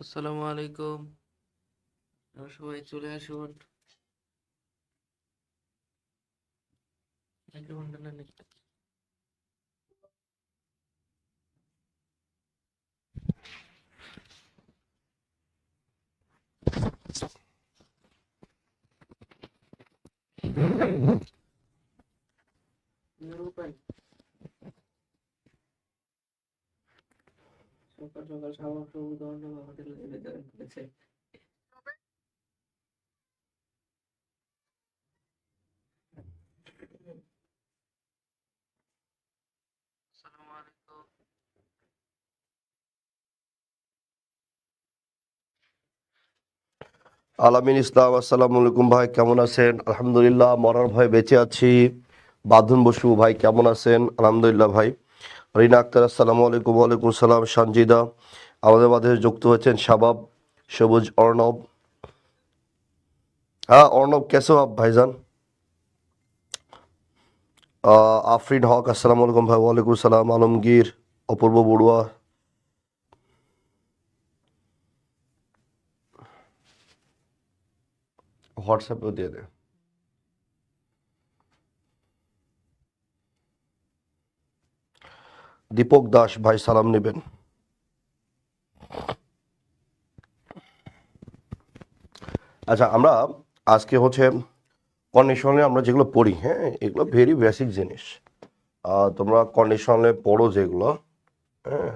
আসসালামু আলাইকুম। সবাই চলে আসুন। মাইক্রোফোনটা না নিয়ে। সকাল সকাল সাবান প্রভু দণ্ড আমাদের নিবেদন করেছে। আসসালামু আলাইকুম। আলামিন ইসলাম, আসসালামু আলাইকুম ভাই, কেমন আছেন? আলহামদুলিল্লাহ, মরার ভয়ে বেঁচে আছি। বাঁধন বসু ভাই কেমন আছেন? আলহামদুলিল্লাহ ভাই। রিনা আক্তার, আসসালামু আলাইকুম। ওয়ালাইকুম সালাম। সঞ্জিদা, আমাদের মাঝে যুক্ত হয়েছেন। শাবাব, সবুজ, অর্ণব। হ্যাঁ অর্ণব, কেসো আপ ভাইজান? আফরিন হক, আসসালামু আলাইকুম ভাই। ওয়ালাইকুম সালাম। আলমগীর, অপূর্ব বড়ুয়া, হোয়াটসঅ্যাপেও দিয়ে দেয়। দীপক দাস ভাই, সালাম নেবেন। আচ্ছা, আমরা আজকে হচ্ছে কন্ডিশনে আমরা যেগুলো পড়ি, হ্যাঁ, এগুলো ভেরি বেসিক জিনিস। তোমরা কন্ডিশনে পড়ো যেগুলো, হ্যাঁ,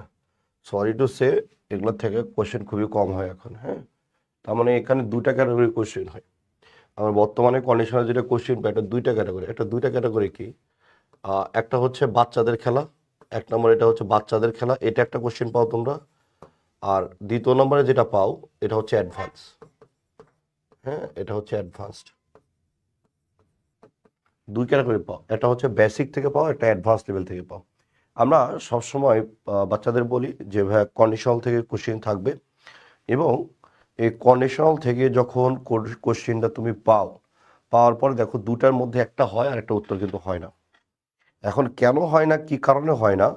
সরি টু সে, এগুলোর থেকে কোশ্চেন খুবই কম হয় এখন, হ্যাঁ। তার মানে এখানে দুটা ক্যাটাগরি কোশ্চেন হয়। আমার বর্তমানে কন্ডিশনে যেটা কোশ্চেন পাই, এটা দুইটা ক্যাটাগরি কি? একটা হচ্ছে বাচ্চাদের খেলা, এক নম্বর এটা হচ্ছে বাচ্চাদের খেলা, এটা একটা কোশ্চেন পাও তোমরা। আর দ্বিতীয় নম্বরে যেটা পাও, এটা হচ্ছে অ্যাডভান্স, হ্যাঁ, এটা হচ্ছে অ্যাডভান্সড। দুই ক্যাটাগরি পাও, একটা হচ্ছে বেসিক থেকে পাও, একটা অ্যাডভান্স লেভেল থেকে পাও। আমরা সবসময় বাচ্চাদের বলি যে ভাই কন্ডিশনাল থেকে কোশ্চেন থাকবে, এবং এই কন্ডিশনাল থেকে যখন কোশ্চেনটা তুমি পাওয়ার পরে দেখো দুটার মধ্যে একটা হয় আর একটা উত্তর কিন্তু হয় না। এখন কেন হয় না, কি কারণে হয় না,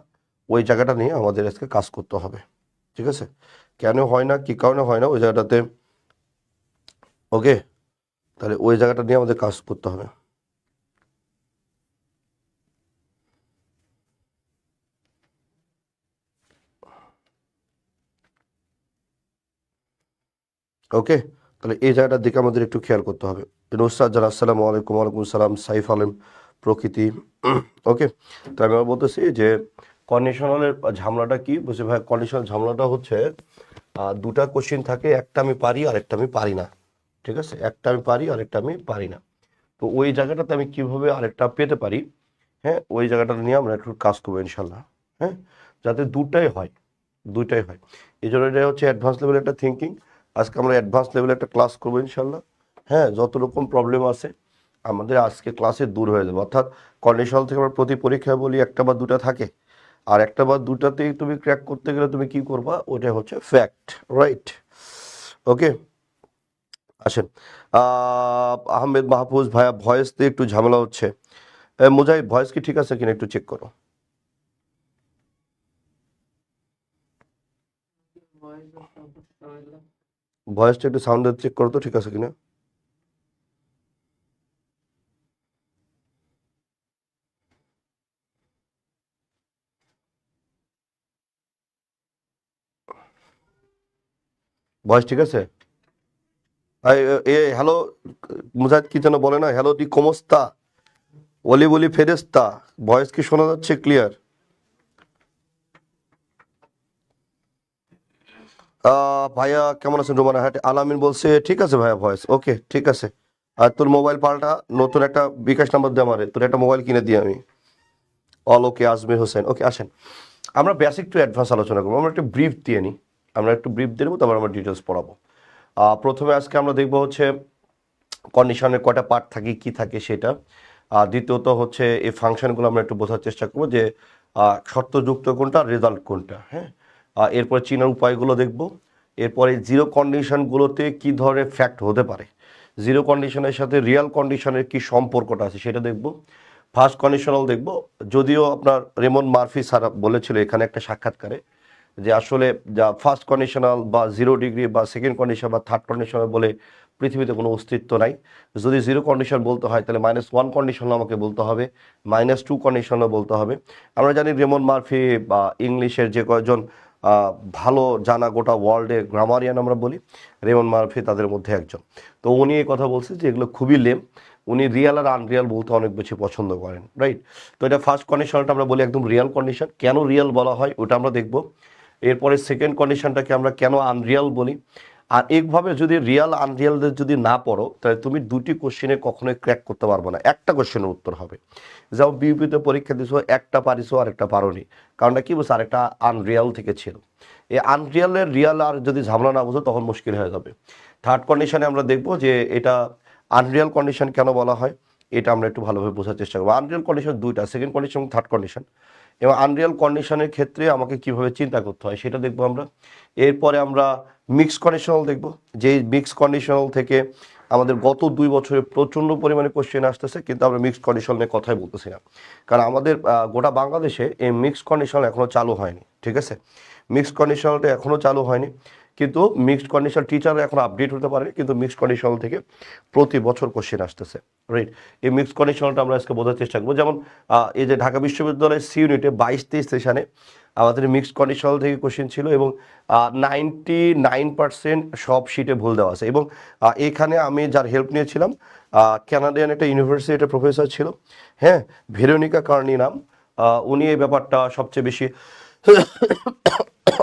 ওই জায়গাটা নিয়ে আমাদের আজকে কাজ করতে হবে। ঠিক আছে? কেন হয় না, কি কারণে হয় না, ওই জায়গাটাতে, ওকে, তাহলে ওই জায়গাটা নিয়ে আমাদের কাজ করতে হবে। ওকে, তাহলে এই জায়গাটার দিকে আমাদের একটু খেয়াল করতে হবে। নুসরাত জান, আসসালামু আলাইকুম। ওয়ালাইকুম সালাম। সাইফ আলম, প্রকৃতি। ওকে, তো আমি আবার বলতেছি যে কন্ডিশনালের ঝামেলাটা কি বলছে ভাই? কন্ডিশনাল ঝামেলাটা হচ্ছে দুটা কোশ্চেন থাকে, একটা আমি পারি আর একটা আমি পারি না। ঠিক আছে, একটা আমি পারি আর একটা আমি পারি না। তো ওই জায়গাটাতে আমি কিভাবে আরেকটা পেতে পারি, হ্যাঁ, ওই জায়গাটা নিয়ে আমরা একটু কাজ করবো ইনশাল্লাহ। হ্যাঁ, যাতে দুটাই হয়। এই জন্য এটা হচ্ছে অ্যাডভান্স লেভেলের একটা থিঙ্কিং। আজকে আমরা অ্যাডভান্স লেভেলে একটা ক্লাস করবো ইনশাল্লাহ। হ্যাঁ, যত রকম প্রবলেম আছে আমাদের আজকে ক্লাসে দূর হয়ে যাবে। অর্থাৎ কন্ডিশনাল থেকে আমরা প্রতি পরীক্ষায় বলি একটা বা দুটা থাকে, আর একটা বা দুটাতেই তুমি ক্র্যাক করতে গেলে তুমি কি করবা, ওটা হচ্ছে ফ্যাক্ট, রাইট? ওকে, আসেন। আহমেদ মাহফুজ ভাইয়া, ভয়েস দিয়ে একটু ঝামেলা হচ্ছে। মুজাহিদ, ভয়েস কি ঠিক আছে কিনা একটু চেক করো। ভয়েসটা একটু সাউন্ড চেক করো তো ঠিক আছে কিনা। ভয়েস ঠিক আছে? হ্যালো, মুজাহিদ কি যেন বলে না, হ্যালো ডি কোমস্তা, ওলি বলি ফেরেস্তা। ভয়েস কি শোনা যাচ্ছে ক্লিয়ার? ভাইয়া কেমন আছেন? রোমানা হাট আলামিন বলছে ঠিক আছে ভাইয়া, ভয়েস ওকে, ঠিক আছে। আর তোর মোবাইল পাল্টা, নতুন একটা বিকাশ নাম্বার দিয়ে আমারে, তোর একটা মোবাইল কিনে দিই আমি। অল ওকে, আজমির হোসেন, ওকে। আসেন, আমরা বেসিক টু অ্যাডভান্স আলোচনা করবো। আমরা একটু ব্রিফ দিয়ে নিই, আমরা একটু ব্রিফ দিয়ে নেবো, তারপর আমরা ডিটেলস পড়াবো। প্রথমে আজকে আমরা দেখবো হচ্ছে কন্ডিশনের কয়টা পার্ট থাকে, কি থাকে সেটা। দ্বিতীয়ত হচ্ছে এই ফাংশনগুলো আমরা একটু বোঝার চেষ্টা করবো যে শর্তযুক্ত কোনটা, রেজাল্ট কোনটা, হ্যাঁ। এরপরে চিনার উপায়গুলো দেখব। এরপরে জিরো কন্ডিশনগুলোতে কি ধরনের ফ্যাক্ট হতে পারে, জিরো কন্ডিশনের সাথে রিয়াল কন্ডিশনের কি সম্পর্কটা আছে সেটা দেখব। ফার্স্ট কন্ডিশনাল দেখব, যদিও আপনার রেমন মার্ফি স্যার বলেছিল এখানে একটা সাক্ষাৎকারে যে আসলে যা ফার্স্ট কন্ডিশনাল বা 0 ডিগ্রি বা সেকেন্ড কন্ডিশন বা থার্ড কন্ডিশনাল বলে পৃথিবীতে কোনো অস্তিত্ব নাই। যদি 0 কন্ডিশন বলতে হয় তাহলে -1 কন্ডিশন আমাকে বলতে হবে, -2 কন্ডিশনও বলতে হবে। আমরা জানি রেমন মার্ফি বা ইংলিশের যে কয়জন ভালো জানা গোটা ওয়ার্ল্ডে গ্রামারিয়ান আমরা বলি, রেমন মার্ফি তাদের মধ্যে একজন। তো উনি এই কথা বলছে যে এগুলো খুবই লেম, উনি রিয়াল আর আনরিয়াল বলতে অনেক বেশি পছন্দ করেন, রাইট? তো এটা ফার্স্ট কন্ডিশনটা আমরা বলি একদম রিয়াল কন্ডিশন, কেন রিয়াল বলা হয় ওটা আমরা দেখব। এরপরে সেকেন্ড কন্ডিশনটাকে আমরা কেন আনরিয়াল বলি। আর একভাবে যদি রিয়াল আনরিয়ালদের যদি না পড়ো তাহলে তুমি দুটি কোশ্চেনে কখনোই ক্র্যাক করতে পারবে না, একটা কোশ্চেনের উত্তর হবে। যেমন বিউপিতে পরীক্ষা দিছো, একটা পারিছো আর একটা পারোনি, কারণটা কি বলছে, আরেকটা আনরিয়াল থেকে ছিল। এই আনরিয়ালের রিয়াল আর যদি ঝামেলা না বুঝো তখন মুশকিল হয়ে যাবে। থার্ড কন্ডিশনে আমরা দেখব যে এটা আনরিয়াল কন্ডিশন কেন বলা হয়, এটা আমরা একটু ভালোভাবে বোঝার চেষ্টা করবো। আনরিয়াল কন্ডিশন দুইটা, সেকেন্ড কন্ডিশন এবং থার্ড কন্ডিশন, এবং আনরিয়াল কন্ডিশনের ক্ষেত্রে আমাকে কিভাবে চিন্তা করতে হয় সেটা দেখবো আমরা। এরপরে আমরা মিক্স কন্ডিশনাল দেখব, যে মিক্স কন্ডিশনাল থেকে আমাদের গত 2 বছরে প্রচণ্ড পরিমাণে কোশ্চেন আসতেছে, কিন্তু আমরা মিক্স কন্ডিশন নিয়ে কথাই বলতেছি না, কারণ আমাদের গোটা বাংলাদেশে এই মিক্স কন্ডিশন এখনও চালু হয়নি, ঠিক আছে? মিক্স কন্ডিশনালটা এখনও চালু হয়নি, কিন্তু মিক্সড কন্ডিশন টিচাররা এখন আপডেট হতে পারে, কিন্তু মিক্সড কন্ডিশনাল থেকে প্রতি বছর কোশ্চেন আসতেছে, রাইট? এই মিক্সড কন্ডিশনালটা আমরা আজকে বোঝার চেষ্টা করবো। যেমন এই যে ঢাকা বিশ্ববিদ্যালয়ের সি ইউনিটে 22-23 সেশনে আমাদের মিক্সড কন্ডিশনাল থেকে কোশ্চেন ছিল, এবং 99% সব শিটে ভুল দেওয়া আছে। এবং এখানে আমি যার হেল্প নিয়েছিলাম কানাডিয়ান একটা ইউনিভার্সিটির প্রফেসর ছিল, হ্যাঁ, ভেরোনিকা কার্নি নাম, উনি এই ব্যাপারটা সবচেয়ে বেশি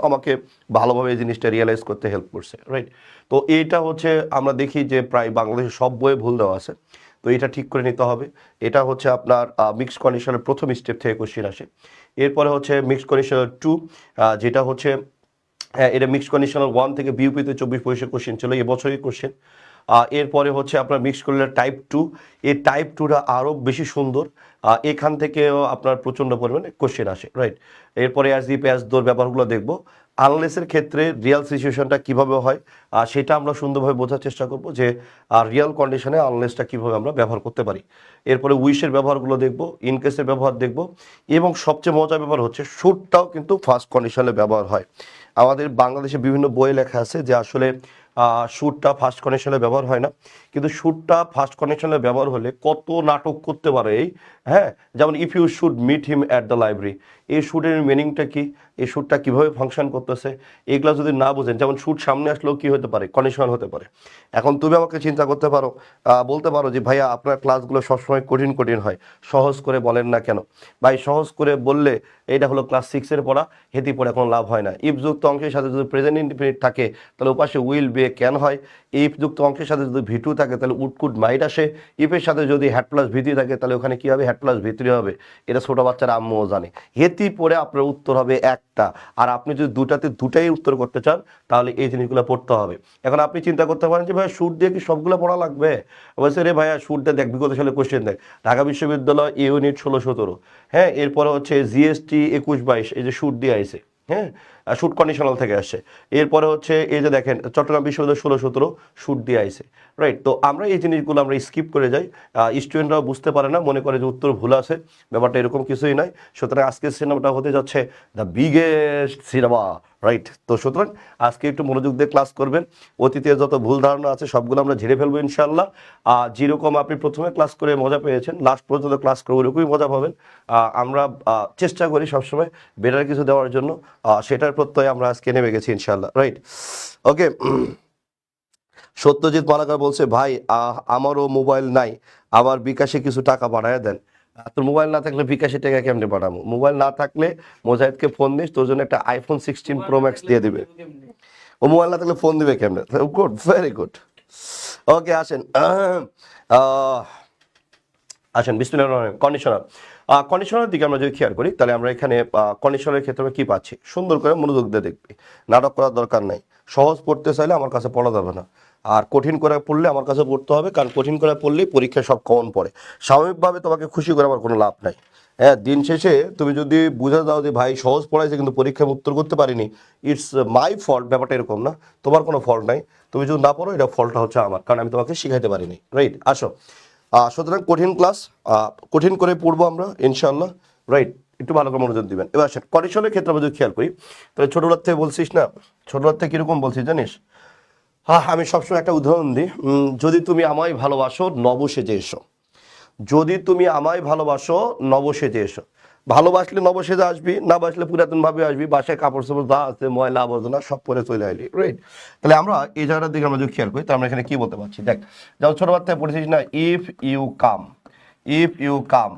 আমাকে ভালোভাবে এই জিনিসটা রিয়েলাইজ করতে হেল্প করছে, রাইট? তো এইটা হচ্ছে আমরা দেখি যে প্রায় বাংলাদেশের সব বইয়ে ভুল দেওয়া আছে, তো এটা ঠিক করে নিতে হবে। এটা হচ্ছে আপনার মিক্সড কন্ডিশনের প্রথম স্টেপ থেকে কোশ্চেন আসে। এরপরে হচ্ছে মিক্সড কন্ডিশনাল 2, যেটা হচ্ছে এটা মিক্সড কন্ডিশনাল 1 থেকে বিউপিতে 24-25 কোশ্চেন ছিল, এবছরই কোশ্চেন। এরপরে হচ্ছে আপনার মিক্সড করলে টাইপ 2, এই টাইপ 2টা আরও বেশি সুন্দর, এখান থেকেও আপনার প্রচণ্ড পরিমাণে কোশ্চেন আসে, রাইট? এরপরে অ্যাজ ইফ অ্যাজ দোর ব্যাপারগুলো দেখবো। আনলেসের ক্ষেত্রে রিয়াল সিচুয়েশনটা কীভাবে হয় সেটা আমরা সুন্দরভাবে বোঝার চেষ্টা করবো, যে রিয়াল কন্ডিশনে আনলেসটা কীভাবে আমরা ব্যবহার করতে পারি। এরপরে উইশের ব্যবহারগুলো দেখবো, ইনকেসের ব্যবহার দেখবো, এবং সবচেয়ে মজার ব্যাপার হচ্ছে শুটটাও কিন্তু ফার্স্ট কন্ডিশনে ব্যবহার হয়। আমাদের বাংলাদেশে বিভিন্ন বইয়ে লেখা আছে যে আসলে শ্যুটটা ফার্স্ট কন্ডিশনে ব্যবহার হয় না, কিন্তু শ্যুটটা ফার্স্ট কন্ডিশনে ব্যবহার হলে কত নাটক করতে পারে এই, হ্যাঁ, যেমন if you should meet him at the library, এই শ্যুটের মিনিংটা কি, এই শ্যুটটা কীভাবে ফাংশন করতেছে, এগুলো যদি না বোঝেন, যেমন শ্যুট সামনে আসলেও কী হতে পারে, কন্ডিশন হতে পারে। এখন তুমি আমাকে চিন্তা করতে পারো, বলতে পারো যে ভাইয়া আপনার ক্লাসগুলো সবসময় কঠিন কঠিন হয়, সহজ করে বলেন না কেন? ভাই সহজ করে বললে এটা হলো ক্লাস 6-এর পড়া, হেতি পড়ে কোনো লাভ হয় না। ইফ যুক্ত অংশের সাথে যদি প্রেজেন্ট ইনডিফিনিট থাকে তাহলে ওপাশে উইল বে ক্যান হয়। ইফ যুক্ত অংশের সাথে যদি ভি2 থাকে তাহলে উড কুড মাইট আসে। ইফের সাথে যদি হ্যাড প্লাস ভি3 থাকে তাহলে ওখানে কী হবে, হ্যাড প্লাস ভি3 হবে। এটা ছোটো বাচ্চারা আম্মুও জানে। হেতি পড়ে আপনার উত্তর হবে একটা, আর আপনি যদি দুটাতে দুটাই উত্তর করতে চান তাহলে এই জিনিসগুলো পড়তে হবে। এখন আপনি চিন্তা করতে পারেন যে ভাই শুট দিয়ে কি সবগুলো পড়া লাগবে? অবশ্যই রে ভাইয়া, শুটটা দেখ, বিগত সালে কোশ্চেন দেখ, ঢাকা বিশ্ববিদ্যালয় ইউনিট 16-17, হ্যাঁ, এরপরে হচ্ছে জিএসটি 21-22, এই যে শুট দিয়ে আইছে, হ্যাঁ, শুট কন্ডিশনাল থেকে আসছে। এরপরে হচ্ছে এই যে দেখেন চট্টগ্রাম বিশ্ববিদ্যালয় 16-17 শুট দিয়ে আইছে, রাইট? তো আমরা এই জিনিসগুলো আমরা স্কিপ করে যাই, স্টুডেন্টরাও বুঝতে পারে না, মনে করে যে উত্তর ভুল আছে, ব্যাপারটা এরকম কিছুই নয়। সুতরাং আজকের সিনেমাটা হতে যাচ্ছে দ্য বিগেস্ট সিনেমা, রাইট? তো সুতরাং আজকে একটু মনোযোগ দিয়ে ক্লাস করবেন, অতীতে যত ভুল ধারণা আছে সবগুলো আমরা ঝেড়ে ফেলবো ইনশাল্লাহ। যেরকম আপনি প্রথমে ক্লাস করে মজা পেয়েছেন, লাস্ট পর্যন্ত ক্লাস করে ওইরকমই মজা পাবেন। আমরা চেষ্টা করি সবসময় বেটার কিছু দেওয়ার জন্য, সেটার প্রত্যয় আমরা আজকে নেমে গেছি ইনশাল্লাহ, রাইট? ওকে, সত্যজিৎ মালাকার বলছে ভাই আমারও মোবাইল নাই, আমার বিকাশে কিছু টাকা পাঠায় দেন। তোর মোবাইল না থাকলে বিকাশে টাকা কেমনে পাঠাবো? মোবাইল না থাকলে মোজাহিদকে ফোন দিস, তোর জন্য একটা আইফোন 16 প্রো ম্যাক্স দিয়ে দিবে। ও মোবাইল না থাকলে ফোন দিবে কেমনে? Good, very good. ওকে, আসেন আসেন বিসমিল্লাহির রহমানির রহিম। কন্ডিশনার, কন্ডিশনারের দিকে আমরা যদি খেয়াল করি তাহলে আমরা এখানে কন্ডিশনারের ক্ষেত্রে আমরা কী পাচ্ছি, সুন্দর করে মনোযোগ দিয়ে দেখবি, নাটক করার দরকার নাই। সহজ পড়তে চাইলে আমার কাছে পড়া যাবে না, আর কঠিন করে পড়লে আমার কাছে পড়তে হবে, কারণ কঠিন করে পড়লেই পরীক্ষায় সব কমন পড়ে। স্বাভাবিকভাবে তোমাকে খুশি করে আমার কোনো লাভ নাই, হ্যাঁ। দিন শেষে তুমি যদি বুঝে দাও যে ভাই সহজ পড়াইছে কিন্তু পরীক্ষায় উত্তর করতে পারিনি, ইটস মাই ফল্ট, ব্যাপারটা এরকম না, তোমার কোনো ফল্ট নাই। তুমি যদি না পড়ো এটা ফল্টটা হচ্ছে আমার, কারণ আমি তোমাকে শিখাইতে পারিনি, রাইট? আসো, সুতরাং কঠিন ক্লাস, কঠিন করে পড়বো আমরা ইনশাল্লাহ, রাইট? একটু ভালো করে মনোযোগ দিবেন। এবার আসেন কন্ডিশনের ক্ষেত্রে আমরা যদি খেয়াল করি, তাহলে ছোটবেলার থেকে বলছিস না, ছোটবেলার থেকে কিরকম বলছিস জানিস? হ্যাঁ, আমি সবসময় একটা উদাহরণ দিই, যদি তুমি আমায় ভালোবাসো নব সেজে এসো। যদি তুমি আমায় ভালোবাসো নব সেজে এসো। ভালোবাসলে নব সেজে আসবি, না বাসলে পুরাতন ভাবে আসবি, বাসায় কাপড় চোপড় যা আছে ময়লা আবর্জনা সব পরে চলে আসলি, রাইট? তাহলে আমরা এই জায়গাটার দিকে আমরা যদি খেয়াল করি, তাহলে আমরা এখানে কি বলতে পারছি? দেখ, যেমন ছোটবেলা থেকে পড়েছিস না, ইফ ইউ কাম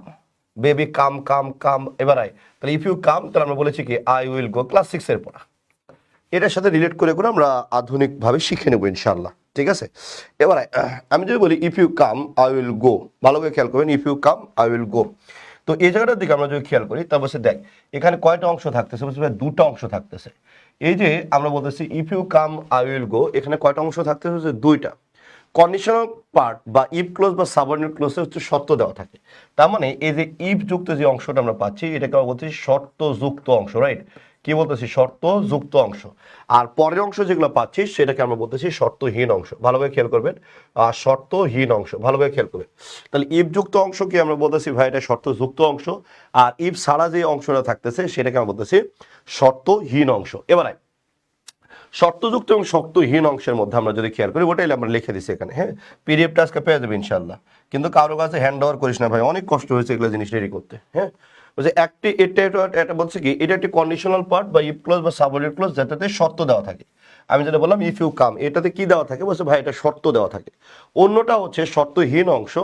বেবি কাম কাম কাম, এবার আয়। তাহলে ইফ ইউ কাম, তাহলে আমরা বলেছি কি আই উইল গো, ক্লাস 6 এর পড়া। এটার সাথে রিলেট করে করে আমরা আধুনিকভাবে শিখে নেবো ইনশাল্লাহ, ঠিক আছে? এবার আমি যদি বলি if you come I will go, ভালো করে খেয়াল করবেন, if you come I will go. তো এই জায়গাটার দিকে আমরা যদি খেয়াল করি, তারপর দেখ এখানে কয়টা অংশ থাকতেছে? দুটো অংশ থাকতেছে। এই যে আমরা বলতেছি if you come I will go, এখানে কয়টা অংশ থাকতেছে? দুইটা। কন্ডিশনাল পার্ট বা ইফ ক্লোজ বা সাবঅর্ডিনেট ক্লোজে হচ্ছে শর্ত দেওয়া থাকে। তার মানে এই যে ইফ যুক্ত যে অংশটা আমরা পাচ্ছি, এটাকে আমরা বলতেছি শর্ত যুক্ত অংশ, রাইট? কি বলতেছি? শর্ত যুক্ত অংশ। আর পরের অংশ যেগুলো পাচ্ছি সেটাকে আমরা বলতেছি শর্তহীন অংশ। ভালোভাবে খেয়াল করবেন, শর্তহীন অংশ, ভালোভাবে খেয়াল করবেন। তাহলে ইফ যুক্ত অংশ কি আমরা বলতেছি? ভাই এটা শর্ত যুক্ত অংশ। আর ইফ ছাড়া যে অংশটা থাকতেছে সেটাকে আমরা বলতেছি শর্তহীন অংশ। এবারে শর্তযুক্ত এবং শর্তহীন অংশের মধ্যে আমরা যদি খেয়াল করি, ওটাই আমরা লিখে দিচ্ছি এখানে, হ্যাঁ? পিডিএফটা আজকে পেয়ে যাবে ইনশাল্লাহ। কিন্তু কারো কাছে হ্যান্ড ওভার করিস না ভাই, অনেক কষ্ট হয়েছে এগুলো জিনিস রেডি করতে, হ্যাঁ? বলছে এটা বলছে কি, এটা একটি কন্ডিশনাল পার্ট বা ইফ ক্লোজ বা সাবঅর্ডিনেট ক্লোজ যেটাতে শর্ত দেওয়া থাকে। আমি যেটা বললাম ইফ ইউ কাম, এটাতে কি দেওয়া থাকে? বলছে ভাই এটা শর্ত দেওয়া থাকে। অন্যটা হচ্ছে শর্তহীন অংশ,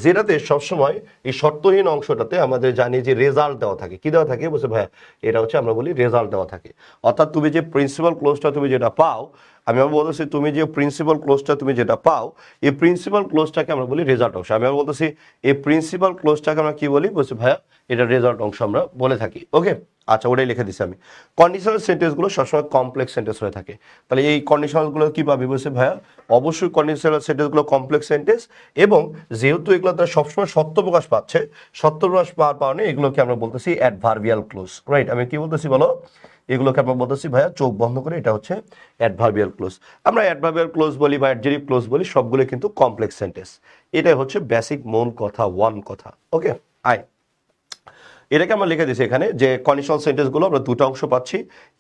যেটাতে সবসময় এই শর্তহীন অংশটাতে আমাদের জানি যে রেজাল্ট দেওয়া থাকে। কি দেওয়া থাকে? বলছে ভাই এটা হচ্ছে আমরা বলি রেজাল্ট দেওয়া থাকে। অর্থাৎ তুমি যে প্রিন্সিপাল ক্লোজটা তুমি যেটা পাও, আমি বলতেছি তুমি যে প্রিন্সিপাল ক্লোজটা তুমি যেটা পাও, এই প্রিন্সিপাল ক্লোজটাকে আমরা বলি রেজাল্ট অংশ। আমি বলতেছি এই প্রিন্সিপাল ক্লোজটাকে আমরা কি বলি? বলছি ভাইয়া এটা রেজাল্ট অংশ আমরা বলে থাকি, ওকে? আচ্ছা, ওটাই লিখে দিচ্ছি আমি। কন্ডিশনাল সেন্টেন্সগুলো সবসময় কমপ্লেক্স সেন্টেন্স হয়ে থাকে। তাহলে এই কন্ডিশনালগুলো কি পাবি? বলছে ভাইয়া অবশ্যই কন্ডিশনাল সেন্টেন্সগুলো কমপ্লেক্স সেন্টেন্স, এবং যেহেতু এগুলো তারা সবসময় সত্য প্রকাশ পাচ্ছে, সত্য প্রকাশ পাওয়ার কারণে এগুলোকে আমরা বলতেছি অ্যাডভার্বিয়াল ক্লোজ, রাইট? আমি কি বলতেছি বলো? এগুলোকে আমরা বলতেছি ভাইয়া চোখ বন্ধ করে, এটা হচ্ছে অ্যাডভার্বিয়াল ক্লোজ। আমরা অ্যাডভার্বিয়াল ক্লোজ বলি বা অ্যাডজেক্টিভ ক্লোজ বলি, সবগুলো কিন্তু কমপ্লেক্স সেন্টেন্স। এটাই হচ্ছে বেসিক মূল কথা, ওয়ান কথা, ওকে? আয়, এটাকে আমরা লিখে দিচ্ছি এখানে যে কন্ডিশনাল সেন্টেন্সগুলো আমরা দুটো অংশ পাচ্ছি।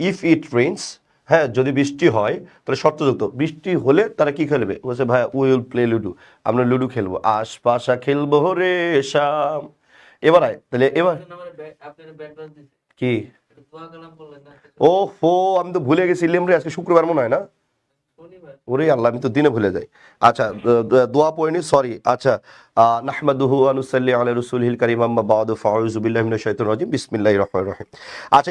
ইফ ইট রেইনস, হ্যাঁ, যদি বৃষ্টি হয় তাহলে শর্তযুক্ত। বৃষ্টি হলে তারা কি খেলবে? বলছে ভাই উইল প্লে লুডো, আমরা লুডো খেলবো। আশপাশা খেলবো রে শাম। এবার আয়, তাহলে এবার কি? ও হো, আমি তো ভুলে গেছি রে, আজকে শুক্রবার মনে হয় না? ওরে আল্লাহ, আমি তো দিনে ভুলে যাই। আচ্ছা, দোয়া পড়িনি, সরি। আচ্ছা, নাহমাদুহু ওয়া নুসাল্লি আলা রাসূলিল কারীম, আম্মা বা'দু, ফাউযু বিল্লাহি মিনাশ শাইতানির রাজিম, বিসমিল্লাহির রহমানির রহিম। আচ্ছা,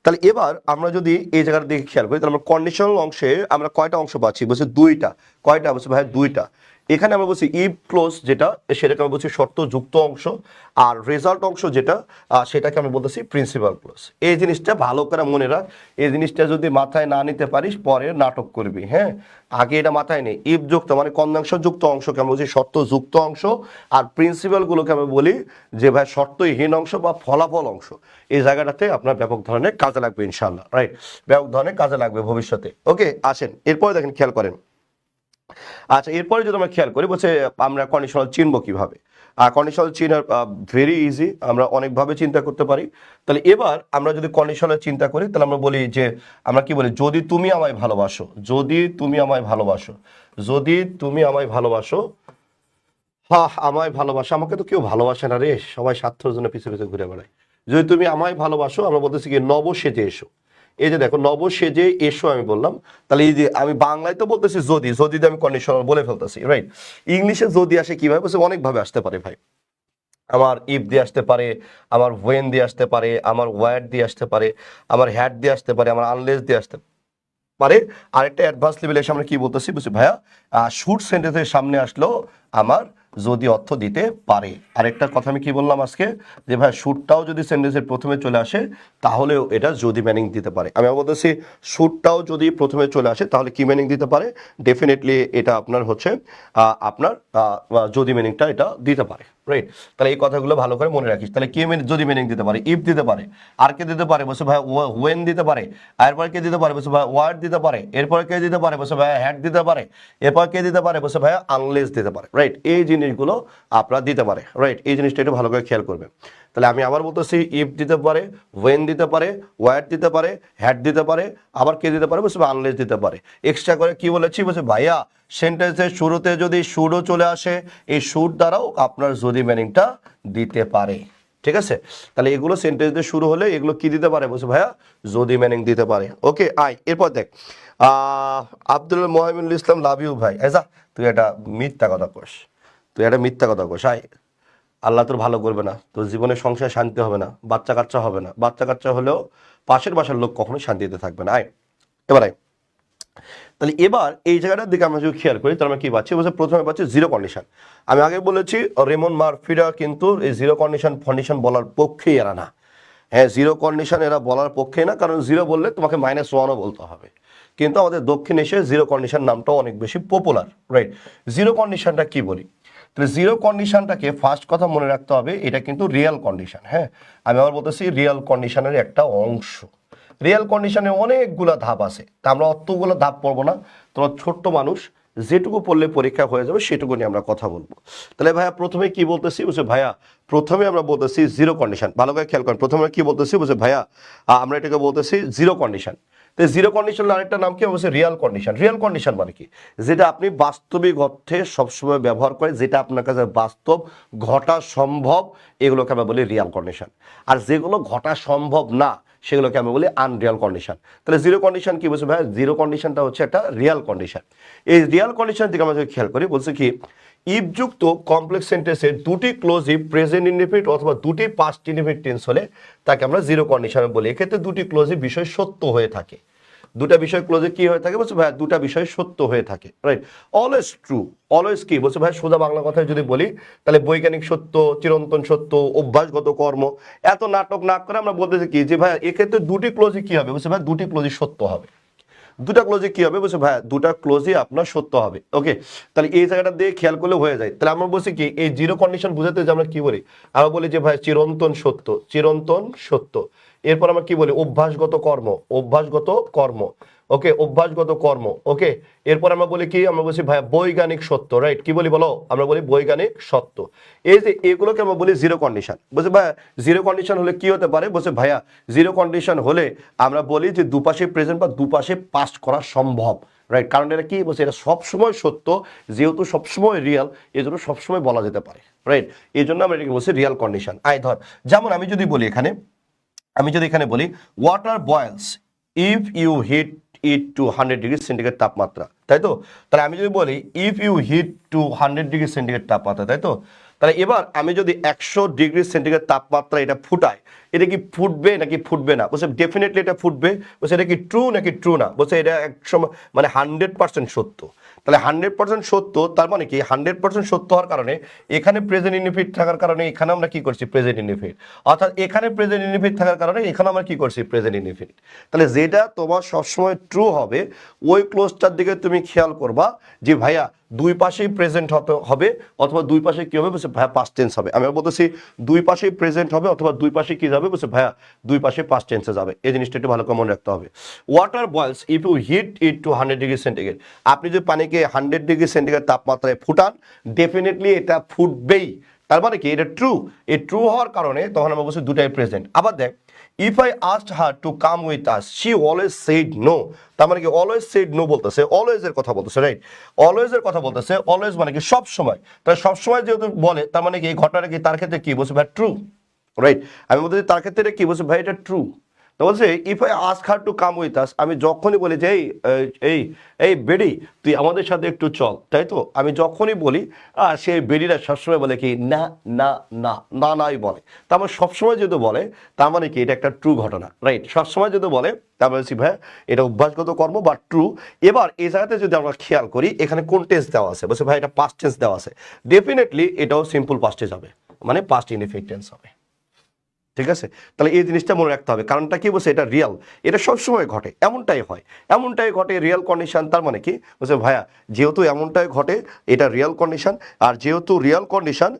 তাহলে এবার আমরা যদি এই জায়গার দিকে খেয়াল করি, তাহলে আমরা কন্ডিশনাল অংশে আমরা কয়টা অংশ পাচ্ছি? বলছে দুইটা। কয়টা? বলছে ভাই দুইটা। এখানে আমরা বলছি ইফ ক্লোজ যেটা, সেটাকে আমরা বলছি শর্তযুক্ত অংশ, আর রেজাল্ট অংশ যেটা, সেটাকে আমরা বলতেছি প্রিন্সিপাল ক্লোজ। এই জিনিসটা ভালো করে মনে রাখ। এই জিনিসটা যদি মাথায় না নিতে পারিস পরে নাটক করবি, হ্যাঁ? আগে এটা মাথায় নেই। ইফ যুক্ত মানে কন্যাংশ যুক্ত অংশকে আমরা বলছি শর্তযুক্ত অংশ, আর প্রিন্সিপালগুলোকে আমরা বলি যে ভাই শর্তহীন অংশ বা ফলাফল অংশ। এই জায়গাটাতে আপনার ব্যাপক ধরনের কাজে লাগবে ইনশাআল্লাহ, রাইট? ব্যাপক ধরনের কাজে লাগবে ভবিষ্যতে, ওকে? আসেন এরপরে দেখেন, খেয়াল করেন। আচ্ছা, এরপরে যদি আমরা খেয়াল করি, বলছে আমরা কন্ডিশনাল চিনবো কিভাবে? কন্ডিশনাল চিনার ভেরি ইজি, আমরা অনেকভাবে চিন্তা করতে পারি। তাহলে এবার আমরা যদি কন্ডিশনাল চিন্তা করি, তাহলে আমরা বলি যে আমরা কি বলি? যদি তুমি আমায় ভালোবাসো, যদি তুমি আমায় ভালোবাসো, যদি তুমি আমায় ভালোবাসো, হ্যাঁ আমায় ভালোবাসো। আমাকে তো কেউ ভালোবাসে না রে, সবাই স্বার্থের জন্য পিছু পিছু ঘুরে বেড়ায়। যদি তুমি আমায় ভালোবাসো, আমরা বলতেছি কি নব সেজে এসো। এই যে দেখো, নব সেজে এসো আমি বললাম, তাহলে এই যে আমি বাংলায় তো বলতেছি যদি, যদি আমি কন্ডিশনাল বলে ফেলতেছি, রাইট? ইংলিশে যদি আসে কিভাবে? বলছে অনেকভাবে আসতে পারে ভাই। আমার ইফ দিয়ে আসতে পারে, আমার ওয়েন দিয়ে আসতে পারে, আমার ওয়ার দিয়ে আসতে পারে, আমার হ্যাড দিয়ে আসতে পারে, আমার আনলেস দিয়ে আসতে পারে। আরেকটা অ্যাডভান্স লেভেলে এসে আমরা কি বলতেছি? বলছি ভাইয়া শুড সেন্টেন্সের সামনে আসলেও আমার যদি অর্থ দিতে পারে। আরেকটা কথা আমি কি বললাম আজকে, যে ভাই শুডটাও যদি সেন্টেন্সের প্রথমে চলে আসে তাহলেও এটা যদি মিনিং দিতে পারে। আমি বলতেছি শুডটাও যদি প্রথমে চলে আসে তাহলে কি মিনিং দিতে পারে? ডেফিনেটলি এটা আপনার হচ্ছে আপনার যদি মিনিংটা এটা দিতে পারে। রাইট? তাহলে এই কথাগুলো ভালো করে মনে রাখিস। তাহলে কে যদি মিনিং দিতে পারে, ইফ দিতে পারে, আর কে দিতে পারে বসে ভাই ওয়েন দিতে পারে, এরপর কে দিতে পারে বসে ভাই ওয়ার্ড দিতে পারে, এরপর কে দিতে পারে বসে ভাই হ্যাড দিতে পারে, এরপর কে দিতে পারে বসে ভাই আনলেস দিতে পারে, রাইট? এই জিনিসগুলো আপনারা দিতে পারে, রাইট? এই জিনিসটা একটু ভালো করে খেয়াল করবে। তাহলে আমি আবার বলতেছি, ইফ দিতে পারে, ওয়েন দিতে পারে, ওয়ার্ড দিতে পারে, হ্যাড দিতে পারে, আবার কে দিতে পারে বসে আনলেস দিতে পারে। এক্সট্রা করে কি বলেছি বসে ভাইয়া, সেন্টেন্সের শুরুতে যদি শুডও চলে আসে, এই শুড দ্বারাও আপনার যদি মিনিংটা দিতে পারে, ঠিক আছে? তাহলে এগুলো সেন্টেন্স দিয়ে শুরু হলে এগুলো কি দিতে পারে বসে ভাইয়া, যদি মিনিং দিতে পারে। ওকে, আই এরপর দেখ, আব্দুল মোহামিনুল ইসলাম, লাভ ইউ ভাই। এসা তুই একটা মিথ্যা কথা কস, তুই একটা মিথ্যা কথা কস। আয়, আল্লাহ তোর ভালো করবে না, তোর জীবনে সংসারে শান্তি হবে না, বাচ্চা কাচ্চা হবে না, বাচ্চা কাচ্চা হলেও পাশের বাসার লোক কখনোই শান্তিতে থাকবে না। আয় এবার আয়। তাহলে এবার এই জায়গাটার দিকে আমরা যদি খেয়াল করি, তাহলে আমরা কি পাচ্ছি বলছে, প্রথমে পাচ্ছি জিরো কন্ডিশন। আমি আগে বলেছি রেমন মার্ফিরা কিন্তু এই জিরো কন্ডিশন বলার পক্ষেই এরা না। হ্যাঁ, জিরো কন্ডিশন এরা বলার পক্ষেই না, কারণ জিরো বললে তোমাকে -1ও বলতে হবে। কিন্তু আমাদের দক্ষিণ এশিয়ায় জিরো কন্ডিশন নামটাও অনেক বেশি পপুলার, রাইট? জিরো কন্ডিশনটা কি বলি, তাহলে জিরো কন্ডিশনটাকে ফার্স্ট কথা মনে রাখতে হবে, এটা কিন্তু রিয়েল কন্ডিশন। হ্যাঁ, আমি আবার বলতেছি রিয়েল কন্ডিশনের একটা অংশ। রিয়েল কন্ডিশনে অনেকগুলো ধাপ আছে, তা আমরা অতগুলো ধাপ পড়বো না। তোমরা ছোট্ট মানুষ, যেটুকু পড়লে পরীক্ষা হয়ে যাবে সেটুকু নিয়ে আমরা কথা বলবো। তাহলে ভাইয়া প্রথমে কি বলতেছি বুঝে ভাইয়া, প্রথমে আমরা বলতেছি জিরো কন্ডিশন। ভালো করে খেয়াল করেন, প্রথমে কি বলতেছি বুঝে ভাইয়া, আমরা এটাকে বলতেছি জিরো কন্ডিশন। তো জিরো কন্ডিশনের আরেকটা নাম কি অবশ্যই রিয়েল কন্ডিশন। রিয়েল কন্ডিশন মানে কি, যেটা আপনি বাস্তবিক অর্থে সবসময় ব্যবহার করেন, যেটা আপনার কাছে বাস্তব ঘটা সম্ভব, এগুলোকে আমরা বলি রিয়েল কন্ডিশন। আর যেগুলো ঘটা সম্ভব না সেগুলোকে আমি বলি আনরিয়াল কন্ডিশন। তাহলে জিরো কন্ডিশন কি বলছে ভাই, জিরো কন্ডিশনটা হচ্ছে একটা রিয়াল কন্ডিশন। এই রিয়াল কন্ডিশন দিকে আমরা যদি খেয়াল করি, বলছে কি ইফযুক্ত কমপ্লেক্স সেন্টেন্সের দুটি ক্লোজিভ প্রেজেন্ট ইনডিফিনিট অথবা দুটি পাস্ট ইনডিফিনিট টেন্স হলে তাকে আমরা জিরো কন্ডিশনে বলি। এক্ষেত্রে দুটি ক্লোজিভ বিষয় সত্য হয়ে থাকে। দুটা বিষয় ক্লোজে কি হয়ে থাকে বলছে ভাই, দুটা বিষয় সত্য হয়ে থাকে, রাইট? অলওয়েজ ট্রু, অলওয়েজ কি বলছে ভাই, সোজা বাংলা কথায় যদি বলি তাহলে বৈজ্ঞানিক সত্য, চিরন্তন সত্য, অভ্যাসগত কর্ম। এত নাটক না করে আমরা বলতেছি কি যে ভাই এক্ষেত্রে দুটি ক্লোজে কি হবে বলছে ভাই, দুটি ক্লোজে সত্য হবে। দুটা ক্লোজে কি হবে বলছে ভাই, দুটা ক্লোজই আপনার সত্য হবে। ওকে, তাহলে এই জায়গাটা দিয়ে খেয়াল করলে হয়ে যায়। তাহলে আমরা বলছি কি, এই জিরো কন্ডিশন বুঝাতে যে আমরা কি বলি, আমরা বলি যে ভাই চিরন্তন সত্য, চিরন্তন সত্য। এরপর আমরা কি বলি, অভ্যাসগত কর্ম, অভ্যাসগত কর্ম। ওকে, অভ্যাসগত কর্ম। ওকে, এরপর আমরা বলি কি, আমরা বলছি ভাই বৈজ্ঞানিক সত্য, রাইট? কি বলি বলো, আমরা বলি বৈজ্ঞানিক সত্য। এই যে এগুলোকে আমরা বলি জিরো কন্ডিশন। বলছে ভাই জিরো কন্ডিশন হলে কি হতে পারে বলছে ভাইয়া, জিরো কন্ডিশন হলে আমরা বলি যে দুপাশে প্রেজেন্ট বা দুপাশে পাস্ট করা সম্ভব, রাইট? কারণ এটা কি বলছে, এটা সবসময় সত্য, যেহেতু সবসময় রিয়াল, এই জন্য সবসময় বলা যেতে পারে, রাইট? এই জন্য আমরা এটাকে বলছি রিয়াল কন্ডিশন। আয় ধর, যেমন আমি যদি বলি এখানে, বলি water boils if you heat it to 100 degree centigrade তাপমাত্রা, তাই তো? তাহলে আমি যদি বলি if you heat to 100 degree centigrade তাপমাত্রা, তাই তো? তাহলে এবার আমি যদি 100 ডিগ্রি সেন্টিগ্রেড তাপমাত্রা এটা ফুটাই, এটা কি ফুটবে নাকি ফুটবে না? বলছে ডেফিনেটলি এটা ফুটবে। বলছে এটা কি ট্রু নাকি ট্রু না? বলছে এটা একসময় মানে 100% সত্য। তাহলে 100% সত্য, তার মানে কি 100% সত্য হওয়ার কারণে এখানে প্রেজেন্ট ইনডিফিনিট থাকার কারণে এখানে আমরা কি করছি, প্রেজেন্ট ইনডিফিনিট। অর্থাৎ এখানে প্রেজেন্ট ইনডিফিনিট থাকার কারণে এখানে আমরা কি করছি, প্রেজেন্ট ইনডিফিনিট। তাহলে যেটা তোমার সবসময় ট্রু হবে ওই ক্লোজটার দিকে তুমি খেয়াল করবা যে ভাইয়া দুই পাশেই প্রেজেন্ট হতে হবে, অথবা দুই পাশে কি হবে বলছে ভাইয়া পাস্ট টেন্স হবে। আমি বলতেছি দুই পাশেই প্রেজেন্ট হবে অথবা দুই পাশে কি যাবে বলছে ভাইয়া দুই পাশে পাস্ট টেন্সে যাবে। এই জিনিসটা একটু ভালো করে মনে রাখতে হবে। Water boils if you heat it to 100 degree centigrade. আপনি যদি পানিকে 100 ডিগ্রি সেন্টিগ্রেড তাপমাত্রায় ফুটান, ডেফিনেটলি এটা ফুটবেই। তার মানে কি এটা ট্রু। এই ট্রু হওয়ার কারণে তখন আমরা বলছি দুটাই প্রেজেন্ট। আবার দেখ, if I asked her to come with us she always said no. তার মানে কি অলওয়েজ সেড নো বলতেছে, অলওয়েজ এর কথা বলতেছে, রাইট? অলওয়েজ এর কথা বলতেছে, অলওয়েজ মানে কি সব সময়। তাহলে সব সময় যেহেতু বলে, তার মানে কি এই ঘটনাটা কি তার ক্ষেত্রে কি বলছে ভাই, ট্রু, রাইট? আমি বলতেছি তার ক্ষেত্রে কি বলছে ভাই, এটা ট্রু। তো বলছে if I ask her to come with us, আমি যখনই বলি যে এই এই বেডি তুই আমাদের সাথে একটু চল, তাই তো? আমি যখনই বলি সেই বেডিরা সবসময় বলে কি না না না না নাই বলে। তার মানে সবসময় যেহেতু বলে তার মানে কি এটা একটা ট্রু ঘটনা, রাইট? সবসময় যেহেতু বলে তার মানে ভাই এটা অভ্যাসগত কর্ম বা ট্রু। এবার এই জায়গাতে যদি আমরা খেয়াল করি এখানে কোন টেন্স দেওয়া আছে, বলছে ভাই এটা পাস্ট টেন্স দেওয়া আছে, ডেফিনেটলি এটাও সিম্পল পাস্ট টেন্স হবে, মানে পাস্ট ইনডিফিনিট টেন্স হবে। ঠিক আছে, তাহলে এই জিনিসটা মনে রাখতে হবে। কারণটা কি বলছে, এটা রিয়াল, এটা সবসময় ঘটে, এমনটাই হয়, এমনটাই ঘটে, রিয়াল কন্ডিশন। তার মানে কি বলছে ভাইয়া, যেহেতু এমনটাই ঘটে, এটা রিয়াল কন্ডিশন, আর যেহেতু রিয়াল কন্ডিশন,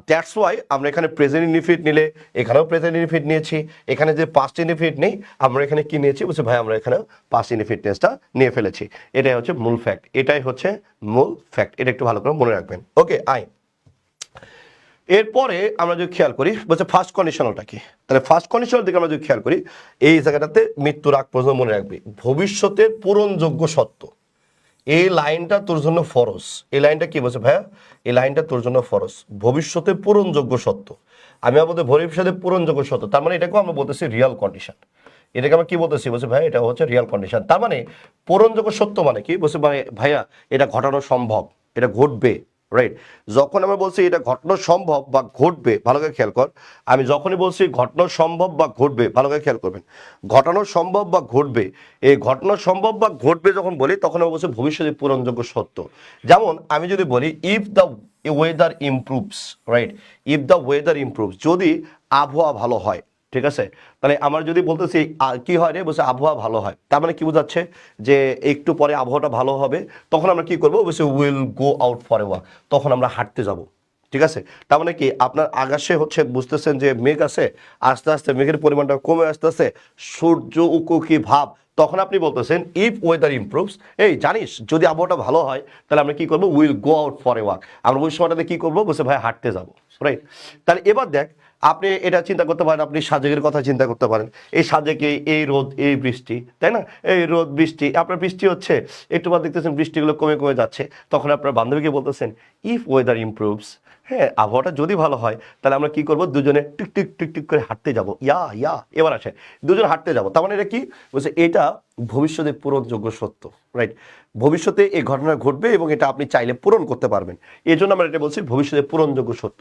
দ্যাটস ওয়াই আমরা এখানে প্রেজেন্ট ইনডিফিনিট নিলে এখানেও প্রেজেন্ট ইনডিফিনিট নিয়েছি, এখানে যে পাস্ট ইনডিফিনিট নেই আমরা এখানে কি নিয়েছি বলছে ভাই, আমরা এখানে পাস্ট ইনডিফিনিট টেন্সটা নিয়ে ফেলেছি। এটাই হচ্ছে মূল ফ্যাক্ট, এটাই হচ্ছে মূল ফ্যাক্ট, এটা একটু ভালো করে মনে রাখবেন। ওকে, এরপরে আমরা যদি খেয়াল করি বলছে ফার্স্ট কন্ডিশনালটা কি, তাহলে ফার্স্ট কন্ডিশনাল দিকে আমরা যদি খেয়াল করি, এই জায়গাটাতে মৃত্যুর আগ পর্যন্ত মনে রাখবি ভবিষ্যতের পূরণযোগ্য সত্য। এই লাইনটা তোর জন্য ফরজ। এই লাইনটা কি বলছে ভাইয়া, এই লাইনটা তোর জন্য ফরজ, ভবিষ্যতে পূরণযোগ্য সত্য। আমি আমাদের ভবিষ্যতে পূরণযোগ্য সত্য, তার মানে এটাকেও আমরা বলতেছি রিয়াল কন্ডিশন। এটাকে আমরা কি বলতেছি বলছে ভাই, এটা হচ্ছে রিয়াল কন্ডিশন। তার মানে পূরণযোগ্য সত্য মানে কি বলছে ভাইয়া, এটা ঘটানো সম্ভব, এটা ঘটবে, রাইট। যখন আমরা বলছি এটা ঘটানো সম্ভব বা ঘটবে, ভালো করে খেয়াল কর, আমি যখনই বলছি ঘটানো সম্ভব বা ঘটবে, ভালো করে খেয়াল করবেন, ঘটানো সম্ভব বা ঘটবে, এই ঘটনা সম্ভব বা ঘটবে যখন বলি তখন আমরা বলছি ভবিষ্যতে পূরণযোগ্য সত্য। যেমন আমি যদি বলি if the weather improves, right, if the weather improves, যদি আবহাওয়া ভালো হয়, ঠিক আছে, তাহলে আমার যদি বলতেছি কি হয় রে বলছে আবহাওয়া ভালো হয়, তার মানে কি বোঝাচ্ছে যে একটু পরে আবহাওয়াটা ভালো হবে, তখন আমরা কি করবো বলছে will go out for a walk, তখন আমরা হাঁটতে যাব। ঠিক আছে, তার মানে কি আপনার আকাশে হচ্ছে বুঝতেছেন যে মেঘ আছে, আস্তে আস্তে মেঘের পরিমাণটা কমে আসতেছে, সূর্য উকুকি ভাব, তখন আপনি বলতেছেন ইফ ওয়েদার ইমপ্রুভস, এই জানিস যদি আবহাওয়াটা ভালো হয় তাহলে আমরা কি করবো, will go out for a walk, আমরা ওই সময়টাতে কি করবো বলছে ভাই হাঁটতে যাবো, রাইট। তাহলে এবার দেখ, আপনি এটা চিন্তা করতে পারেন, আপনি সাজেকের কথা চিন্তা করতে পারেন, এই সাজেকে এই রোদ এই বৃষ্টি, তাই না, এই রোদ বৃষ্টি, আপনার বৃষ্টি হচ্ছে, একটু বাদ দেখতেছেন বৃষ্টিগুলো কমে কমে যাচ্ছে, তখন আপনার বান্ধবীকে বলতেছেন ইফ ওয়েদার ইমপ্রুভস, হ্যাঁ আবহাওয়াটা যদি ভালো হয় তাহলে আমরা কি করবো, দুজনে টিক টিক টিক টিক করে হাঁটতে যাবো, ইয়া এবার আসে দুজন হাঁটতে যাবো, তার মানে এটা কি বলছে, এটা ভবিষ্যতে পূরণযোগ্য সত্য, রাইট। ভবিষ্যতে এই ঘটনা ঘটবে এবং এটা আপনি চাইলে পূরণ করতে পারবেন, এই জন্য আমরা এটা বলছি ভবিষ্যতে পূরণযোগ্য সত্য।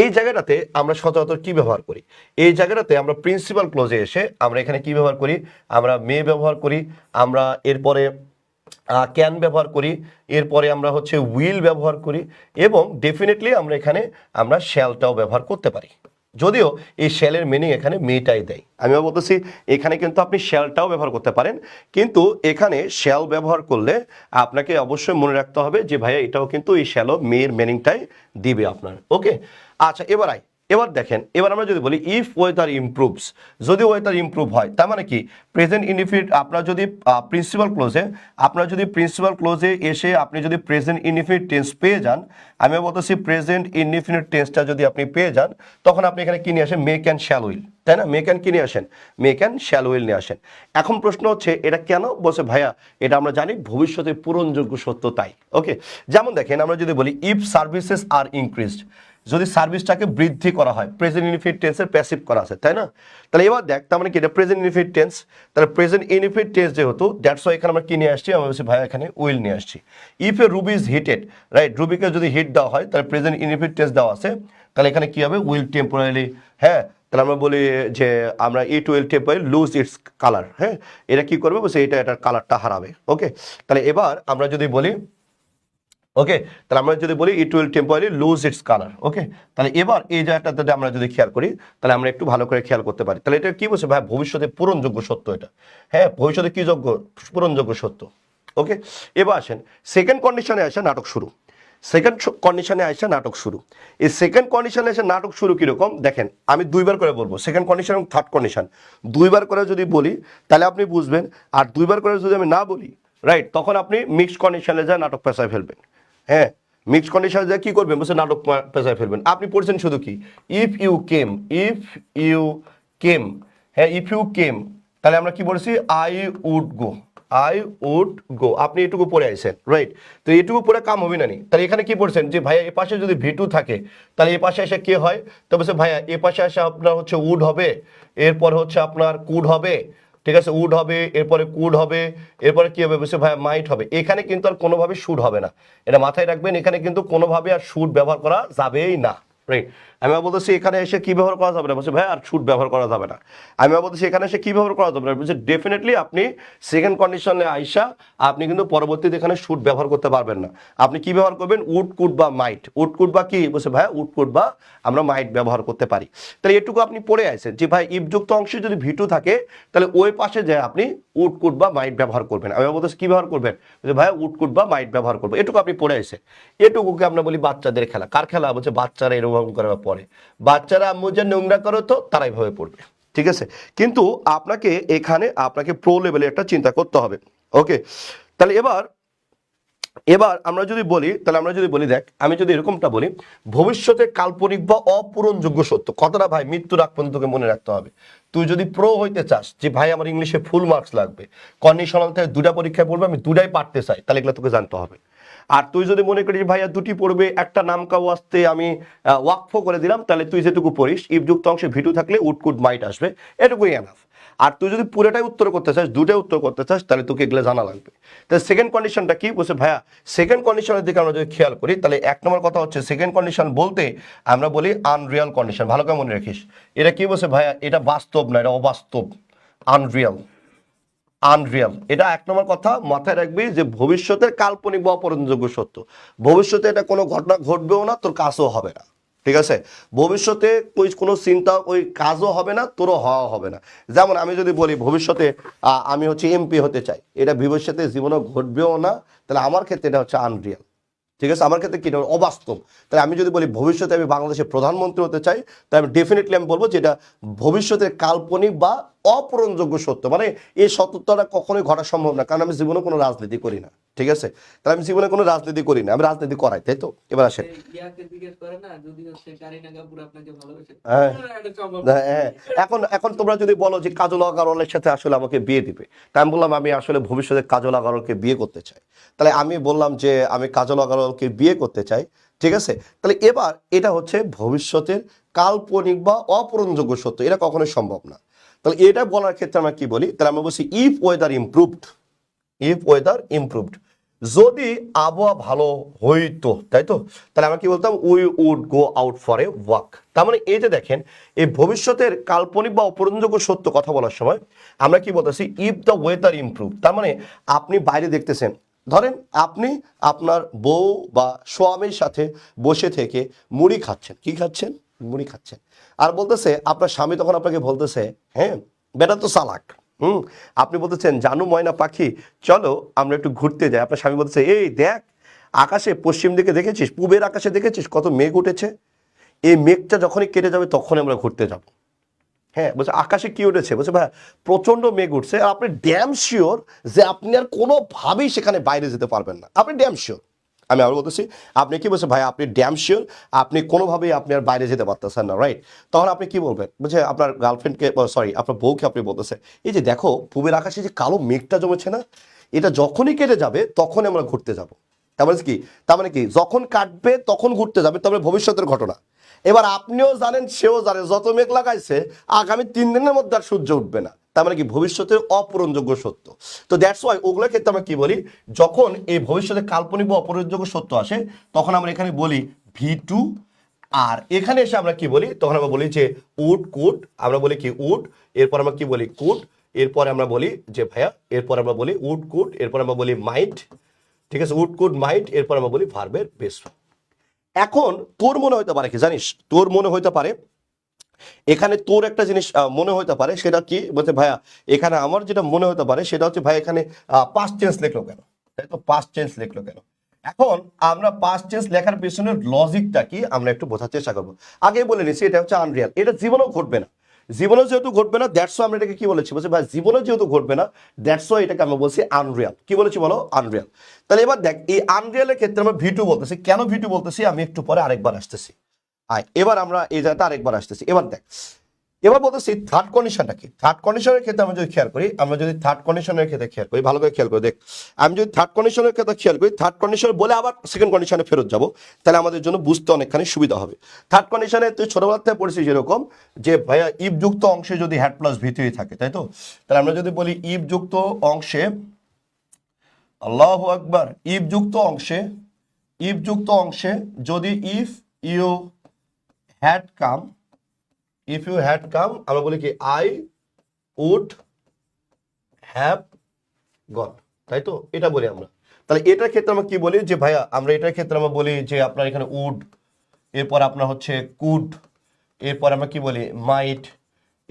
এই জায়গাটাতে আমরা সচরাচর কি ব্যবহার করি, এই জায়গাটাতে আমরা প্রিন্সিপাল ক্লোজে এসে আমরা এখানে কি ব্যবহার করি, আমরা মে ব্যবহার করি, আমরা এরপরে ক্যান ব্যবহার করি, এরপরে আমরা হচ্ছে উইল ব্যবহার করি, এবং ডেফিনেটলি আমরা এখানে আমরা শ্যালটাও ব্যবহার করতে পারি, যদিও এই শ্যালের মিনিং এখানে মেটাই দেয়। আমি বলতেছি এখানে কিন্তু আপনি শ্যালটাও ব্যবহার করতে পারেন, কিন্তু এখানে শ্যাল ব্যবহার করলে আপনাকে অবশ্যই মনে রাখতে হবে যে ভাইয়া এটাও কিন্তু এই শ্যালও মেয়ের মিনিংটাই দিবে আপনার। ওকে, আচ্ছা এবার দেখেন, এবার আমরা যদি বলি ইফ ওয়েদার ইমপ্রুভস, যদি ওয়েদার ইমপ্রুভ হয়, তার মানে কি প্রেজেন্ট ইনডিফিনিট, আপনার যদি প্রিন্সিপাল ক্লোজে এসে আপনি যদি প্রেজেন্ট ইনডিফিনিট টেন্স পেয়ে যান, আমি বলতেছি প্রেজেন্ট ইনডিফিনিট টেন্সটা যদি আপনি পেয়ে যান, তখন আপনি এখানে কি নিয়ে আসেন, মে ক্যান শ্যাল উইল, তাই না, মে ক্যান কি নিয়ে আসেন, মে ক্যান শ্যাল উইল নিয়ে আসেন। এখন প্রশ্ন হচ্ছে এটা কেন বলছে ভাইয়া, এটা আমরা জানি ভবিষ্যতে পূরণযোগ্য সত্য তাই। ওকে, যেমন দেখেন আমরা যদি বলি ইফ সার্ভিসেস আর ইনক্রিজড, যদি সার্ভিসটাকে বৃদ্ধি করা হয়, প্রেজেন্ট ইনডিফিনিট টেন্সের প্যাসিভ করা আছে, তাই না, তাহলে এবার দেখ তার মানে কি এটা প্রেজেন্ট ইনডিফিনিট টেন্স, তাহলে প্রেজেন্ট ইনডিফিনিট টেন্স যেহেতু, দ্যাটস ওয়াই এখানে আমরা কি নিয়ে আসছি, আমরা বলছি ভাই এখানে উইল নিয়ে আসছি। If a ruby is heated, right, রুবিকে যদি হিট দেওয়া হয় তাহলে প্রেজেন্ট ইনডিফিনিট টেন্স দেওয়া আছে, তাহলে এখানে কি হবে, উইল টেম্পোরারি, হ্যাঁ, তাহলে আমরা বলি যে আমরা it will temporary lose its colour, হ্যাঁ, এটা কি করবে বলছে এটা এটার কালারটা হারাবে। ওকে, তাহলে এবার আমরা যদি বলি ওকে, তাহলে আমরা যদি বলি it will temporary lose its colour. Okay, তাহলে এবার এই জায়গাটাতে আমরা যদি খেয়াল করি তাহলে আমরা একটু ভালো করে খেয়াল করতে পারি, তাহলে এটা কি বলছে ভাই, ভবিষ্যতে পূরণযোগ্য সত্য, এটা হ্যাঁ ভবিষ্যতে কি যোগ্য, পূরণযোগ্য সত্য। ওকে, এবার আসেন সেকেন্ড কন্ডিশনে আসে নাটক শুরু, সেকেন্ড কন্ডিশনে আসে নাটক শুরু। এই সেকেন্ড কন্ডিশনে এসে নাটক শুরু কিরকম দেখেন, আমি দুইবার করে বলবো, সেকেন্ড কন্ডিশন এবং থার্ড কন্ডিশন দুইবার করে যদি বলি তাহলে আপনি বুঝবেন, আর দুইবার করে যদি আমি না বলি, রাইট, তখন আপনি মিক্সড কন্ডিশনে যায় নাটক পেঁচায় ফেলবেন। হ্যাঁ, মিক্সড কন্ডিশনে যায় কি করবেন বলছে, নাটক পেঁচায় ফেলবেন। আপনি পড়ছেন শুধু কি ইফ ইউ কেম, হ্যাঁ ইফ ইউ কেম, তাহলে আমরা কি বলছি আই উড গো, আপনি এটুকু পড়ে আইছেন, রাইট, তো এটুকু পড়ে কাম হবে না নি, তাহলে এখানে কি পড়ছেন যে ভাইয়া এ পাশে যদি ভি2 থাকে তাহলে এ পাশে এসে কে হয়, তো বলছে ভাইয়া এ পাশে এসে আপনার হচ্ছে উড হবে, এরপর হচ্ছে আপনার কুড হবে, ঠিক আছে, উড হবে, এরপরে কুড হবে, এরপরে কি হবে বলছে ভাইয়া মাইট হবে। এখানে কিন্তু আর কোনোভাবে শুড হবে না, এটা মাথায় রাখবেন, এখানে কিন্তু কোনোভাবে আর শুড ব্যবহার করা যাবেই না, রাইট। আমি বলতেছি এখানে এসে কি ব্যবহার করা যাবে না, বলছে ভাই আর শুড ব্যবহার করা যাবে না। আমি বলতেছি এখানে এসে কি ব্যবহার করা যাবে না, বলছে ডেফিনেটলি আপনি সেকেন্ড কন্ডিশনে আইসা আপনি কিন্তু পরবর্তীতে এখানে শুড ব্যবহার করতে পারবেন না। আপনি কি ব্যবহার করবেন, উড কুড বা মাইট। উড কুড বা কি, বলছে ভাই উড কুড বা আমরা মাইট ব্যবহার করতে পারি। তাহলে এটুকু আপনি পড়ে আছেন যে ভাই ইফ যুক্ত অংশে যদি ভিটু থাকে তাহলে ওই পাশে যে আপনি উড কুড বা মাইট ব্যবহার করবেন। আমি বলতেছি কি ব্যবহার করবেন, যে ভাই উড কুড বা মাইট ব্যবহার করবেন। এটুকু আপনি পড়ে আছেন। এটুকুকে আমরা বলি বাচ্চাদের খেলা। কার খেলা, বলছে বাচ্চারা এরকম করে পড়ে। বাচ্চারা আম্মু যে নোংরা করো তো তারা এইভাবে পড়বে, ঠিক আছে। কিন্তু আপনাকে এখানে আপনাকে প্রো লেভেলে একটা চিন্তা করতে হবে। ওকে, তাহলে এবার আমরা যদি বলি, দেখ আমি যদি এরকমটা বলি, ভবিষ্যতে কাল্পনিক বা অপূরণযোগ্য সত্য, কথাটা ভাই মৃত্যুর আগ পর্যন্ত তোকে মনে রাখতে হবে। তুই যদি প্রো হইতে চাস যে ভাই আমার ইংলিশে ফুল মার্কস লাগবে, কন্ডিশনাল থেকে 2টা পরীক্ষায় পড়বে, আমি 2টাই পারতে চাই, তাহলে এগুলো তোকে জানতে হবে। আর তুই যদি মনে করিস ভাইয়া 2টি পড়বে, একটা নামকা ওয়াস্তে আমি ওয়াকফ করে দিলাম, তাহলে তুই যেটুকু পড়িস ইফ যুক্ত অংশে ভিটু থাকলে উড কুড মাইট আসবে, এটুকুই এনাফ। আর তুই যদি পুরোটাই উত্তর করতে চাস, 2টাই উত্তর করতে চাস, তাহলে তোকে এগুলো জানা লাগবে। তাহলে সেকেন্ড কন্ডিশনটা কি, বলছে ভাইয়া সেকেন্ড কন্ডিশনের দিকে আমরা যদি খেয়াল করি, তাহলে 1 নম্বর কথা হচ্ছে সেকেন্ড কন্ডিশন বলতে আমরা বলি আনরিয়াল কন্ডিশন। ভালো করে মনে রাখিস, এটা কি বলছে ভাইয়া, এটা বাস্তব না, এটা অবাস্তব, আনরিয়াল। এটা 1 নম্বর কথা মাথায় রাখবি, যে ভবিষ্যতের কাল্পনিক বা অপরণযোগ্য সত্য। ভবিষ্যতে এটা কোনো ঘটনা ঘটবেও না, তোর কাজও হবে না, ঠিক আছে। ভবিষ্যতে কোনো চিন্তা ওই কাজও হবে না, তোরও হওয়া হবে না। যেমন আমি যদি বলি ভবিষ্যতে আমি হচ্ছে এমপি হতে চাই, এটা ভবিষ্যতে জীবনে ঘটবেও না, তাহলে আমার ক্ষেত্রে এটা হচ্ছে আনরিয়াল, ঠিক আছে। আমার ক্ষেত্রে কি, অবাস্তব। তাহলে আমি যদি বলি ভবিষ্যতে আমি বাংলাদেশের প্রধানমন্ত্রী হতে চাই, তাহলে আমি ডেফিনেটলি আমি বলবো যে এটা ভবিষ্যতের কাল্পনিক বা অপূরণযোগ্য সত্য, মানে এই সত্যটা কখনোই ঘটা সম্ভব না, কারণ আমি জীবনে কোনো রাজনীতি করি না, ঠিক আছে। তাহলে আমি জীবনে কোনো রাজনীতি করি না, আমি রাজনীতি করাই, তাই তো। এবার আসেন, ইয়াকে জিজ্ঞেস করে না যদি হচ্ছে কারিনা কাপুর আপনাকে ভালোবাসে, হ্যাঁ এটা সম্ভব না। হ্যাঁ, এখন তোমরা যদি বলো যে কাজল আগারওয়ালের সাথে আসলে আমাকে বিয়ে দিবে, তাই আমি বললাম আমি আসলে ভবিষ্যতে কাজল আগারওয়ালকে বিয়ে করতে চাই, তাহলে আমি বললাম যে আমি কাজল আগারওয়ালকে বিয়ে করতে চাই, ঠিক আছে। তাহলে এবার এটা হচ্ছে ভবিষ্যতের কাল্পনিক বা অপূরণযোগ্য সত্য, এটা কখনোই সম্ভব না। তাহলে এটা বলার ক্ষেত্রে আমরা কি বলি, তাহলে আমরা বলছি ইফ ওয়েদার ইমপ্রুভড, যদি আবহাওয়া ভালো হইতো, তাই তো, তাহলে আমরা কি বলতাম, we would go out for a walk. তার মানে এই যে দেখেন, এই ভবিষ্যতের কাল্পনিক বা অপূরণযোগ্য সত্য কথা বলার সময় আমরা কি বলতেছি, ইফ দ্য ওয়েদার ইমপ্রুভ। তার মানে আপনি বাইরে দেখতেছেন, ধরেন আপনি আপনার বউ বা স্বামীর সাথে বসে থেকে মুড়ি খাচ্ছেন, কি খাচ্ছেন, মুড়ি খাচ্ছেন, আর বলতেছে আপনার স্বামী তখন আপনাকে বলতেছে, হ্যাঁ বেটা তো চালাক, আপনি বলতেছেন জানু ময়না পাখি চলো আমরা একটু ঘুরতে যাই, আপনার স্বামী বলতেছে এই দেখ আকাশে পশ্চিম দিকে দেখেছিস, পূবের আকাশে দেখেছিস কত মেঘ উঠেছে, এই মেঘটা যখনই কেটে যাবে তখন আমরা ঘুরতে যাব। হ্যাঁ, বলছে আকাশে কি উঠেছে, বলছে ভাই প্রচন্ড মেঘ উঠছে, আর আপনি ড্যাম শিওর যে আপনি আর কোনোভাবেই সেখানে বাইরে যেতে পারবেন না, আপনি ড্যাম শিওর। আমি আবার বলতেছি, আপনি কি বলছেন ভাই আপনি ড্যাম শিওর আপনি কোনোভাবেই আপনি আর বাইরে যেতে পারতেছেন না, রাইট। তখন আপনি কি বলবেন, বলছে আপনার গার্লফ্রেন্ডকে, সরি আপনার বউকে আপনি বলতেছে, এই যে দেখো পূবের আকাশে যে কালো মেঘটা জমেছে না, এটা যখনই কেটে যাবে তখনই আমরা ঘুরতে যাব। তার মানে কি যখন কাটবে তখন ঘুরতে যাবে, তবে ভবিষ্যতের ঘটনা। এবার আপনিও জানেন সেও জানে যত মেঘ লাগাইছে আগামী 3 দিনের মধ্যে আর সূর্য উঠবে না, তার মানে কি ভবিষ্যতের অপূরণযোগ্য সত্য। তো দ্যাটস ওয়াই ওগুলোর ক্ষেত্রে আমরা কি বলি, যখন এই ভবিষ্যতে কাল্পনিক বা অপূরণযোগ্য সত্য আসে তখন আমরা এখানে বলি ভি2, আর এখানে এসে আমরা কি বলি, তখন আমরা বলি যে উড কুড, আমরা বলি কি উড, এরপর আমরা কি বলি কুড, এরপরে আমরা বলি যে ভাইয়া, এরপর আমরা বলি উড কুড, এরপর আমরা বলি মাইট, ঠিক আছে, উড কুড মাইট, এরপর আমরা বলি ভার্বের বেস। এখন তোর মনে হইতে পারে কি জানিস, তোর মনে হইতে পারে এখানে তোর একটা জিনিস মনে হইতে পারে, সেটা কি বলতে ভাইয়া, এখানে আমার যেটা মনে হতে পারে সেটা হচ্ছে ভাই এখানে পাস্ট টেন্স লিখলো কেন, তাই তো, পাস্ট টেন্স লিখলো কেন। এখন আমরা পাস্ট টেন্স লেখার পেছনের লজিকটা কি আমরা একটু বোঝার চেষ্টা করবো। আগে বলে নিচ্ছি এটা হচ্ছে আনরিয়াল, এটা জীবনেও ঘটবে না, জীবনেও যেহেতু ঘটবে না দ্যাটস আমরা এটাকে কি বলেছি, বলছি ভাই জীবনে যেহেতু ঘটবে না দ্যাটস এটাকে আমরা বলছি আনরিয়াল। কি বলেছি বলো, আনরিয়াল। তাহলে এবার দেখ এই আনরিয়ালের ক্ষেত্রে আমরা ভি2 বলতেছি, কেন ভি2 বলতেছি আমি একটু পরে আরেকবার আসতেছি। এবার আমরা এই জায়গাটা আরেকবার আসতেছি। এবার দেখ, এবার বলতেছি থার্ড কন্ডিশনটা কি, থার্ড কন্ডিশনের ক্ষেত্রে আমরা যদি খেয়াল করি, ভালো করে খেয়াল করে দেখ, আমি যদি থার্ড কন্ডিশনের ক্ষেত্রে খেয়াল করি, থার্ড কন্ডিশন বলে আবার সেকেন্ড কন্ডিশনে ফেরত যাব, তাহলে আমাদের জন্য বুঝতে অনেকখানি সুবিধা হবে। থার্ড কন্ডিশনে তুই ছোটবেলা থেকে পড়েছিস যেরকম, যে ভাইয়া ইফ যুক্ত অংশে যদি হ্যাড প্লাস ভি3 থাকে, তাই তো, তাহলে আমরা যদি বলি ইফ যুক্ত অংশে, আল্লাহু আকবার, ইফ যুক্ত অংশে যদি if you had come, if you had come আমরা বলি কি আই উড হ্যাভ গন, তাই তো? এটা বলি আমরা। তাহলে এটার ক্ষেত্রে আমরা কি বলি যে ভাইয়া আমরা এটার ক্ষেত্রে আমরা বলি যে আপনার এখানে উড, এরপর আপনার হচ্ছে কুড, এরপর আমরা কি বলি মাইট,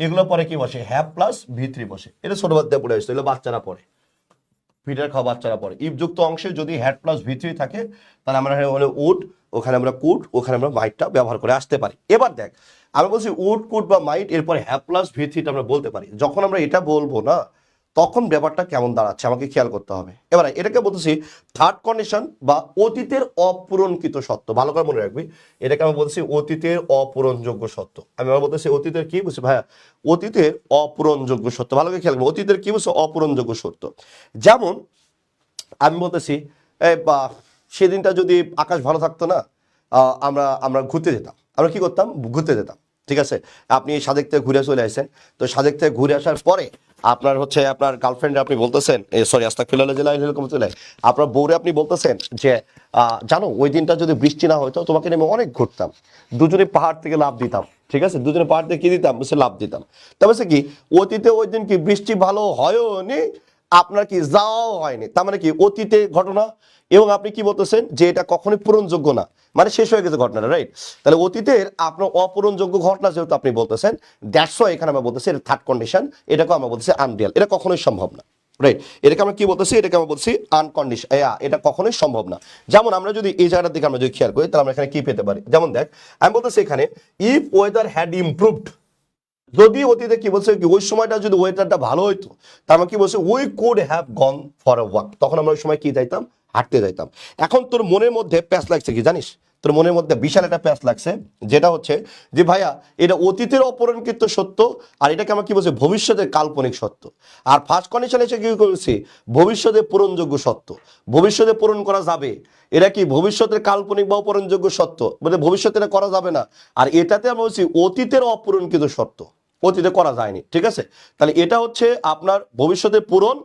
এগুলো পরে কি বসে হ্যাভ প্লাস ভি3 বসে। এটা ছোট বাচ্চা পড়ে আসছে, এগুলো বাচ্চারা পড়ে, ফিটার খাওয়া বাচ্চারা পড়ে। ইফ যুক্ত অংশে যদি হ্যাড প্লাস ভি3 থাকে তাহলে আমরা এখানে উড, ওখানে আমরা কুড, ওখানে আমরা মাইটটা ব্যবহার করে আসতে পারি। এবার দেখ আমরা বলছি উড কুড বা মাইট, এরপরে হ্যাভ প্লাস ভি3টা আমরা বলতে পারি। যখন আমরা এটা বলবো না তখন ব্যাপারটা কেমন দাঁড়াচ্ছে আমাকে খেয়াল করতে হবে। এবার এটাকে বলতেছি থার্ড কন্ডিশন বা অতীতের অপূরণকৃত সত্য। ভালো করে মনে রাখবি, এটাকে আমরা বলতেছি অতীতের অপূরণযোগ্য সত্য। আমি আবার বলতেছি অতীতের কি বুঝছি ভাইয়া, অতীতের অপূরণযোগ্য সত্য। ভালো করে খেয়াল করবো অতীতের কি বুঝছো, অপূরণযোগ্য সত্য। যেমন আমি বলতেছি বা সেদিনটা যদি আকাশ ভালো থাকতো না, আমরা আমরা ঘুরতে যেতাম। আমরা কি করতাম, ঘুরতে যেতাম, ঠিক আছে? আপনি সাজেক থেকে ঘুরে চলে আসেন, তো সাজেক থেকে ঘুরে আসার পরে আপনার হচ্ছে আপনার গার্লফ্রেন্ডে আপনি বলতেছেন, সরি আস্তাগফিরুল্লাহ জেলায় এরকম চলে, আপনার বউরে আপনি বলতেছেন যে জানো ওই দিনটা যদি বৃষ্টি না হতো তোমাকে নেমে অনেক ঘুরতাম, দুজনে পাহাড় থেকে লাফ দিতাম, ঠিক আছে? দুজনে পাহাড় থেকে কি দিতাম, বলছে লাফ দিতাম। তবে সে কি অতীতে ওই দিন কি বৃষ্টি ভালো হয়নি, আপনার কি যাওয়াও হয়নি, তার মানে কি অতীতে ঘটনা। এবং আপনি কি বলতেছেন যে এটা কখনোই পূরণযোগ্য না, মানে শেষ হয়ে গেছে ঘটনাটা, রাইট? তাহলে অতীতের আপনার অপূরণযোগ্য ঘটনা যেহেতু আপনি বলতেছেন, দ্যাটস ওয়াই এখানে আমরা বলতেছি এটা থার্ড কন্ডিশন, এটাকে আমরা বলতেছি আনরিয়াল, এটা কখনোই সম্ভব না, রাইট? এটাকে আমরা কি বলতেছি, এটাকে আমরা বলছি আনকন্ডিশন, এটা কখনোই সম্ভব না। যেমন আমরা যদি এই জায়গাটার দিকে আমরা যদি খেয়াল করি তাহলে আমরা এখানে কি পেতে পারি, যেমন দেখ আমি বলতেছি এখানে ইফ ওয়েদার হ্যাড ইমপ্রুভড, যদি অতীতে কি বলছে কি ওই সময়টা যদি ওয়েদারটা ভালো হইতো, তার মানে কি বলছে we could have gone for a walk, তখন আমরা ওই সময় কি যাইতাম, হাঁটতে যাইতাম। এখন তোর মনের মধ্যে প্যাঁচ লাগছে কি জানিস, তোর মনের মধ্যে বিশাল একটা প্যাঁচ লাগছে, যেটা হচ্ছে যে ভাইয়া এটা অতীতের অপূরণকৃত সত্য, আর এটাকে আমরা কি বলছি ভবিষ্যতের কাল্পনিক সত্য। আর ফার্স্ট কন্ডিশন এসে কি করেছি, ভবিষ্যতে পূরণযোগ্য সত্য, ভবিষ্যতে পূরণ করা যাবে। এটা কি ভবিষ্যতের কাল্পনিক বা অপূরণযোগ্য সত্য, মানে ভবিষ্যতে এটা করা যাবে না। আর এটাতে আমরা বলছি অতীতের অপূরণকৃত সত্য, অতীতে করা যায়নি, ঠিক আছে? তাহলে এটা হচ্ছে আপনার ভবিষ্যতের পূরণ,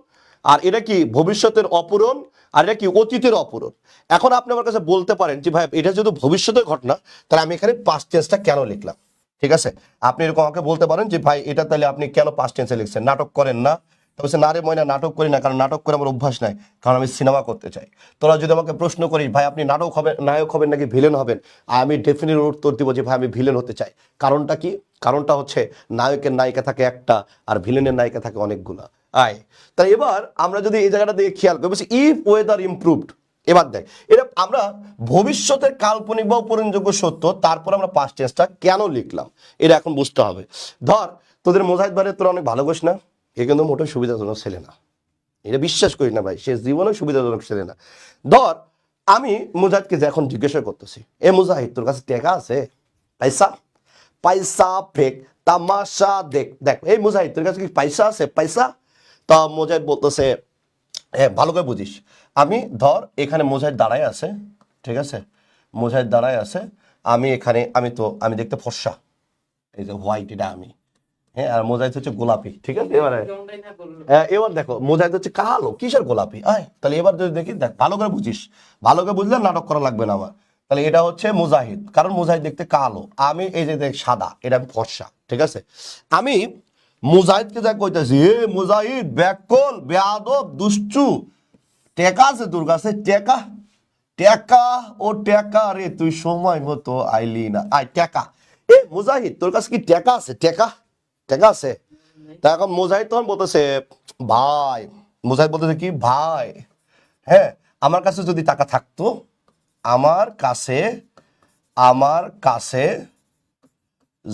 আর এটা কি ভবিষ্যতের অপূরণ, আর এটা কি অতীতের অপূরণ। এখন আপনি আমার কাছে বলতে পারেন যে ভাই এটা যেহেতু ভবিষ্যতের ঘটনা তাহলে আমি এখানে পাস্ট টেন্সটা কেন লিখলাম, ঠিক আছে? আপনি এরকম আমাকে বলতে পারেন যে ভাই এটা তাহলে আপনি কেন পাস্ট টেন্সে লিখছেন, নাটক করেন না? তবে না রে ময়না, নাটক করি না, কারণ নাটক করে আমার অভ্যাস নাই, কারণ আমি সিনেমা করতে চাই। তোরা যদি আমাকে প্রশ্ন করিস ভাই আপনি নাটক হবেন, নায়ক হবেন নাকি ভিলেন হবেন, আমি ডেফিনেটলি উত্তর দিব যে ভাই আমি ভিলেন হতে চাই। কারণটা কি, কারণটা হচ্ছে নায়কের নায়িকা থাকে একটা আর ভিলেনের নায়িকা থাকে অনেকগুলা। আয় তাই এবার আমরা যদি এই জায়গাটা দিয়ে খেয়াল করি, বলছি ইফ ওয়েদার ইমপ্রুভড, এবার দেখ এটা আমরা ভবিষ্যতের কাল্পনিক বা অপূরণযোগ্য সত্য, তারপর আমরা পাস্ট টেন্সটা কেন লিখলাম এটা এখন বুঝতে হবে। ধর তোদের মোজাহিদ ভাইয়ের তোরা অনেক ভালো করিস না, এ কিন্তু মোটেও সুবিধাজনক ছেলে না, এটা বিশ্বাস করি না ভাই, সে জীবনে সুবিধাজনক ছেলে না। ধর আমি মুজাহিদকে যে এখন জিজ্ঞাসা করতেছি, এ মুজাহিদ তোর কাছে টাকা আছে, পয়সা, পয়সা ফেক তামাশা দেখ, দেখ এই মুজাহিদ তোর কাছে কি পয়সা আছে, পয়সা? তা মুজাহিদ বলতেছে হ্যাঁ ভালো করে বুঝিস, আমি ধর এখানে মুজাহিদ দাঁড়ায় আছে, ঠিক আছে? মুজাহিদ দাঁড়ায় আছে, আমি এখানে আমি দেখতে ফর্সা, এই যে হোয়াইট এটা আমি, হ্যাঁ, আর মোজাহিদ হচ্ছে গোলাপি, ঠিক আছে? এবার দেখো মোজাহিদ হচ্ছে কালো, কিসের গোলাপি? আয় তাহলে এবার যদি দেখি, দেখ ভালো করে বুঝিস, ভালো করে বুঝলে নাটক করা লাগবে না আমার। তাহলে এটা হচ্ছে মুজাহিদ, কারণ মুজাহিদ দেখতে কালো, আমি এই যে দেখ সাদা, এটা আমি ফর্সা, ঠিক আছে? আমি মুজাহিদকে যা কইতেছি, এ মুজাহিদ ব্যাকল বেয়াদব দুষ্টু, টেকা আছে তোর কাছে, টেকা, টেকা ও টেকা রে, তুই সময় মতো আইলি না, আয় টেকা। এ মুজাহিদ তোর কাছে কি টেকা আছে, টেকা, টেকা আছে? তা এখন মুজাহিদ তখন বলতেছে ভাই, মুজাহিদ বলতেছে কি ভাই, হ্যাঁ আমার কাছে যদি টাকা থাকতো, আমার কাছে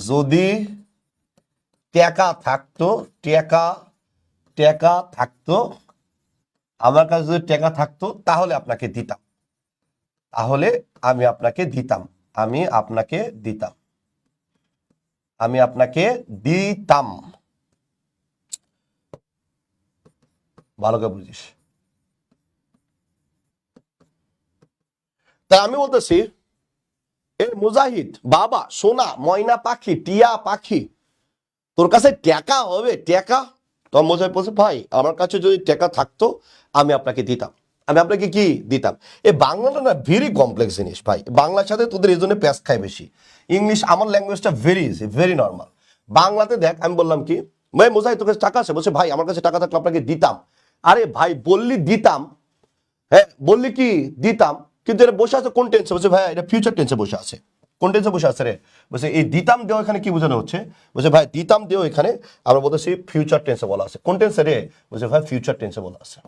যদি টাকা থাকতো, টাকা থাকতো, আমার কাছে যদি টাকা থাকতো তাহলে আপনাকে দিতাম, তাহলে আমি আপনাকে দিতাম, আমি আপনাকে দিতাম, আমি আপনাকে দিতাম। ভালো করে বুঝিস। তাই আমি বলতেছি এ মুজাহিদ বাবা সোনা ময়না পাখি টিয়া পাখি, তোর কাছে টাকা হবে, টাকা? তো মুজাহিদ বলছে ভাই আমার কাছে যদি টাকা থাকতো আমি আপনাকে দিতাম, আমি আপনাকে কি দিতাম। এই বাংলাটা না ভেরি কমপ্লেক্স জিনিস ভাই, বাংলার সাথে তোদের এই জন্য প্যাঁচ খায় বেশি। ইংলিশ আমার ল্যাঙ্গুয়েজটা ভেরি ইজি, ভেরি নর্মাল। বাংলাতে দেখ আমি বললাম কি, ভাই মোজাহিদ তোর কাছে টাকা আছে? বলছে ভাই আমার কাছে টাকা থাকলে আপনাকে দিতাম। আরে ভাই বললি দিতাম, হ্যাঁ বললি কি দিতাম, কিন্তু এটা বসে আছে কোন টেন্সে? বলছে ভাই এটা ফিউচার টেন্সে বসে আছে। কোন টেন্সে বসে আছে রে? বলছে এই দিতাম দেও এখানে কি বোঝানো হচ্ছে? বলছে ভাই দিতাম দেও এখানে আমরা বলতেছি ফিউচার টেন্সে বলা আছে। কোন টেন্সে রে? বলছে ভাই ফিউচার টেন্সে বলা আছে।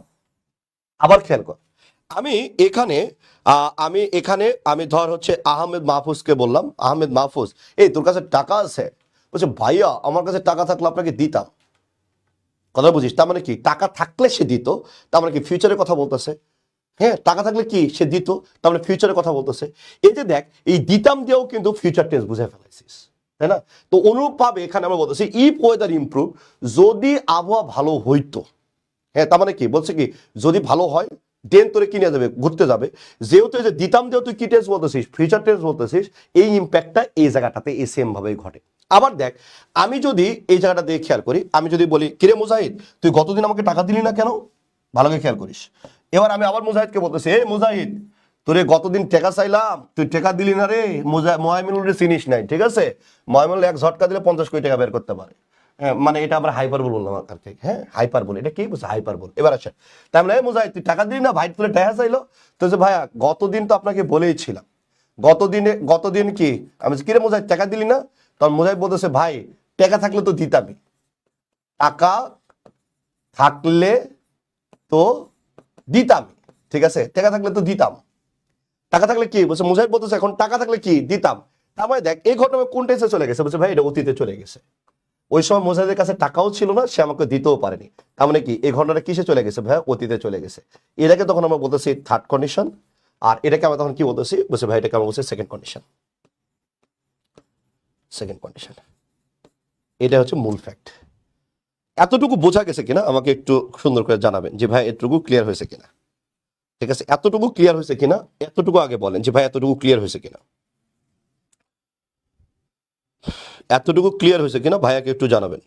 আবার খেয়াল কর, আমি এখানে আমি ধর হচ্ছে আহমেদ মাহফুজকে বললাম, আহমেদ মাহফুজ এই তোর কাছে টাকা আছে? বলছে ভাইয়া আমার কাছে টাকা থাকলে আপনাকে দিতাম। কথা বুঝিস? তার মানে কি টাকা থাকলে সে দিত, তার মানে কি ফিউচারের কথা বলতেছে। হ্যাঁ টাকা থাকলে কি সে দিত, তার মানে ফিউচারের কথা বলতেছে। এই যে দেখ এই দিতাম দিয়েও কিন্তু ফিউচার টেন্স বুঝে ফেলাইছিস, তাই না? তো অনুরূপভাবে এখানে আমরা বলতেছি ইফ ওয়েদার ইমপ্রুভ, যদি আবহাওয়া ভালো হইতো। হ্যাঁ তার মানে কি বলছে কি যদি ভালো হয় দেন তোরে কি নিয়ে যাবে, ঘুরতে যাবে। যেহেতু এই যে দিতাম দিয়েও তুই কি টেন্স বলতেছিস, ফিউচার টেন্স বলতেছিস, এই ইম্প্যাক্টটা এই জায়গাটাতে এই সেম ভাবেই ঘটে। আবার দেখ আমি যদি এই জায়গাটা দিয়ে খেয়াল করি, আমি যদি বলি কিরে মুজাহিদ তুই গতদিন আমাকে টাকা দিলি না কেন? ভালো করে খেয়াল করিস। এবার আমি আবার মুজাহিদকে বলতেছি এ মুজাহিদ তোরে গতদিন টাকা চাইলাম তুই টাকা দিলি না রে। মহামিনুল চিনিস নাই, ঠিক আছে? মহামিনুল এক ঝটকা দিলে 50 কোটি টাকা বের করতে পারে। হ্যাঁ মানে এটা আমরা হাইপার বললাম আর কি। হ্যাঁ হাইপার বল, এটা কি বলছে হাইপার বল। এবার আসেন তাই মানে মুজাহিদ তুই টাকা দিলি না, ভাই তোরে টাকা চাইলো। তো যে ভাইয়া গতদিন তো আপনাকে বলেই ছিলাম, গতদিন কি আমি কিরে মুজাহিদ টাকা দিলি না? তখন মুজাহিদ বলতেছে ভাই টাকা থাকলে তো দিতামই, টাকা থাকলে তো দিতাম, ঠিক আছে? টাকা থাকলে তো দিতাম, টাকা থাকলে কি বলছে মুজাহিদ বলতেছে এখন টাকা থাকলে কি দিতাম। তার মানে দেখ এই ঘটনা কোন টেন্সে চলে গেছে? বলছে ভাই এটা অতীতে চলে গেছে। ওই সময় মুজাহিদের কাছে টাকাও ছিল না, সে আমাকে দিতেও পারেনি। তার মানে কি এই ঘটনাটা কিসে চলে গেছে ভাই? অতীতে চলে গেছে। এটাকে তখন আমরা বলতেছি থার্ড কন্ডিশন, আর এটাকে আমরা তখন কি বলতেছি? বলছে ভাই এটাকে আমরা বলছি সেকেন্ড কন্ডিশন। সেকেন্ড কন্ডিশন এটা হচ্ছে মূল ফ্যাক্ট। এতটুকু বোঝা গেছে কিনা আমাকে একটু সুন্দর করে জানাবেন যে ভাই এতটুকু ক্লিয়ার হয়েছে কিনা। ঠিক আছে এতটুকু ক্লিয়ার হয়েছে কিনা, এতটুকু আগে বলেন যে ভাই এতটুকু ক্লিয়ার হয়েছে কিনা, এতটুকু ক্লিয়ার হয়েছে কিনা ভাইয়াকে একটু জানাবেন।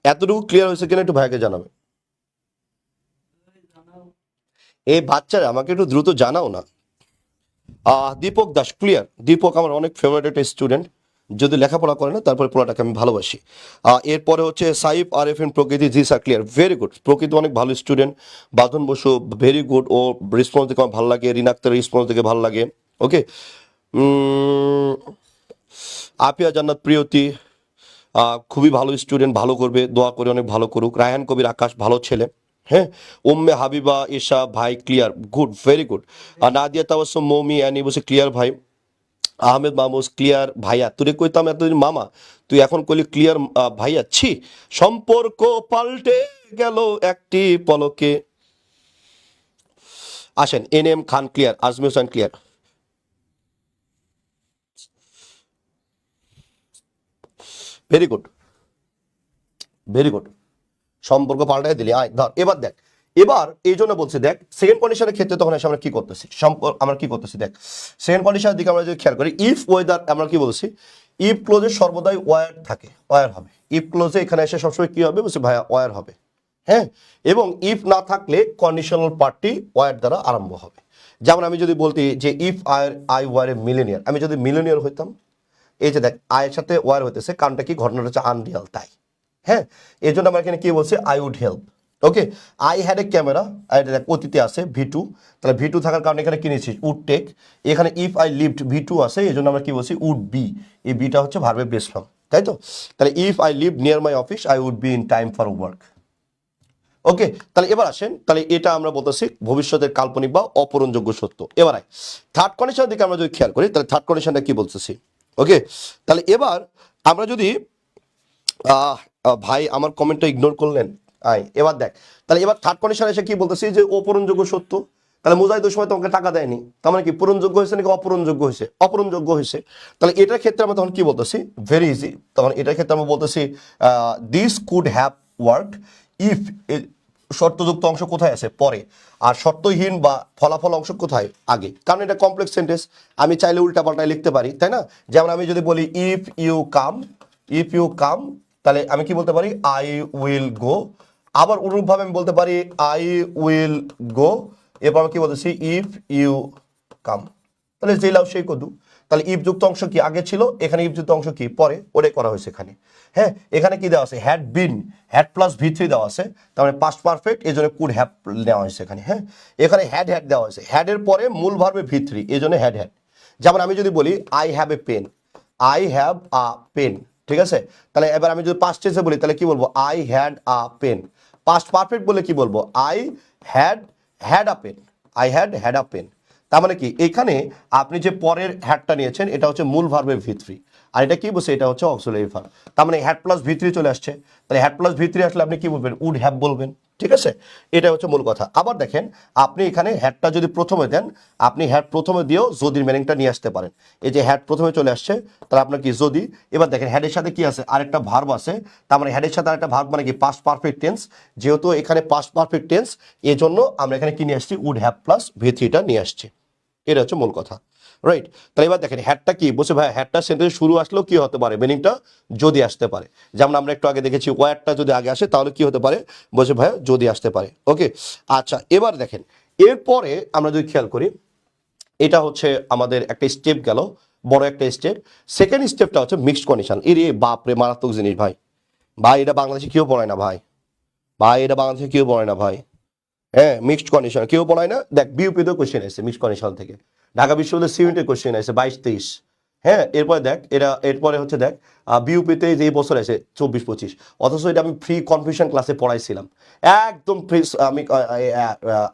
এতটুকু ক্লিয়ার হয়েছে কিনা একটু ভাইয়াকে জানাবেন। জানাও। এই বাচ্চারা আমাকে একটু দ্রুত জানাও না। দীপক দাস ক্লিয়ার। দীপক আমার অনেক ফেভারিট একটা স্টুডেন্ট, যদি লেখাপড়া করে না তারপরে পড়াটাকে আমি ভালোবাসি। এরপরে হচ্ছে সাইফ আর এফ এন প্রকৃতি, জি স্যার ক্লিয়ার, ভেরি গুড। প্রকৃতি অনেক ভালো স্টুডেন্ট। বাঁধন বসু ভেরি গুড, ও রেসপন্স দেখে আমার ভালো লাগে। রিনা আক্তারের রেসপন্স দেখে ভালো লাগে। ওকে আপিয়া জান্নাত প্রিয়তি খুবই ভালো স্টুডেন্ট, ভালো করবে, দোয়া করে অনেক ভালো করুক। রায়হান কবির আকাশ ভালো ছেলে। হ্যাঁ উম্মে হাবিবা ঈশা ভাই clear, good very good. Nadia Tabassum Moumi Annie বসে ক্লিয়ার ভাই। আহমেদ মাহমুদ ক্লিয়ার ভাইয়া। তোরে কইতাম এতদিন মামা, তুই এখন কইলি ক্লিয়ার ভাইয়া। ছি সম্পর্ক পাল্টে গেল একটি পলকে। আসেন N M Khan clear, Azmi Hossain clear, very good very good. সম্পর্ক পাল্টাই দিলি আয় ধর। এবার দেখ, এবার এই জন্য বলছি দেখ সেকেন্ড কন্ডিশনের ক্ষেত্রে তখন এসে আমরা কি করতেছি, আমরা কি করতেছি দেখ সেকেন্ড কন্ডিশনের দিকে আমরা যদি খেয়াল করি, ইফ ওয়েদার আমরা কি বলছি, ইফ ক্লোজে সর্বদাই ওয়ার থাকে, ওয়ার হবে। ইফ ক্লোজে এখানে এসে সবসময় কি হবে বলছি ভাইয়া ওয়ার হবে। হ্যাঁ এবং ইফ না থাকলে কন্ডিশনাল পার্টটি ওয়ার দ্বারা আরম্ভ হবে। যেমন আমি যদি বলতি যে if I were A millionaire, আমি যদি মিলেনিয়ার হইতাম, এই যে দেখ আয়ের সাথে ওয়ার হইতেছে, কারণটা কি ঘটনাটা হচ্ছে আনরিয়াল, তাই। হ্যাঁ এই জন্য আমরা এখানে কি বলছি I would help. Okay I had a camera, অতীতে আছে ভি2, তাহলে ভি2 থাকার কারণে এখানে কি নিচ্ছি উড টেক। এখানে ইফ আই লিভড ভি2 আছে, এই জন্য আমরা কি বলছি উড বি। এই বিটা হচ্ছে ভার্বের বেস ফর্ম, তাই তো? তাহলে if I live near my office I would be in time for work. Okay তাহলে এবার আসেন, তাহলে এটা আমরা বলতেছি ভবিষ্যতের কাল্পনিক বা অপূরণযোগ্য সত্য। এবার আয় থার্ড কন্ডিশনের দিকে আমরা যদি খেয়াল করি, তাহলে থার্ড কন্ডিশনটা কি বলতেছি। ওকে তাহলে এবার আমরা যদি ভাই আমার কমেন্টটা ইগনোর করলেন। আয় এবার দেখ, তাহলে এবার থার্ড কন্ডিশন এসে কি বলতেছি যে অপূরণযোগ্য সত্য। তাহলে মুজাহিদ ওই সময় তোমাকে টাকা দেয়নি, তার মানে কি পূরণযোগ্য হয়েছে নাকি অপূরণযোগ্য হয়েছে? অপূরণযোগ্য হয়েছে। তাহলে এটার ক্ষেত্রে আমরা তখন কি বলতেছি, ভেরি ইজি, তখন এটার ক্ষেত্রে আমরা বলতেছি this could have worked if. শর্তযুক্ত অংশ কোথায় আছে? পরে। আর শর্তহীন বা ফলাফল অংশ কোথায়? আগে, কারণ এটা কমপ্লেক্স সেন্টেন্স, আমি চাইলে উল্টা পাল্টায় লিখতে পারি, তাই না? যেমন আমি যদি বলি ইফ ইউ কাম তাহলে আমি কি বলতে পারি আই উইল গো। আবার অনুরূপভাবে আমি বলতে পারি আই উইল গো, এরপর আমি কি বলতেছি ইফ ইউ কাম। তাহলে যে লাও সেই কদু। তাহলে ইফ যুক্ত অংশ কি আগে ছিল, এখানে ইফ যুক্ত অংশ কি পরে, ওটাই করা হয়েছে এখানে। হ্যাঁ, এখানে কি দেওয়া আছে হ্যাড বিন, হ্যাড প্লাস ভি3 দেওয়া আছে, তার মানে পাস্ট পারফেক্ট, এই জন্য কুড হ্যাভ নেওয়া হয়েছে এখানে। হ্যাঁ, এখানে হ্যাড হ্যাড দেওয়া হয়েছে, হ্যাডের পরে মূল ভার্বে ভি3, এই জন্য হ্যাড হ্যাড। যেমন আমি যদি বলি I have a pen, I have a pen, ঠিক আছে। তাহলে এবার আমি যদি পাস্ট টেন্সে বলি তাহলে কি বলবো I had a pen. Past perfect বলে কি বলবো I had had a pen, I had had a pen. তার মানে কি এখানে আপনি যে পরের হ্যাডটা নিয়েছেন এটা হচ্ছে মূল ভার্বের ভি3, আর এটা কি বলছে এটা হচ্ছে অক্সিলারি ভার্ব। তার মানে হ্যাড প্লাস ভি3 চলে আসছে, তাহলে হ্যাড প্লাস ভি3 আসলে আপনি কি বলবেন উড হ্যাভ বলবেন, ঠিক আছে। এটা হচ্ছে মূল কথা। আবার দেখেন আপনি এখানে হ্যাডটা যদি প্রথমে দেন, আপনি হ্যাড প্রথমে দিয়েও যদির মিনিংটা নিয়ে আসতে পারেন। এই যে হ্যাড প্রথমে চলে আসছে, তাহলে আপনার কি যদি। এবার দেখেন হ্যাডের সাথে কি আছে আরেকটা ভার্ব আছে, তার মানে হ্যাডের সাথে আরেকটা ভার্ব মানে কি পাস্ট পারফেক্ট টেন্স। যেহেতু এখানে পাস্ট পারফেক্ট টেন্স, এই জন্য আমরা এখানে কি নিয়ে আসছি উড হ্যাভ প্লাস ভি3টা নিয়ে আসছি। এটা হচ্ছে মূল কথা, রাইট। তাহলে এবার দেখেন হ্যাডটা কি বলছে ভাই, হ্যাডটা সেন্টেন্স শুরু আসলেও কি হতে পারে মিনিংটা যদি আসতে পারে। যেমন আমরা একটু আগে দেখেছি ওয়ারটা যদি আগে আসে তাহলে কি হতে পারে বলছে ভাই যদি আসতে পারে। ওকে, আচ্ছা এবার দেখেন এরপরে আমরা যদি খেয়াল করি, এটা হচ্ছে আমাদের একটা স্টেপ গেল, বড় একটা স্টেপ। সেকেন্ড স্টেপটা হচ্ছে মিক্সড কন্ডিশন। এর বাপরে মারাত্মক জিনিস ভাই, ভাই এটা বাংলাদেশে কেউ পড়ায় না ভাই, ভাই এটা বাংলাদেশে কেউ পড়ায় না ভাই। হ্যাঁ, মিক্সড কন্ডিশন কেউ পড়ায় না। দেখ বিউপিতেও কোশ্চেন আসছে মিক্সড কন্ডিশন থেকে, ঢাকা বিশ্ববিদ্যালয় সিউনিটের কোশ্চেন আছে 22-23। হ্যাঁ, এরপরে দেখ এরপরে হচ্ছে দেখ বিউপিতে যে এই বছর আছে 24-25, অথচ এটা আমি ফ্রি কনফিউশন ক্লাসে পড়াইছিলাম, একদম ফ্রি। আমি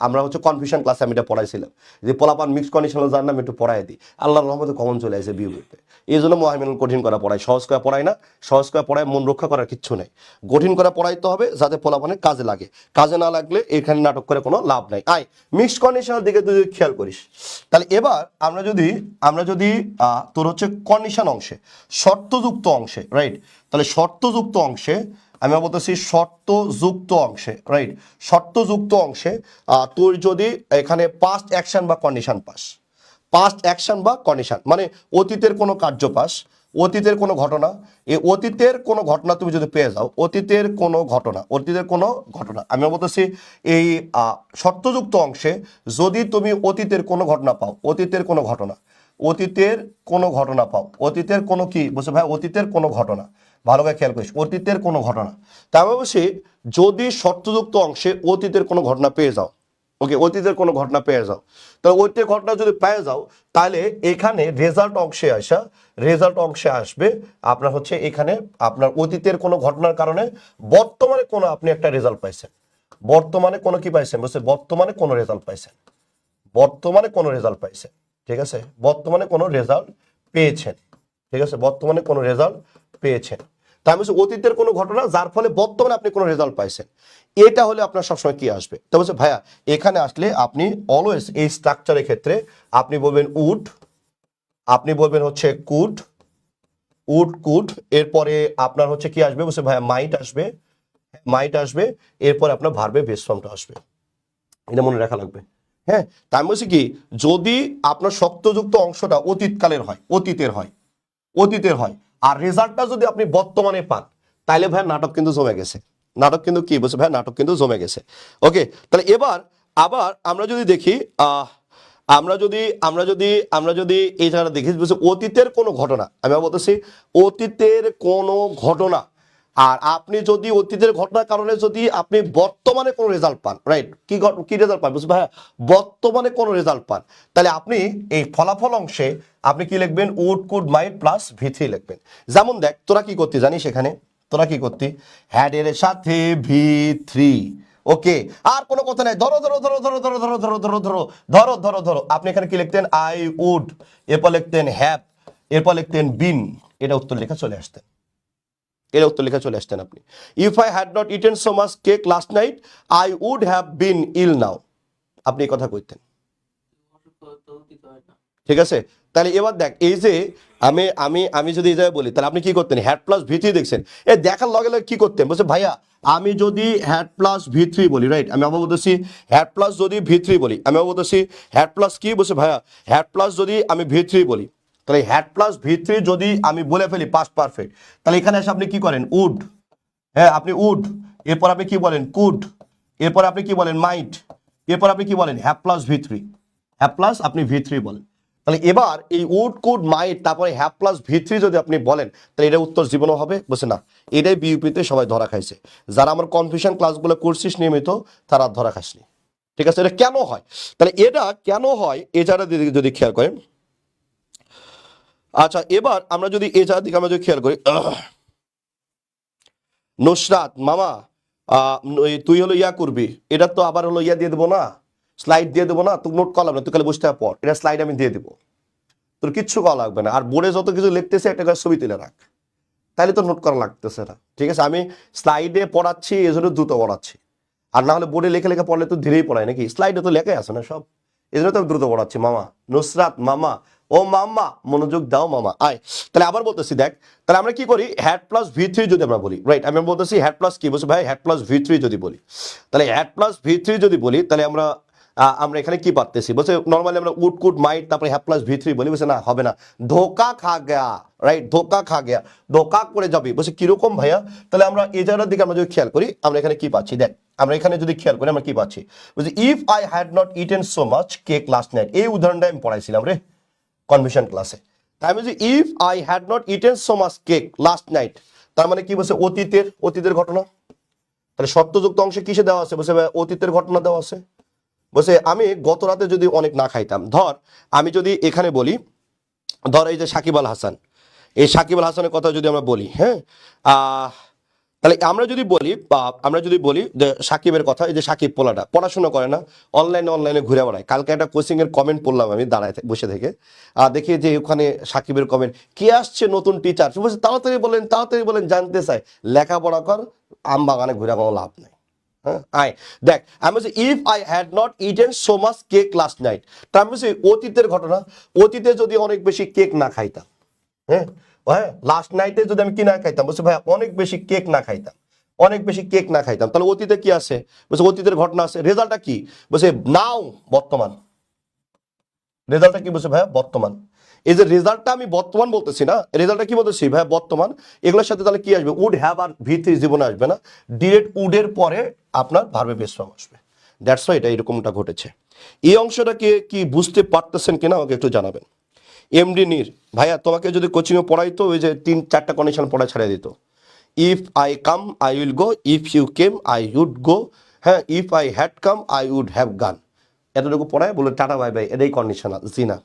আমরা হচ্ছে কনফিউশন ক্লাসে আমি এটা পড়াইছিলাম যে পোলাপান মিক্সড কন্ডিশন যার নাম একটু পড়াই দিই, আল্লাহর রহমতে কমন চলে আসে বিউপিতে। এই জন্য মহামিলন কঠিন করা পড়ায়, সহজ করে পড়ায় না। সহজ করে পড়ায় মন রক্ষা করার কিচ্ছু নেই, কঠিন করে পড়াইতে হবে যাতে পোলাপানের কাজে লাগে। কাজে না লাগলে এখানে নাটক করে কোনো লাভ নাই। আয় মিক্সড কন্ডিশনের দিকে তুই যদি খেয়াল করিস, তাহলে এবার আমরা যদি তোর হচ্ছে কন্ডিশন অংশে শর্তযুক্ত অংশে, রাইট। তাহলে শর্তযুক্ত অংশে আমি বলতেছি শর্তযুক্ত অংশে, রাইট। শর্তযুক্ত অংশে তোর যদি এখানে পাস্ট অ্যাকশন বা কন্ডিশন পাস, পাস্ট অ্যাকশন বা কন্ডিশন মানে অতীতের কোনো কার্য পাস, অতীতের কোনো ঘটনা, এই অতীতের কোনো ঘটনা তুমি যদি পেয়ে যাও, অতীতের কোনো ঘটনা আমি বলতেছি এই শর্তযুক্ত অংশে যদি তুমি অতীতের কোনো ঘটনা পাও, অতীতের কোনো ঘটনা পাও, অতীতের কোনো কি বলছে ভাই অতীতের কোনো ঘটনা, ভালো করে খেয়াল করিস অতীতের কোনো ঘটনা। তাই অবশ্যই যদি শর্তযুক্ত অংশে অতীতের কোনো ঘটনা পেয়ে যাও, ওকে অতীতের কোনো ঘটনা পেয়ে যাও, তাহলে অতীতের ঘটনা যদি পেয়ে যাও তাহলে এখানে রেজাল্ট অংশে আসবে আপনার হচ্ছে এখানে আপনার অতীতের কোনো ঘটনার কারণে বর্তমানে কোনো আপনি একটা রেজাল্ট পাইছেন, বর্তমানে কোনো কি পাইছেন বলছে বর্তমানে কোনো রেজাল্ট পাইছেন, ঠিক আছে, বর্তমানে কোনো রেজাল্ট পেয়েছেন, ঠিক আছে, বর্তমানে কোনো রেজাল্ট পেয়েছেন। তাই বলছে অতীতের কোনো ঘটনা যার ফলে বর্তমানে আপনি কোনো রেজাল্ট পাইছেন, এটা হলে আপনার সবসময় কি আসবে। তো বলছে ভাইয়া এখানে আসলে আপনি অলওয়েজ এই স্ট্রাকচারের ক্ষেত্রে আপনি বলবেন উড, আপনি বলবেন হচ্ছে কুড, এরপরে আপনার হচ্ছে কি আসবে বলছে ভাইয়া মাইট আসবে, এরপরে আপনার ভার্বে বেস ফর্মটা আসবে, এটা মনে রাখা লাগবে। হ্যাঁ, তাই আমি বলছি কি যদি আপনার শক্তযুক্ত অংশটা অতীতের হয় আর রেজাল্টটা যদি আপনি বর্তমানে পান তাহলে ভাই নাটক কিন্তু জমে গেছে, নাটক কিন্তু কি বলছে ভাই নাটক কিন্তু জমে গেছে। ওকে, তাহলে এবার আবার আমরা যদি দেখি আমরা যদি এই জায়গাটা দেখি বলছে অতীতের কোনো ঘটনা, আমি বলতেছি অতীতের কোনো ঘটনা, আর আপনি যদি অতীতের ঘটনার কারণে যদি আপনি বর্তমানে কোনো রেজাল্ট পান, রাইট, কি রেজাল্ট পান বলছি ভাইয়া বর্তমানে কোনো রেজাল্ট পান, তাহলে আপনি এই ফলাফল অংশে আপনি কি লিখবেন উড কুড মাইট প্লাস ভি3 লিখবেন। যেমন দেখ তোরা কি করতি জানিস, এখানে তোরা কি করতি হ্যাড এর সাথে ভি3, ওকে, আর কোনো কথা নাই, ধরো আপনি এখানে কি লিখতেন আই উড, এরপর লিখতেন হ্যাভ, এরপর লিখতেন বিন, এটা উত্তর লেখা চলে আসতেন আপনি। If I had not eaten so much cake last night I would have been ill now, আপনি এই কথা কইতেন, ঠিক আছে। তাহলে এবার দেখ এই যে আমি যদি এই জায়গায় বলি তাহলে আপনি কি করতেন হ্যাড প্লাস ভি3 দেখছেন, এ দেখার লগে লগে কি করতেন বলছে ভাইয়া আমি যদি হ্যাড প্লাস ভি3 বলি, রাইট, আমি আবার বলতেছি হ্যাড প্লাস যদি ভি3 বলি, আমি আবার বলতেছি হ্যাড প্লাস কি বলছে ভাইয়া হ্যাড প্লাস যদি আমি ভি3 বলি, তাহলে হ্যাড প্লাস ভি3 যদি আমি বলে ফেলি পাস্ট পারফেক্ট, তাহলে এখানে এসে আপনি কি করেন উড, হ্যাঁ আপনি উড, এরপর আপনি কি বলেন কুড, এরপর আপনি কি বলেন মাইট, এরপর আপনি কি বলেন হ্যাভ প্লাস ভি3, হ্যাভ প্লাস আপনি ভি3 বলেন। তাহলে এবার এই উড কুড মাইট তারপরে হ্যাভ প্লাস ভি3 যদি আপনি বলেন তাহলে এটা উত্তর জীবনও হবে, বলছে না এটাই বিইউপিতে সবাই ধরা খাইছে। যারা আমার কনফিউশন ক্লাসগুলো করছিস নিয়মিত তারা আর ধরা খাসনি। ঠিক আছে, এটা কেন হয়? তাহলে এটা কেন হয় এই জায়গাটা দিকে যদি খেয়াল করেন। আচ্ছা এবার আমরা যদি এই জায়গার দিকে আমরা যদি খেয়াল করি, নুসরাত মামা তুই হলো ইয়া করবি, এটা তো আবার হলো ইয়া দিয়ে দেবো না, স্লাইড দিয়ে দেবো না, তুই নোট করলাম না, তুই খালি বসতে পর, এটা স্লাইড আমি দিয়ে দেবো, তোর কিচ্ছু করা লাগবে না। আর বোর্ডে যত কিছু লিখতেছে একটা করে ছবি তুলে রাখ, তাহলে তো নোট করা লাগতেছে না। ঠিক আছে, আমি স্লাইডে পড়াচ্ছি এই জন্য দ্রুত পড়াচ্ছি, আর না হলে বোর্ডে লেখে লেখে পড়লে তো ধীরেই পড়ায় নাকি, স্লাইডে তো লেখাই আছে না সব, এই জন্য তো আমি দ্রুত পড়াচ্ছি। মামা নুসরাত মামা, ও মামা মনোযোগ দাও মামা আয়। তাহলে আবার বলতেছি দেখ, তাহলে আমরা কি করি হ্যাড প্লাস ভি3 যদি আমরা বলি, রাইট আমি বলতেছি হ্যাড প্লাস কি বলছি ভাই, হ্যাড প্লাস ভি3 যদি বলি, তাহলে হ্যাড প্লাস ভি3 যদি বলি তাহলে আমরা এখানে কি পারতেছি, বলছে নর্মালি আমরা উড কুড মাইট তারপরে হ্যাভ প্লাস ভি3 বলি, বলছে না হবে না, ধোকা খা গেয়া, রাইট ধোকা খা গেয়া, ধোকা করে যাবে, বলছে কিরকম ভাইয়া। তাহলে আমরা এই জায়গার দিকে আমরা যদি খেয়াল করি আমরা এখানে কি পাচ্ছি দেখ, আমরা এখানে যদি খেয়াল করি আমরা কি পাচ্ছি, বলছে if I had not eaten so much cake last night, এই উদাহরণটা আমি পড়াইছিলাম রে কনভিশন ক্লাসে। তাই আমি if I had not eaten so much cake last night, তার মানে কি বলছে অতীতের ঘটনা। তাহলে শর্তযুক্ত অংশে কিসে দেওয়া আছে, বলছে অতীতের ঘটনা দেওয়া আছে। বলছে আমি গত রাতে যদি অনেক না খাইতাম, ধর আমি যদি এখানে বলি, ধর এই যে সাকিব আল হাসান, এই সাকিব আল হাসানের কথা যদি আমরা বলি, হ্যাঁ তাহলে আমরা যদি বলি যে সাকিবের কথা, এই যে সাকিব পোলাটা পড়াশোনা করে না, অনলাইনে ঘুরে বেড়ায়। কালকে একটা কোচিং এর কমেন্ট পড়লাম আমি দাঁড়ায় বসে থেকে, দেখি যে ওখানে সাকিবের কমেন্ট, কে আসছে নতুন টিচার, বলছে তাড়াতাড়ি বলেন জানতে চাই, লেখাপড়া কর, আম বাগানে ঘুরে কোনো লাভ নেই। হ্যাঁ দেখ আমি বলছি if I had not eaten so much cake last night, তার আমি বলছি অতীতের ঘটনা, অতীতে যদি অনেক বেশি কেক না খাইতাম, হ্যাঁ লাস্ট নাইটে যদি আমি কি না খাইতাম, বলছে ভাই অনেক বেশি কেক না খাইতাম, তাহলে অতীতে কি আছে, বলছে অতীতের ঘটনা আছে, রেজাল্টটা কি, বলছে নাও বর্তমান, রেজাল্টটা কি বলছে ভাইয়া বর্তমান। এই যে রেজাল্টটা আমি বর্তমান বলতেছি না, রেজাল্টটা কি বলতেছি ভাইয়া বর্তমান, এগুলোর সাথে তাহলে কি আসবে, উড হ্যাভ আর ভি3 জীবনে আসবে না, ডিরেক্ট উডের পরে আপনার ভার্বে বেস ফর্ম আসবে। দ্যাটস ওয়াই এটা এরকমটা ঘটেছে। এই অংশটাকে কি বুঝতে পারতেছেন কিনা আমাকে একটু জানাবেন। এমডি নীর ভাইয়া তোমাকে যদি কোচিংয়ে পড়াইতো ওই যে 3-4টা কন্ডিশন পড়া ছাড়িয়ে দিত, if I come I will go, if you came I would go, হ্যাঁ if I had come I would have gone, এতটুকু পড়ায় বলে টাটা বাই বাই, এটাই কন্ডিশনাল, জি না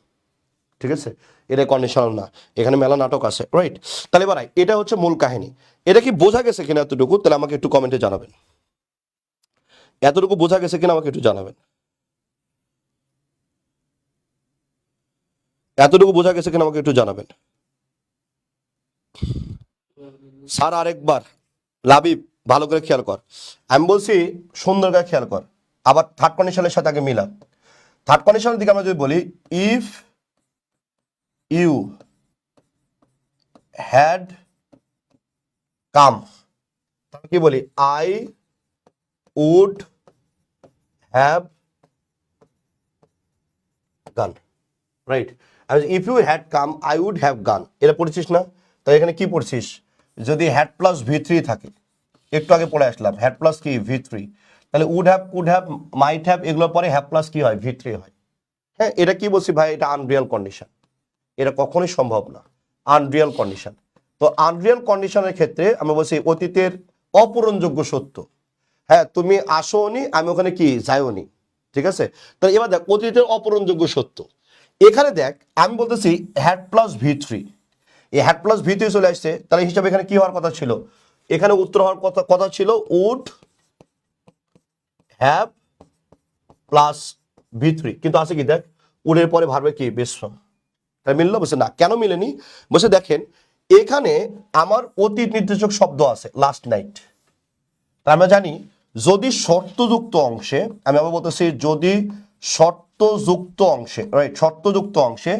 ঠিক আছে, এটাই কন্ডিশনাল না, এখানে মেলা নাটক আছে, রাইট। তাহলে এবার এটা হচ্ছে মূল কাহিনী, এটা কি বোঝা গেছে কিনা এতটুকু, তাহলে আমাকে একটু কমেন্টে জানাবেন, এতটুকু বোঝা গেছে কিনা আমাকে একটু জানাবেন, এতটুকু বোঝা গেছে কিনা আমাকে একটু জানাবেন। স্যার আরেকবার, লাবিব ভালো করে খেয়াল কর, আমি বলছি সুন্দর করে খেয়াল কর, আবার থার্ড কন্ডিশনের সাথে আগে মিলাম। থার্ড কন্ডিশনের দিকে আমরা যদি বলি ইফ ইউ হ্যাড কাম, তাহলে কি বলি I would have gone, right. If you had come I would have gone, এটা পড়েছিস না, তাই এখানে কি পড়ছিস, যদি হ্যাড প্লাস ভি3 থাকে, একটু আগে পড়ে আসলাম হ্যাড প্লাস কি ভি3, তাহলে would have could have might have এগুলোর পরে হ্যাভ প্লাস কি হয় ভি3 হয়। হ্যাঁ এটা কি বলছি ভাই, এটা আনরিয়াল কন্ডিশন, এটা কখনোই সম্ভব না, আনরিয়াল কন্ডিশন। তো আনরিয়াল কন্ডিশনের ক্ষেত্রে আমরা বলছি অতীতের অপূরণযোগ্য সত্য, হ্যাঁ তুমি আসোনি আমি ওখানে কি যাইওনি, ঠিক আছে। তাহলে এবার দেখ অতীতের অপূরণযোগ্য সত্য, এখানে দেখ আমি বলতেছি হ্যাড প্লাস ভি3, এই হ্যাড প্লাস ভি3 চলে আসছে, তাহলে হিসাবে এখানে কি হওয়ার কথা ছিল, এখানে উত্তর হওয়ার কথা ছিল উড হ্যাভ প্লাস ভি3, কিন্তু আছে কি দেখ উডের পরে ভার্বে কি বেস ফর্ম, তাই মিললো, বলছে না কেন মিলেনি, বলছে দেখেন এখানে আমার অতীত নির্দেশক শব্দ আছে লাস্ট নাইট, তাই আমরা জানি যদি শর্তযুক্ত অংশে, আমি আবার বলতেছি যদি শর্তযুক্ত অংশে, রাইট শর্তযুক্ত অংশে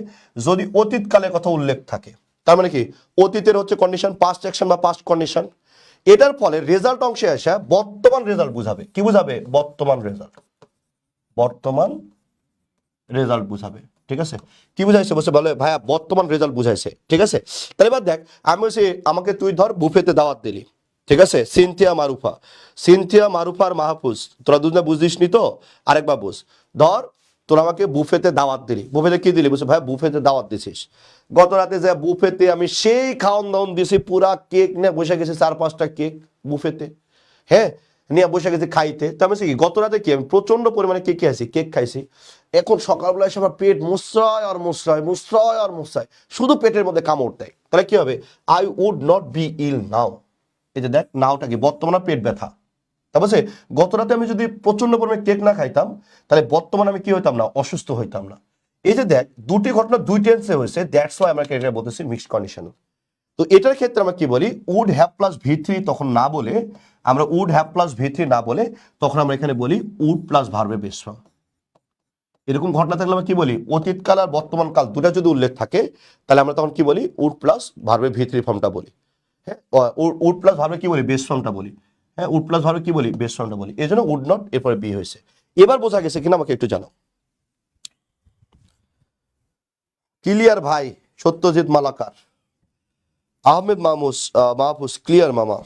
যদি অতীতকালের কথা উল্লেখ থাকে, তার মানে কি অতীতের হচ্ছে কন্ডিশন পাস্ট অ্যাকশন বা পাস্ট কন্ডিশন, এটার ফলে রেজাল্ট অংশে আসা বর্তমান রেজাল্ট বুঝাবে, কি বুঝাবে বর্তমান রেজাল্ট বুঝাবে, ঠিক আছে। কি বুঝাইছে বলছে বলে ভাইয়া বর্তমান রেজাল্ট বুঝাইছে, ঠিক আছে। তাহলে এবার দেখ আমি বলছি আমাকে তুই ধর বুফেতে দাওয়াত দিলি, ঠিক আছে, সিনথিয়া মারুফা, সিনথিয়া মারুফা আর মাহফুজ, তোরা দুজনে বুঝিস নি তো, আরেকবার বুঝ। ধর তোরা আমাকে বুফেতে দাওয়াত দিলি, বুফেতে কি দিলি, বলছে ভাই বুফেতে দাওয়াত দিছিস, গত রাতে যে বুফেতে আমি সেই খাওয়ান দাওয়ান দিছি, পুরা কেক নিয়ে বসে গেছি, 4-5টা কেক বুফেতে, হ্যাঁ, নিয়ে বসে গেছি খাইতে। তো আমি কি গত রাতে কি আমি প্রচন্ড পরিমাণে কেক খাইছি, কেক খাইছি, এখন সকালবেলা এসে আমার পেট মুসরায় আর মুসরায়, মুসরায় আর মুসরায়, শুধু পেটের মধ্যে কামড় দেয়, তাহলে কি হবে, আই উড নট বি ইল নাও। এই যে দেখ নাওটা কি, বর্তমানে পেট ব্যথা। তারপর গত রাতে আমি যদি প্রচন্ড পরিমাণে কেক না খাইতাম, তাহলে বর্তমানে আমি কি হইতাম না, অসুস্থ হইতাম না। এই যে দেখ দুটি ঘটনা দুই টেন্সে হয়েছে, দ্যাটস ওয়াই আমরা এটা বলতেছি মিক্সড কন্ডিশন। তো এটার ক্ষেত্রে আমরা কি বলি, উড হ্যাভ প্লাস ভি3 তখন না বলে, আমরা উড হ্যাভ প্লাস ভি3 না বলে তখন আমরা এখানে বলি উড প্লাস ভার্বে বেস ফর্ম। এরকম ঘটনা থাকলে আমরা কি বলি, অতীতকাল আর বর্তমান কাল দুটা যদি উল্লেখ থাকে, তাহলে আমরা তখন কি বলি, উড প্লাস ভার্বে ভি3 ফর্মটা বলি। হ্যাঁ, উড প্লাস ভার্বে কি বলি, বেস ফর্মটা বলি। হ্যাঁ, উড প্লাস ভার্বে কি বলি, বেস ফর্মটা বলি। এই জন্য উড নট এরপরে বি হয়েছে। এবার বোঝা গেছে কিনা আমাকে একটু জানাও। ক্লিয়ার ভাই, সত্যজিৎ মালাকার, আহমেদ মাহফুজ ক্লিয়ার মামা।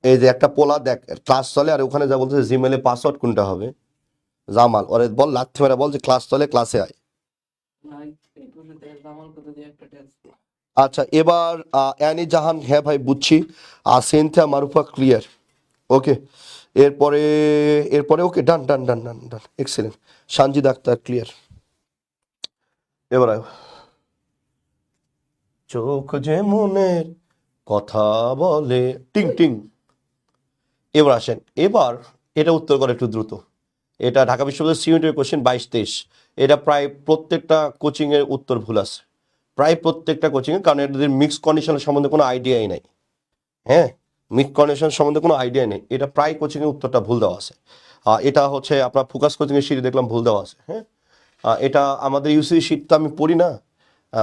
এই যে একটা পোলা দেখ ক্লাস চলে, আর ওখানে যা বলতেছে জিমেলে পাসওয়ার্ড কোনটা হবে, জামাল ওরে বল, লাথি মেরে বল যে ক্লাস চলে, ক্লাসে আয়। না, এই বসে জামাল কত দিয়ে একটা টেস্ট। আচ্ছা, এবার অ্যানি জাহান, হ্যাঁ ভাই বুঝছি, আর সিনথিয়া মারুফা ক্লিয়ার, ওকে। এরপরে এরপরে ওকে, ডান ডান ডান ডান ডান, এক্সেলেন্ট। সানজিদ আক্তার ক্লিয়ার। এবার আয়। চোখ যে মনের কথা বলে, টিং টিং। এবার আসেন, এবার এটা উত্তর করে একটু দ্রুত। এটা ঢাকা বিশ্ববিদ্যালয়ের সিউনিটের কোশ্চেন 22-23। এটা প্রায় প্রত্যেকটা কোচিংয়ের উত্তর ভুল আছে, প্রায় প্রত্যেকটা কোচিংয়ে, কারণ এদের মিক্স কন্ডিশনের সম্বন্ধে কোনো আইডিয়াই নাই। হ্যাঁ, মিক্স কন্ডিশন সম্বন্ধে কোনো আইডিয়া নেই, এটা প্রায় কোচিংয়ের উত্তরটা ভুল দেওয়া আছে। এটা হচ্ছে আপনার ফোকাস কোচিংয়ের সিটে দেখলাম ভুল দেওয়া আছে। হ্যাঁ, এটা আমাদের ইউসি শিট তো আমি পড়ি না,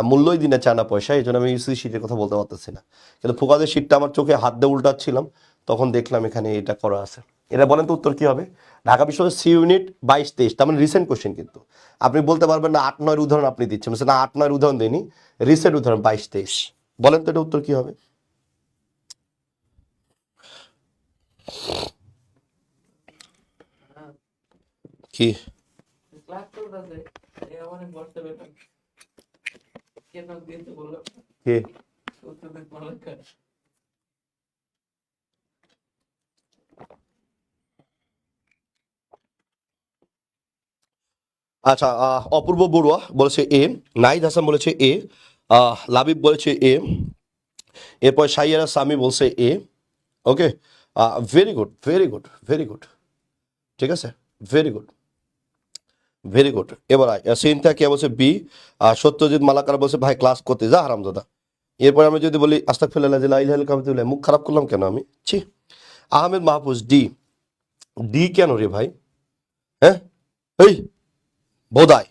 মূল্যই দিনে চায় না পয়সা, এই জন্য আমি ইউসি শিটের কথা বলতে পারতেছি না। কিন্তু ফোকাসের শিটটা আমার চোখে হাত দিয়ে উল্টাচ্ছিলাম, তখন দেখলাম এখানে এটা করা আছে। এটা বলেন তো উত্তর কি হবে, ঢাকা বিশ্ববিদ্যালয়ের সি ইউনিট 22-23, তার মানে রিসেন্ট কোশ্চেন। কিন্তু আপনি বলতে পারবেন না 8-9 উদাহরণ আপনি দিচ্ছেন, না 8-9 উদাহরণ দেয়নি, রিসেন্ট উদাহরণ 22-23। বলেন তো এটা উত্তর কি হবে। হ্যাঁ, কি ক্লাস চলতেছে, এই আমার বসতে বেতন কেন দিতে বললো, কি সত্যজিৎ মালাকার। আচ্ছা, অপূর্ব বড়ুয়া বলেছে এ, নাহিদ হাসান বলেছে এ, লাবিব বলেছে এ, এরপর সাইয়ারা সামি বলছে A. Okay, very good very good very good, ঠিক আছে, ভেরি গুড ভেরি গুড। এবার সিনথিয়া কে বলছে বি, সত্যজিৎ মালাকার বলছে ভাই ক্লাস করতে যা হারামজাদা। এরপর আমি যদি বলি আস্তাগফিরুল্লাহ, মুখ খারাপ করলাম কেন আমি, ছি। আহমেদ মাহফুজ ডি, ডি কেন রে ভাই, হ্যাঁ, এই বোধায়,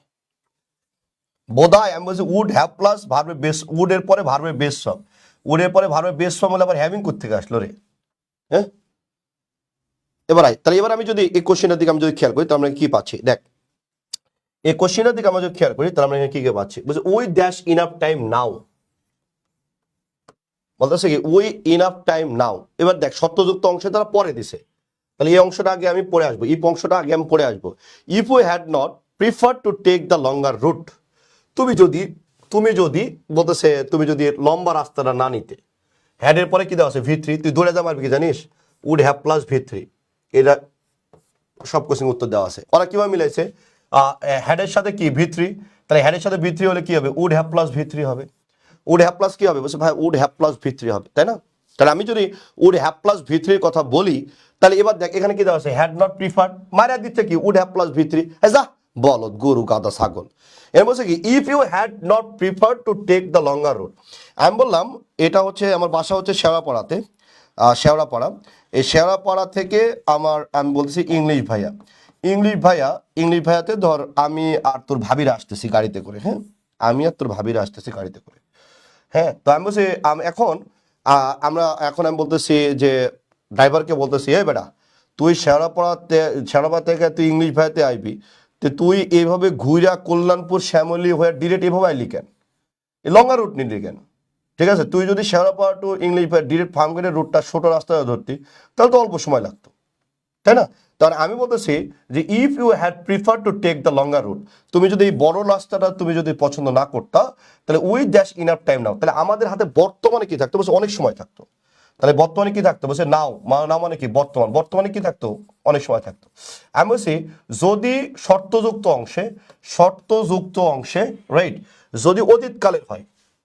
বোধায় আমি বলছি উড হ্যাভ প্লাস ভার্বে বেস, উড এর পরে ভার্বে বেস ফর্ম, উড এর পরে ভার্বে বেস ফর্ম হলে আবার হ্যাভিং করতে আসলো রে, হ্যাঁ। এবার তাহলে এবার আমি যদি এই কোশ্চেনের দিকে আমি যদি খেয়াল করি, তাহলে আমরা কি পাচ্ছি দেখ, এই কোশ্চেনের দিকে আমরা যদি খেয়াল করি, তাহলে আমরা এখানে কি পাচ্ছি, বলছে উই ড্যাশ ইনাফ টাইম নাও, বলতেছে কি উই ইনাফ টাইম নাও। এবার দেখ সত্যযুক্ত অংশে তারা পরে দিছে, তাহলে এই অংশটা আগে আমি পড়ে আসবো, ইফ অংশটা আগে আমি পড়ে আসবো। If we had not prefer to take the longer route, তুমি যদি বলতেছে তুমি যদি লম্বা রাস্তাটা না নিতে, হ্যাডের পরে কি দেওয়া আছে ভি3, তুই দৌড়ে যা মারবি কি জানিস, উড হ্যাভ প্লাস ভি3। এটা সব কোশ্চেন উত্তর দেওয়া আছে। ওরা কিভাবে মিলাইছে, হ্যাডের সাথে কি ভি3, তাহলে হ্যাডের সাথে ভি3 হলে কি হবে, উড হ্যাভ প্লাস ভি3 হবে। উড হ্যাভ প্লাস কি হবে, বলছে ভাই উড হ্যাভ প্লাস ভি3 হবে, তাই না। তাহলে আমি যদি উড হ্যাভ প্লাস ভি3 কথা বলি, তাহলে এবার দেখ এখানে কি দেওয়া আছে, হ্যাড নট প্রিফার্ড, মারা দিচ্ছে কি উড হ্যাভ প্লাস ভি3, যা বলদ গরু গাদা ছাগল। এর বলছে কি if you had not prefer to take the longer route. আমি বললাম এটা হচ্ছে আমার বাসা হচ্ছে শেওড়াপাড়াতে, শেওড়াপাড়া, এই শেওড়াপাড়া থেকে আমি বলতেছি ইংলিশ ভাইয়াতে ধর আমি আর তোর ভাবিরা আসতেছি গাড়িতে করে, হ্যাঁ, আমি আর তোর ভাবিরা আসতেছি গাড়িতে করে, হ্যাঁ। তো আমি বলছি এখন আমি বলতেছি যে ড্রাইভারকে বলতেছি, এই বেটা তুই শেওড়াপাড়া থেকে তুই ইংলিশ ভাইয়াতে আইবি, তো তুই এইভাবে ঘুরা কল্যাণপুর শ্যামলী হয়ে ডিরেক্ট এভাবে আইলি কেন? লঙ্গা রুট নিলি কেন? ঠিক আছে, তুই যদি শেওড়াপাড়া টু ইংলিশ ডিরেক্ট ফার্মগেটের রুটটা ছোট রাস্তায় ধরতি তাহলে তো অল্প সময় লাগতো, তাই না? তাহলে আমি বলতেছি যে if you had prefer to take the longer route, তুমি যদি এই বড় রাস্তাটা তুমি যদি পছন্দ না করতা, তাহলে উইথ দ্যাশ ইনাফ টাইম নাও, তাহলে আমাদের হাতে বর্তমানে কি থাকতো? বলছে অনেক সময় থাকতো। তাহলে বর্তমানে কি থাকতো? বলছে নাও, না মানে কি বর্তমানে কি থাকতো? অনেক সময় থাকতো। আমি বলছি যদি শর্তযুক্ত অংশে রাইট, যদি অতীতকালের হয়,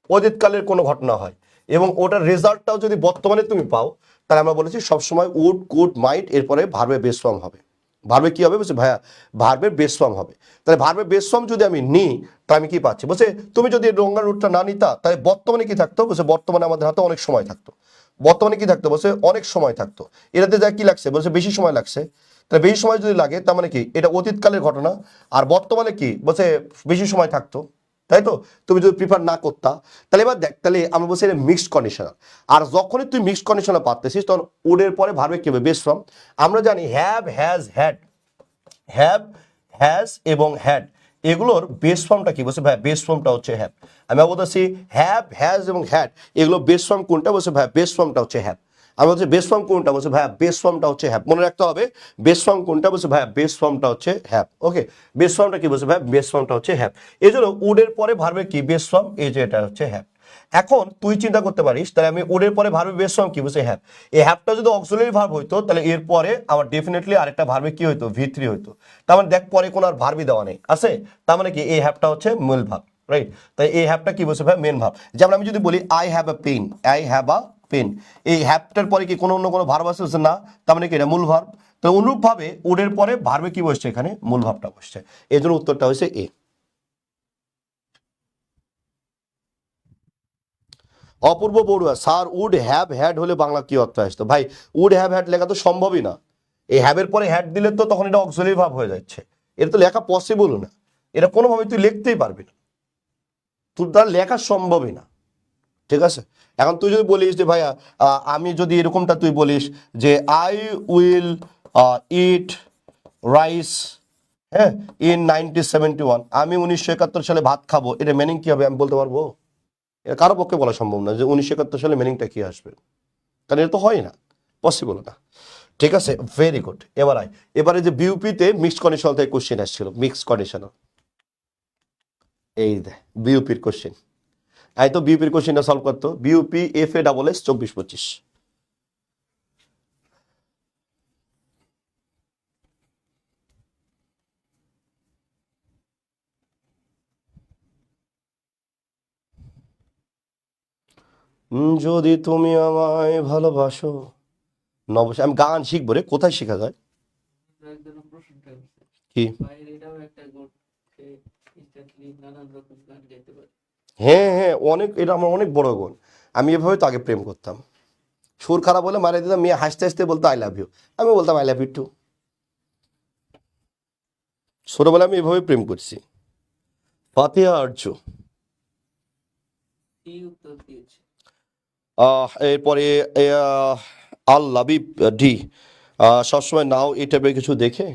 অতীতকালের কোনো ঘটনা হয় এবং ওটার রেজাল্টটাও যদি বর্তমানে তুমি পাও, তাহলে আমরা বলেছি সবসময় উড কুড মাইট এরপরে ভার্বের বেস ফর্ম হবে। ভার্বে কি হবে? বলছে ভাইয়া ভার্বের বেস ফর্ম হবে। তাহলে ভার্বের বেস ফর্ম যদি আমি নিই তাহলে আমি কি পাচ্ছি? বলছে তুমি যদি লঙ্গা রুটটা না নিতা তাহলে বর্তমানে কি থাকতো? বলছে বর্তমানে আমাদের হাতে অনেক সময় থাকতো। বর্তমানে কি থাকতো? বলছে অনেক সময় থাকতো। এটাতে যা কি লাগছে? বলছে বেশি সময় লাগছে। তাহলে বেশি সময় যদি লাগে তার মানে কি এটা অতীতকালের ঘটনা, আর বর্তমানে কি বলছে বেশি সময় থাকতো, তাই তো? তুমি যদি প্রিফার না করতা, তাহলে এবার দেখ, তাহলে আমরা বলছি এটা মিক্সড কন্ডিশনাল। আর যখনই তুই মিক্সড কন্ডিশনাল পাচ্ছিস তখন উডের পরে ভার্বে কি হবে? Base form. আমরা জানি have, has, had, have, has এবং হ্যাড এগুলোর বেস ফর্মটা কি? বলছে ভাই বেস ফর্মটা হচ্ছে হ্যাভ। আমি বলতেছি হ্যাভ, হ্যাজ এবং হ্যাড এগুলো বেস ফর্ম কোনটা? বলছে ভাই বেস ফর্মটা হচ্ছে হ্যাভ। আমি বলছি বেস ফর্ম কোনটা? বলছে ভাইয়া বেস ফর্মটা হচ্ছে হ্যাভ। মনে রাখতে হবে বেস ফর্ম কোনটা? বলছে ভাইয়া বেস ফর্মটা হচ্ছে হ্যাভ। ওকে, বেস ফর্মটা কি? বলছে ভাই বেস ফর্মটা হচ্ছে হ্যাভ। এই জন্য উডের পরে ভার্বে কি? Base form. এই যে এটা হচ্ছে হ্যাভ। এখন তুই চিন্তা করতে পারিস তাহলে আমি উডের পরে ভার্বে বেস ফর্ম কি? বলছে হ্যাভ। এই হ্যাভটা যদি অক্সিলারি ভার্ব হইতো তাহলে এরপরে আমার ডেফিনেটলি আরেকটা ভার্বে কি হইতো? V3 হইতো। তার মানে দেখ পরে কোনো আর ভার্বই দেওয়া নেই, আছে। তার মানে কি এই হ্যাভটা হচ্ছে মূল ভাব, রাইট? তাই এই হ্যাভটা কি? বলছে ভাই মেন ভাব। যেমন আমি যদি বলি I have a pen, I have a pen, এই হ্যাভটার পরে কি কোনো অন্য কোনো ভার্ব আছে? না। তার মানে কি এটা মূল ভার্ব। তো অনুরূপভাবে উডের পরে ভার্বে কি বসছে? এখানে মূল ভাবটা বসছে। এই জন্য উত্তরটা হচ্ছে A. Apurba Barua, sir would have had হলে বাংলা কি অর্থ আসতো? ভাই উড হ্যাভ হ্যাড লেখা তো সম্ভবই না। এই হ্যাভের পরে হ্যাড দিলে তো তখন এটা অক্সিলারি ভার্ব হয়ে যাচ্ছে। এটা তো লেখা পসিবল না, এটা কোনোভাবে তুই লিখতেই পারবি না, তোর দ্বারা লেখা সম্ভবই না। ঠিক আছে, এখন তুই যদি বলিস যে ভাইয়া আমি যদি এরকমটা তুই বলিস যে আই উইল ইট রাইস, হ্যাঁ, ইন 1971, আমি 1971 সালে ভাত খাবো, এটা মিনিং কি হবে? আমি বলতে পারবো? এটা কারো পক্ষে বলা সম্ভব না যে 1971 সালে মিনিংটা কি আসবে, কারণ এটা তো হয় না, পসিবল না। ঠিক আছে, ভেরি গুড। এবারে যে বিউপিতে মিক্সড কন্ডিশনাল থেকে কোশ্চেন আসছিল, মিক্সড কন্ডিশনাল, এই দে বিউপির কোশ্চেন। এই তো বিউপির কোশ্চেনটা সলভ করতো, বিউপি FA/SSS 24-25। যদি তুমি আমায় ভালোবাসো, আমি গান শিখবো রে, কোথায় শেখা যায়? একজন প্রশ্নটা করছে কি? ভাইয়ের এটাও একটা গুড, সে ইনস্ট্যান্টলি নানান রকম গান গাইতে পারে। হ্যাঁ হ্যাঁ, অনেক, এটা আমার অনেক বড় গুণ। আমি এভাবে তো আগে প্রেম করতাম, সুর খারাপ হলে মারা দিতাম, মেয়ে হাসতে হাসতে বলতো আই লাভ ইউ, আমি বলতাম আই লাভ ইউ টু। ছোটবেলায় আমি এভাবে প্রেম করছি। ফাতিহা আরজু। কি উত্তর দিয়েছে? এরপরে আল লাবিব ডি, সবসময় নাও এই টাইপের কিছু দেখে।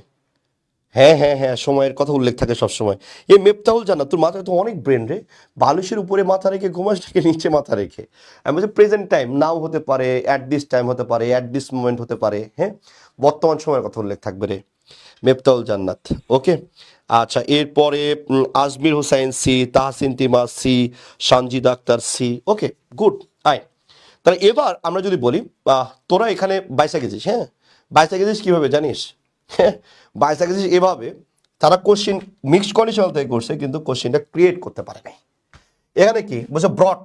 হ্যাঁ হ্যাঁ হ্যাঁ, সময়ের কথা উল্লেখ থাকে সবসময়। এই মেফতাহুল জান্নাত, তোর মাথায় তো অনেক ব্রেন রে। বালিশের উপরে মাথা রেখে ঘুমাস নাকি নিচে মাথা রেখে? আমি বলছি প্রেজেন্ট টাইম, নাও হতে পারে, অ্যাট দিস টাইম হতে পারে, অ্যাট দিস মোমেন্ট হতে পারে, হ্যাঁ, বর্তমান সময়ের কথা উল্লেখ থাকবে রে। মেফতাহুল জান্নাত, ওকে। আচ্ছা, এরপরে Azmir Hossain C, Tahsin Tima C, Sanjid Akter C, okay, good. আয়, তাহলে এবার আমরা যদি বলি তোরা এখানে বাইসা গেছিস, হ্যাঁ, বাইসা গেছিস কীভাবে জানিস? হ্যাঁ, বাইসা গেছিস এভাবে, তারা কোশ্চিন মিক্সড কন্ডিশনাল থেকে করছে কিন্তু কোশ্চিনটা ক্রিয়েট করতে পারে নাই। এখানে কি বলছে? ব্রট।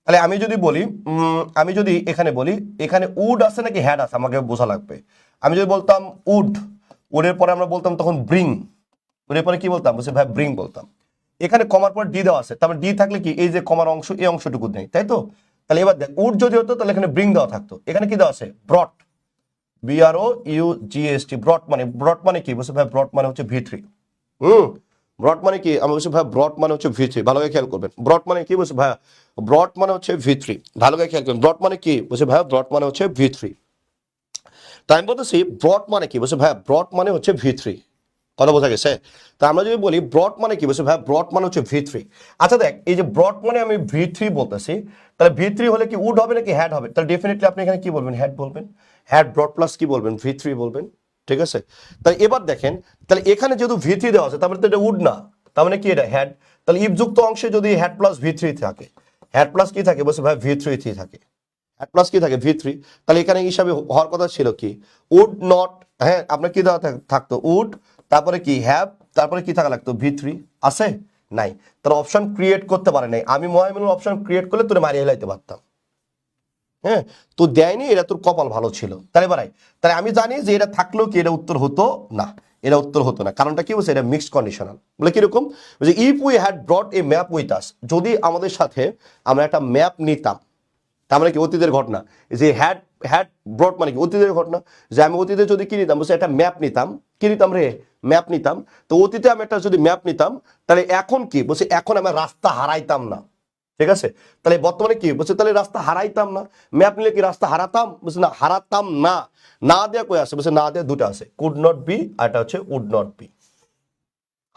তাহলে আমি যদি বলি আমি যদি এখানে বলি এখানে উড আছে নাকি হ্যাড আছে আমাকে বোঝা লাগবে। আমি যদি বলতাম উড, উডের পরে আমরা বলতাম তখন ব্রিং, উডের পরে কি বলতাম? বলছে ভাই ব্রিং বলতাম। এখানে কমার পর ডি দেওয়া আছে, তারপর ডি থাকলে কি এই যে কমার অংশ, এই অংশটুকু নেই, তাই তো? তাহলে এবার দেখ উড যদি হতো তাহলে এখানে ব্রিং দেওয়া থাকতো, এখানে কি দেওয়া আছে? ব্রট, BROUGST, ব্রট মানে কি? বলছে ভাই ব্রট মানে হচ্ছে V3। ব্রট মানে কি? আমি বলছি ভাই ব্রট মানে হচ্ছে V3, ভালো করে খেয়াল করবেন। ব্রট মানে কি? বলছে ভাই ব্রট মানে হচ্ছে V3, ভালো করে খেয়াল করবেন। ব্রট মানে কি? বলছে ভাই ব্রট মানে হচ্ছে V3। তাই আমি বলতেছি ব্রট মানে কি? বলছে ভাই ব্রট মানে হচ্ছে V3। কথা বোঝা গেছে? তা আমরা যদি বলি ব্রড মানে কি বলছি ভাই, ব্রড মানে হচ্ছে V3। আচ্ছা দেখ, এই যে ব্রড মানে আমি V3 বলতেছি, তাহলে V3 হলে কি উড হবে নাকি হ্যাড হবে? তাহলে ডেফিনেটলি আপনি এখানে কি বলবেন, হ্যাড বলবেন। হ্যাড ব্রড প্লাস কি বলবেন, V3 বলবেন। ঠিক আছে, তাহলে এবার দেখেন, তাহলে এখানে যেহেতু V3 দেওয়া আছে, তারপরে তো এটা উড না, তার মানে কি এটা হ্যাড। তাহলে ইফ যুক্ত অংশে যদি হ্যাড প্লাস V3 থাকে, হ্যাড প্লাস কি থাকে বলছে ভাই, V3 থাকে। হ্যাড প্লাস কি থাকে, V3। তাহলে এখানে হিসাবে হওয়ার কথা ছিল কি, উড নট, হ্যাঁ আপনার কি দেওয়া থাকতো, উড, তারপরে কি হ্যাভ, তারপরে কি থাকা লাগতো, V3 আছে নাই। তার অপশন ক্রিয়েট করতে পারে নাই, আমি মহামিলন অপশন ক্রিয়েট করলে তোরে মারিয়ে হেলাইতে পারতাম। হ্যাঁ, তো দেয়নি, এটা তোর কপাল ভালো ছিল। তাহলে বাড়াই, তাহলে আমি জানি যে এটা থাকলেও কি এটা উত্তর হতো না, এটা উত্তর হতো না। কারণটা কি বলছে, এটা মিক্সড কন্ডিশনাল। বলে কিরকম, যে if we had ব্রট A map with us, যদি আমাদের সাথে আমরা একটা ম্যাপ নিতাম, তার মানে কি অতীতের ঘটনা, যে হ্যাড হ্যাড ব্রট মানে কি অতীতের ঘটনা, যে আমি অতীতে যদি কি নিতাম বলছে একটা ম্যাপ নিতাম, কি নিতাম রে, ম্যাপ নিতাম। তো অতীতে আমি একটা যদি ম্যাপ নিতাম, তাহলে এখন কি বলছে, এখন আমি রাস্তা হারাইতাম না। ঠিক আছে, তাহলে বর্তমানে কি বলছে, তাহলে রাস্তা হারাইতাম না, ম্যাপ নিলে কি রাস্তা হারাতাম, বলছে না হারাতাম না। না দেয়া কই আছে, বলছে না দেয়া দুটো আছে, কুড নট বি আর এটা হচ্ছে উড নট বি।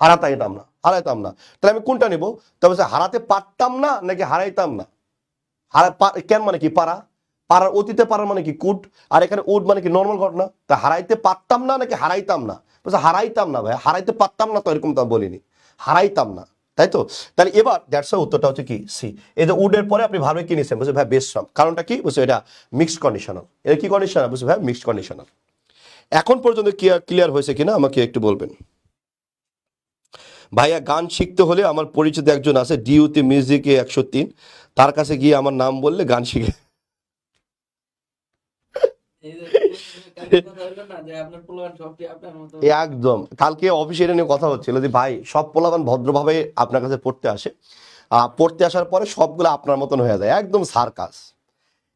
হারাতাম না, হারাইতাম না, তাহলে আমি কোনটা নেব, তবে হারাতে পারতাম না নাকি হারাইতাম না। কেন মানে কি পারা, পারার অতীতে পারার মানে কি কুড, আর এখানে উড মানে কি নর্মাল ঘটনা। তা হারাইতে পারতাম না নাকি হারাইতাম না, বলছে হারাইতাম না ভাই, হারাইতে পারতাম না তো এরকম তো বলিনি, হারাইতাম না, তাই তো। তাহলে এবার দ্যাটস উত্তরটা হচ্ছে কি সি। এই যে উডের পরে আপনি ভাবে কি নিয়েছেন, বলছে ভাই বেশ্রম, কারণটা কি বলছে, এটা মিক্সড কন্ডিশনাল। এটা কি কন্ডিশনাল বলছে ভাই, মিক্সড কন্ডিশনাল। এখন পর্যন্ত ক্লিয়ার হয়েছে কিনা আমাকে একটু বলবেন। ভাইয়া গান শিখতে হলে আমার পরিচিত একজন আছে ডিউতে মিউজিকে 103, তার কাছে গিয়ে আমার নাম বললে গান শিখে। এই যে কালকে কথা হলো না যে আপনার পোলাপান সবটি আপনার মতো। একদম, কালকে অফিসে এটা নিয়ে কথা হচ্ছিল যে ভাই সব পোলাপান ভদ্রভাবে আপনার কাছে পড়তে আসে, পড়তে আসার পরে সবগুলো আপনার মতন হয়ে যায়, একদম সার্কাস।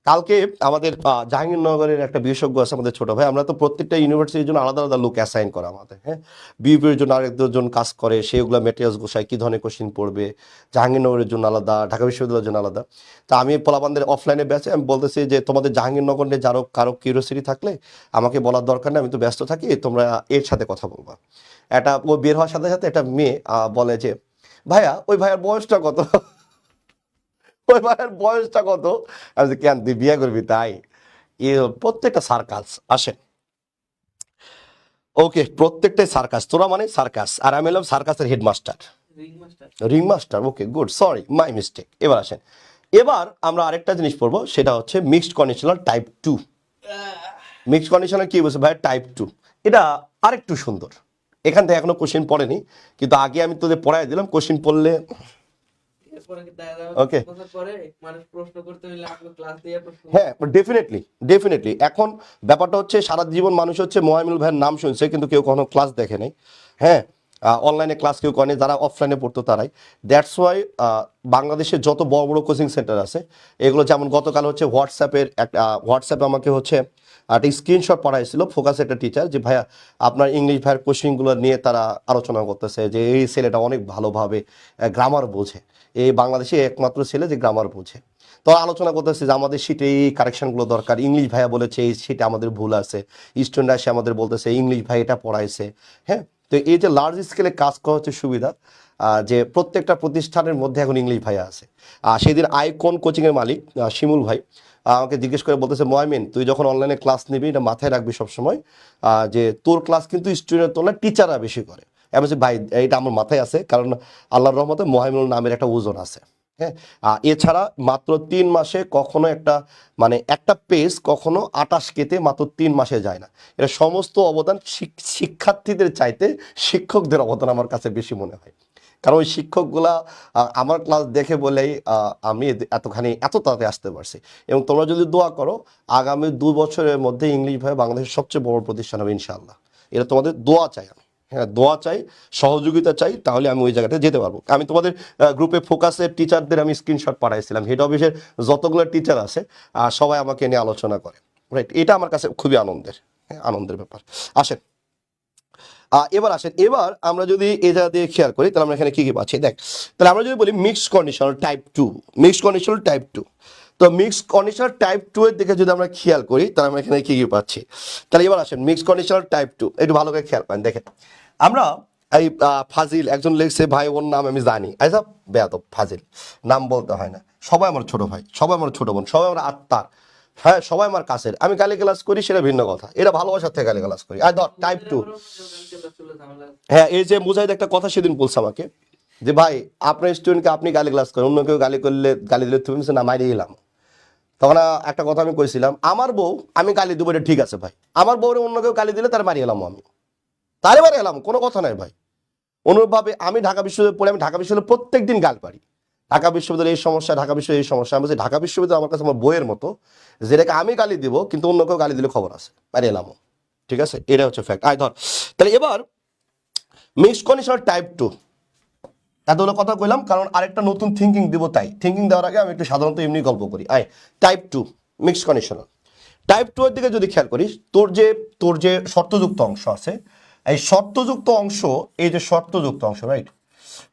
কালকে আমাদের জাহাঙ্গীরনগরের একটা বিশেষজ্ঞ আছে আমাদের ছোট ভাই, আমরা তো প্রত্যেকটা ইউনিভার্সিটির জন্য আলাদা আলাদা লোক অ্যাসাইন করা আমাদের, হ্যাঁ। বিউপির জন্য আরেকজন কাজ করে, সেগুলো মেটেরিয়ালস গোছায়, কী ধরনের কোশ্চিন পড়বে, জাহাঙ্গীরনগরের জন্য আলাদা, ঢাকা বিশ্ববিদ্যালয়ের জন্য আলাদা। তা আমি পোলাপানদের অফলাইনে ব্যাচে আমি বলতেছি যে তোমাদের জাহাঙ্গীরনগর নিয়ে কারো কিউরিওসিটি থাকলে আমাকে বলার দরকার নেই, আমি তো ব্যস্ত থাকি, তোমরা এর সাথে কথা বলবা। একটা ও বের হওয়ার সাথে সাথে একটা মেয়ে বলে যে ভাইয়া ওই ভাইয়ার বয়সটা কত, ওই ভাইয়ের বয়সটা কত, আমি বলছি, কেন তুই বিয়ে করবি তাই? এ প্রত্যেকটা সার্কাস আসে। ওকে, প্রত্যেকটাই সার্কাস, তোরা মানে সার্কাস, আর আমি এলাম সার্কাসের headmaster, ring master. Ring master. Okay good, sorry my mistake. এবার আসেন, এবার আমরা আরেকটা জিনিস পড়বো, সেটা হচ্ছে mixed conditional type 2। Mixed conditional কি বলছে ভাই, টাইপ 2। এটা আরেকটু সুন্দর, এখান থেকে এখনো কোশ্চেন পড়েনি, কিন্তু আগে আমি তোদের পড়াই দিলাম, কোশ্চেন পড়লে এরপরে কি দেখা যাবে ওকে। বছর পরে মানুষ প্রশ্ন করতে হইলে আপনার ক্লাস দিয়ে প্রশ্ন। হ্যাঁ ডেফিনেটলি ডেফিনেটলি। এখন ব্যাপারটা হচ্ছে সারা জীবন মানুষ হচ্ছে মোহামিনুল ভাইয়ের নাম শুনছে, কিন্তু কেউ কখনো ক্লাস দেখে নাই। হ্যাঁ, অনলাইনে ক্লাস কেউ করেনি, যারা অফলাইনে পড়তো তারাই। দ্যাটস ওয়াই বাংলাদেশের যত বড় বড় কোচিং সেন্টার আছে এগুলো, যেমন গতকাল হচ্ছে হোয়াটসঅ্যাপে আমাকে হচ্ছে একটা স্ক্রিনশট পাঠাইছিল ফোকাস একটা টিচার, যে ভাইয়া আপনার ইংলিশ ভাইয়ের কোশ্চিনগুলো নিয়ে তারা আলোচনা করতেছে, যে এই ছেলেটা অনেক ভালোভাবে গ্রামার বোঝে, এই বাংলাদেশে একমাত্র ছেলে যে গ্রামার বোঝে। তো আলোচনা করতেছে যে আমাদের শিটে এই কারেকশনগুলো দরকার, ইংলিশ ভাইয়া বলেছে এই শিটে আমাদের ভুল আছে, স্টুডেন্টরা এসে আমাদের বলতেছে ইংলিশ ভাই এটা পড়াইছে। হ্যাঁ, তো এই যে লার্জ স্কেলে কাজ করা হচ্ছে সুবিধা, যে প্রত্যেকটা প্রতিষ্ঠানের মধ্যে এখন ইংলিশ ভাইয়া আছে। সেদিন আইকন কোচিংয়ের মালিক শিমুল ভাই আমাকে জিজ্ঞেস করে বলতেছে, ময়মিন তুই যখন অনলাইনে ক্লাস নিবি এটা মাথায় রাখবি সবসময়, যে তোর ক্লাস কিন্তু স্টুডেন্টের তুলনায় টিচাররা বেশি করে। আমি বলছি ভাই এটা আমার মাথায় আছে, কারণ আল্লাহর রহমতে মহামিনুল নামের একটা ওজন আছে। হ্যাঁ, এছাড়া মাত্র 3 মাসে কখনো মানে একটা পেজ কখনো 28 কেতে মাত্র 3 মাসে যায় না। এটা সমস্ত অবদান শিক্ষার্থীদের চাইতে শিক্ষকদের অবদান আমার কাছে বেশি মনে হয়, কারণ ওই শিক্ষকগুলা আমার ক্লাস দেখে বলেই আমি এত তাড়াতাড়ি আসতে পারছি। এবং তোমরা যদি দোয়া করো, আগামী 2 বছরের মধ্যে ইংলিশ ভাবে বাংলাদেশের সবচেয়ে বড় প্রতিষ্ঠান হবে ইনশাআল্লাহ। এটা তোমাদের দোয়া চাই আমি, হ্যাঁ দোয়া চাই, সহযোগিতা চাই, তাহলে আমি ওই জায়গাটা যেতে পারবো। আমি তোমাদের গ্রুপে ফোকাসের টিচারদের আমি স্ক্রিনশট পাঠাইছিলাম, হেড অফিসের যতগুলো টিচার আছে সবাই আমাকে নিয়ে আলোচনা করে, রাইট। এটা আমার কাছে খুবই আনন্দের, হ্যাঁ আনন্দের ব্যাপার। আসেন এবার আসেন, এবার আমরা যদি এই জায়গা দিয়ে খেয়াল করি, তাহলে আমরা এখানে কি কি পাচ্ছি দেখ। তাহলে আমরা যদি বলি mixed conditional type 2, mixed conditional type 2, তো মিক্সড কন্ডিশনাল টাইপ 2 এর দিকে যদি আমরা খেয়াল করি, তাহলে আমরা এখানে কি কি পাচ্ছি। তাহলে এবার আসেন মিক্সড কন্ডিশনাল টাইপ 2, একটু ভালো করে খেয়াল করেন দেখেন। আমরা এই ফাজিল একজন লিখছে ভাই ওর নাম আমি জানি আচ্ছা বেয়াদব ফাজিল নাম বলতে হয় না সবাই আমার ছোট ভাই সবাই আমার ছোট বোন সবাই আমার আত্মার হ্যাঁ সবাই আমার কাছের আমি গালি ক্লাস করি সেটা ভিন্ন কথা এটা ভালোবাসার থেকে গালি ক্লাস করি আর ধর টাইপ টু হ্যাঁ এই যে মুজাহিদ একটা কথা সেদিন বলছে আমাকে যে ভাই আপনার স্টুডেন্টকে আপনি গালি ক্লাস করেন অন্য কেউ গালি করলে গালি দিলে তুমি না মারিয়ে গেলাম তখন একটা কথা আমি কইছিলাম আমার বউ আমি গালি দেবো এটা ঠিক আছে ভাই আমার বউরে অন্য কেউ গালি দিলে তার মারিয়ে এলাম আমি তারে মারিয়ে এলাম কোনো কথা নাই ভাই অনুরূপভাবে আমি ঢাকা বিশ্ববিদ্যালয়ে পড়ে আমি ঢাকা বিশ্ববিদ্যালয়ে প্রত্যেক দিন গাল পারি ঢাকা বিশ্ববিদ্যালয়ে এই সমস্যা ঢাকা বিশ্ববিদ্যালয়ে এই সমস্যা আমি বলছি ঢাকা বিশ্ববিদ্যালয় আমার কাছে আমার বইয়ের মতো যেটাকে আমি গালি দিব কিন্তু অন্য কেউ গালি দিলে খবর আছে মারিয়ে এলামও ঠিক আছে এটা হচ্ছে ফ্যাক্ট আয় ধর তাহলে এবার মিক্সড কন্ডিশনাল টাইপ টু এতগুলো কথা কইলাম কারণ আরেকটা নতুন থিঙ্কিং দিব তাই থিঙ্কিং দেওয়ার আগে আমি একটু সাধারণত এমনি গল্প করি আয় type two mixed conditional type two এর দিকে যদি খেয়াল করিস তোর যে শর্তযুক্ত অংশ আছে এই শর্তযুক্ত অংশ এই যে শর্তযুক্ত অংশ রাইট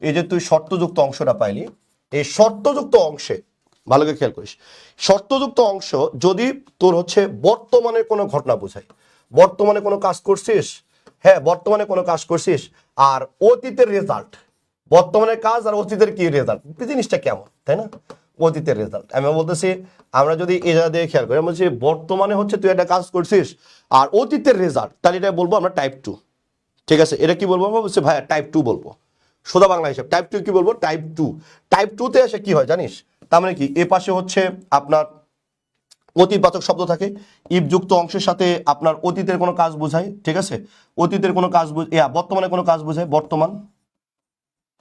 এই যে তুই শর্তযুক্ত অংশটা পাইলি এই শর্তযুক্ত অংশে ভালো করে খেয়াল করিস শর্তযুক্ত অংশ যদি তোর হচ্ছে বর্তমানে কোনো ঘটনা বোঝায় বর্তমানে কোনো কাজ করছিস হ্যাঁ বর্তমানে কোনো কাজ করছিস আর অতীতের রেজাল্ট বর্তমানের কাজ আর অতীতের কি রেজাল্ট জিনিসটা কেমন তাই না অতীতের রেজাল্ট আমি বলতেছি আমরা যদি এই জায়গা দিয়ে খেয়াল করি আমি বলছি বর্তমানে হচ্ছে তুই একটা কাজ করছিস আর অতীতের রেজাল্ট তাহলে এটা বলবো আমরা টাইপ টু ঠিক আছে এটা কি বলবো আমরা বলছি ভাইয়া টাইপ টু বলবো সোজা বাংলা হিসাব টাইপ টু কি বলবো টাইপ টুতে এসে কি হয় জানিস তার মানে কি এ পাশে হচ্ছে আপনার অতীতবাচক শব্দ থাকে ইফযুক্ত অংশের সাথে আপনার অতীতের কোনো কাজ বোঝায় ঠিক আছে অতীতের কোনো কাজ বর্তমানে কোনো কাজ বোঝায় বর্তমান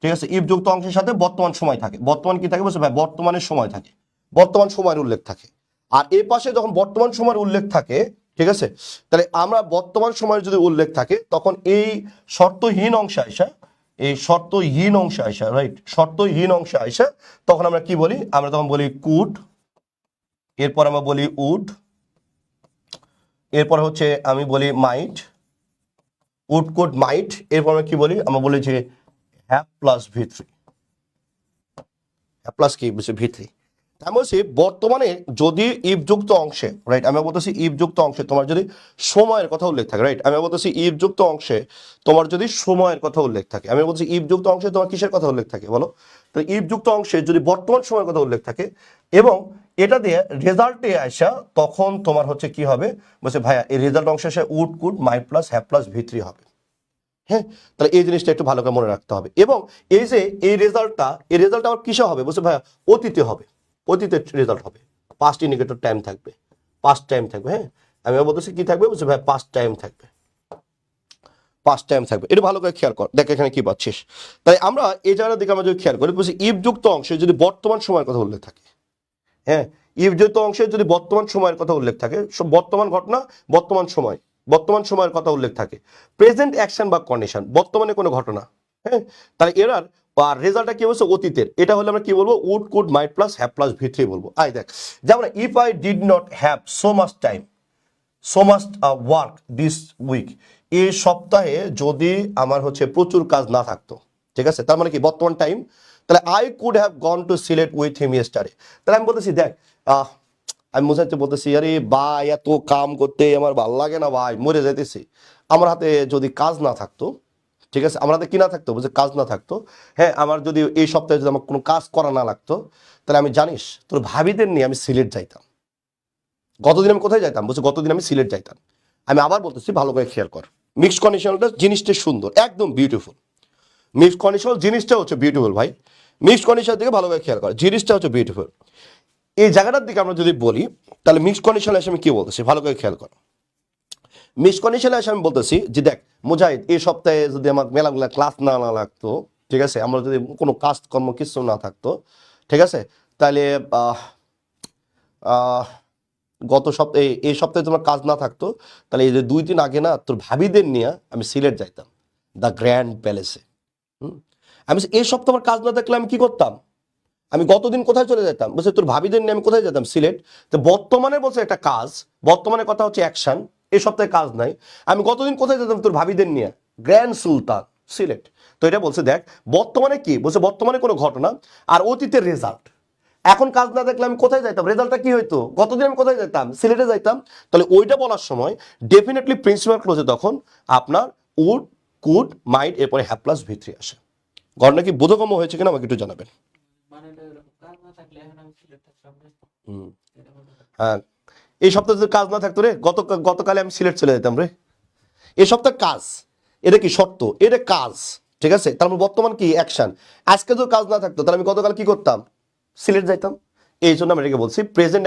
ঠিক আছে ইফযুক্ত অংশের সাথে বর্তমান সময় থাকে বর্তমান কি থাকে বলছে ভাই বর্তমানের সময় থাকে বর্তমান সময়ের উল্লেখ থাকে আর এ পাশে যখন বর্তমান সময়ের উল্লেখ থাকে ঠিক আছে তাহলে আমরা বর্তমান সময়ের যদি উল্লেখ থাকে তখন এই শর্তহীন অংশে আইসা এই শর্তহীন অংশে আইসা রাইট শর্তহীন অংশে আইসা তখন আমরা কি বলি আমরা তখন বলি কুড এরপর আমরা বলি উড এরপর হচ্ছে আমি বলি মাইট উড কুড মাইট এরপর আমরা কি বলি আমরা বলি যে হ্যাভ প্লাস ভি3 হ্যাভ প্লাস কি বলছে ভি3 আমি বলছি বর্তমানে যদি ইফযুক্ত অংশে রাইট আমি বলতেছি ইফযুক্ত অংশে তোমার যদি সময়ের কথা উল্লেখ থাকে রাইট আমি বলতেছি ইফযুক্ত অংশে তোমার যদি সময়ের কথা উল্লেখ থাকে আমি বলছি ইফযুক্ত অংশে তোমার কিসের কথা উল্লেখ থাকে বলো তো ইফযুক্ত অংশে যদি বর্তমান সময়ের কথা উল্লেখ থাকে এবং এটা দিয়ে রেজাল্টে আসা তখন তোমার হচ্ছে কি হবে বলছে ভাইয়া এই রেজাল্ট অংশে এসে would could might plus have plus ভি3 হবে হ্যাঁ তাহলে এই জিনিসটা একটু ভালো করে মনে রাখতে হবে এবং এই যে এই রেজাল্টটা আবার কিসে হবে বলছে ভাইয়া অতীতে হবে অতীতের রেজাল্ট হবে পাস্ট ইন্ডিকেটর টাইম থাকবে পাস্ট টাইম থাকবে হ্যাঁ আমি বলতেছি কি থাকবে বলছে ভাই পাস্ট টাইম থাকবে এটা ভালো করে খেয়াল কর দেখ এখানে কি পাচ্ছিস তাই আমরা এই জায়গার দিকে আমরা যদি খেয়াল করি বলছি ইফযুক্ত অংশে যদি বর্তমান সময়ের কথা উল্লেখ থাকে হ্যাঁ ইফযুক্ত অংশে যদি বর্তমান সময়ের কথা উল্লেখ থাকে বর্তমান ঘটনা বর্তমান সময়ের কথা উল্লেখ থাকে প্রেজেন্ট অ্যাকশন বা কন্ডিশন বর্তমানে কোনো ঘটনা হ্যাঁ তাহলে এরার আর রেজাল্টটা কি বলছে অতীতের এটা হলে আমরা কি বলবো would could might plus have plus ভি3 বলবো আই দেখ যেমন if I did not have so much time so much work this week এই সপ্তাহে যদি আমার হচ্ছে প্রচুর কাজ না থাকতো ঠিক আছে তার মানে কি বর্তমান টাইম তাহলে I could have gone to Sylhet with him yesterday তাহলে আমি বলতেছি দেখ আমি মোসাইতে বলতেছি আরে ভাই এত কাম করতে আমার ভালো লাগে না ভাই মরে যাইতেছি আমার হাতে যদি কাজ না থাকতো ঠিক আছে আমার হাতে কি না থাকতো বলছে কাজ না থাকতো হ্যাঁ আমার যদি এই সপ্তাহে যদি আমার কোনো কাজ করা না লাগতো তাহলে আমি জানিস তোর ভাবিদের নিয়ে আমি সিলেট যাইতাম গতদিন আমি কোথায় যাইতাম বলছে গতদিন আমি সিলেট যাইতাম আমি আবার বলতেছি ভালো করে খেয়াল কর মিক্সড কন্ডিশনালটা জিনিসটা সুন্দর একদম বিউটিফুল মিক্সড কন্ডিশনাল জিনিসটা হচ্ছে বিউটিফুল ভাই মিক্সড কন্ডিশনাল দিকে ভালো করে খেয়াল কর জিনিসটা হচ্ছে বিউটিফুল এই জায়গাটার দিকে আমরা যদি বলি তাহলে মিক্সড কন্ডিশনাল এসে আমি কি বলতেছি ভালো করে খেয়াল কর মিক্সড কন্ডিশনাল এসে আমি বলতেছি যে দেখ মুজাহিদ এই সপ্তাহে যদি আমার মেলাগুলা ক্লাস না লাগতো ঠিক আছে আমরা যদি কোনো কাজকর্ম কিছু না থাকতো ঠিক আছে তাহলে গত সপ্তাহে এই সপ্তাহে তোমার কাজ না থাকতো তাহলে এই যে 2 দিন আগে না তোর ভাবিদের নিয়ে আমি সিলেট যাইতাম দ্য গ্র্যান্ড প্যালেসে আমি এই সপ্তাহে আমার কাজ না থাকলে আমি কি করতাম আমি গতদিন কোথায় চলে যেতাম বলছে তোর ভাবিদের নিয়ে আমি কোথায় যেতাম সিলেট তো বর্তমানে বলছে একটা কাজ বর্তমানে কথা হচ্ছে অ্যাকশন এই সপ্তাহে কাজ নাই আমি গতদিন কোথায় যেতাম তোর ভাবিদের নিয়ে গ্র্যান্ড সুলতান সিলেট তো এটা বলছে দেখ বর্তমানে কি বলছে বর্তমানে কোনো ঘটনা আর অতীতের রেজাল্ট এখন কাজ না দেখলে আমি কোথায় যাইতাম রেজাল্টটা কি হইতো গতদিন আমি কোথায় যেতাম সিলেটে যাইতাম তাহলে ওইটা বলার সময় ডেফিনেটলি প্রিন্সিপাল ক্লোজে তখন আপনার উড কুড মাইট এরপরে হ্যাভ প্লাস ভি থ্রি আসে। ঘটনা কি বোধগম্য হয়েছে কিনা আমাকে একটু জানাবেন। মানে এরকম কাজ না থাকলে এখন আমি সিলেট থাকতাম না। এটা বলতে পারি। হ্যাঁ, এই সপ্তাহে যদি কাজ না থাকতো রে, গতকালে আমি সিলেট চলে যেতাম রে। এই সপ্তাহ কাজ, এটা কি সত্য, এটা কাজ, ঠিক আছে। তার মানে বর্তমান কি অ্যাকশন। আজকে যদি কাজ না থাকতো তাহলে আমি গতকাল কি করতাম, সিলেট যাইতাম। এই জন্য আমি এটাকে বলছি প্রেজেন্ট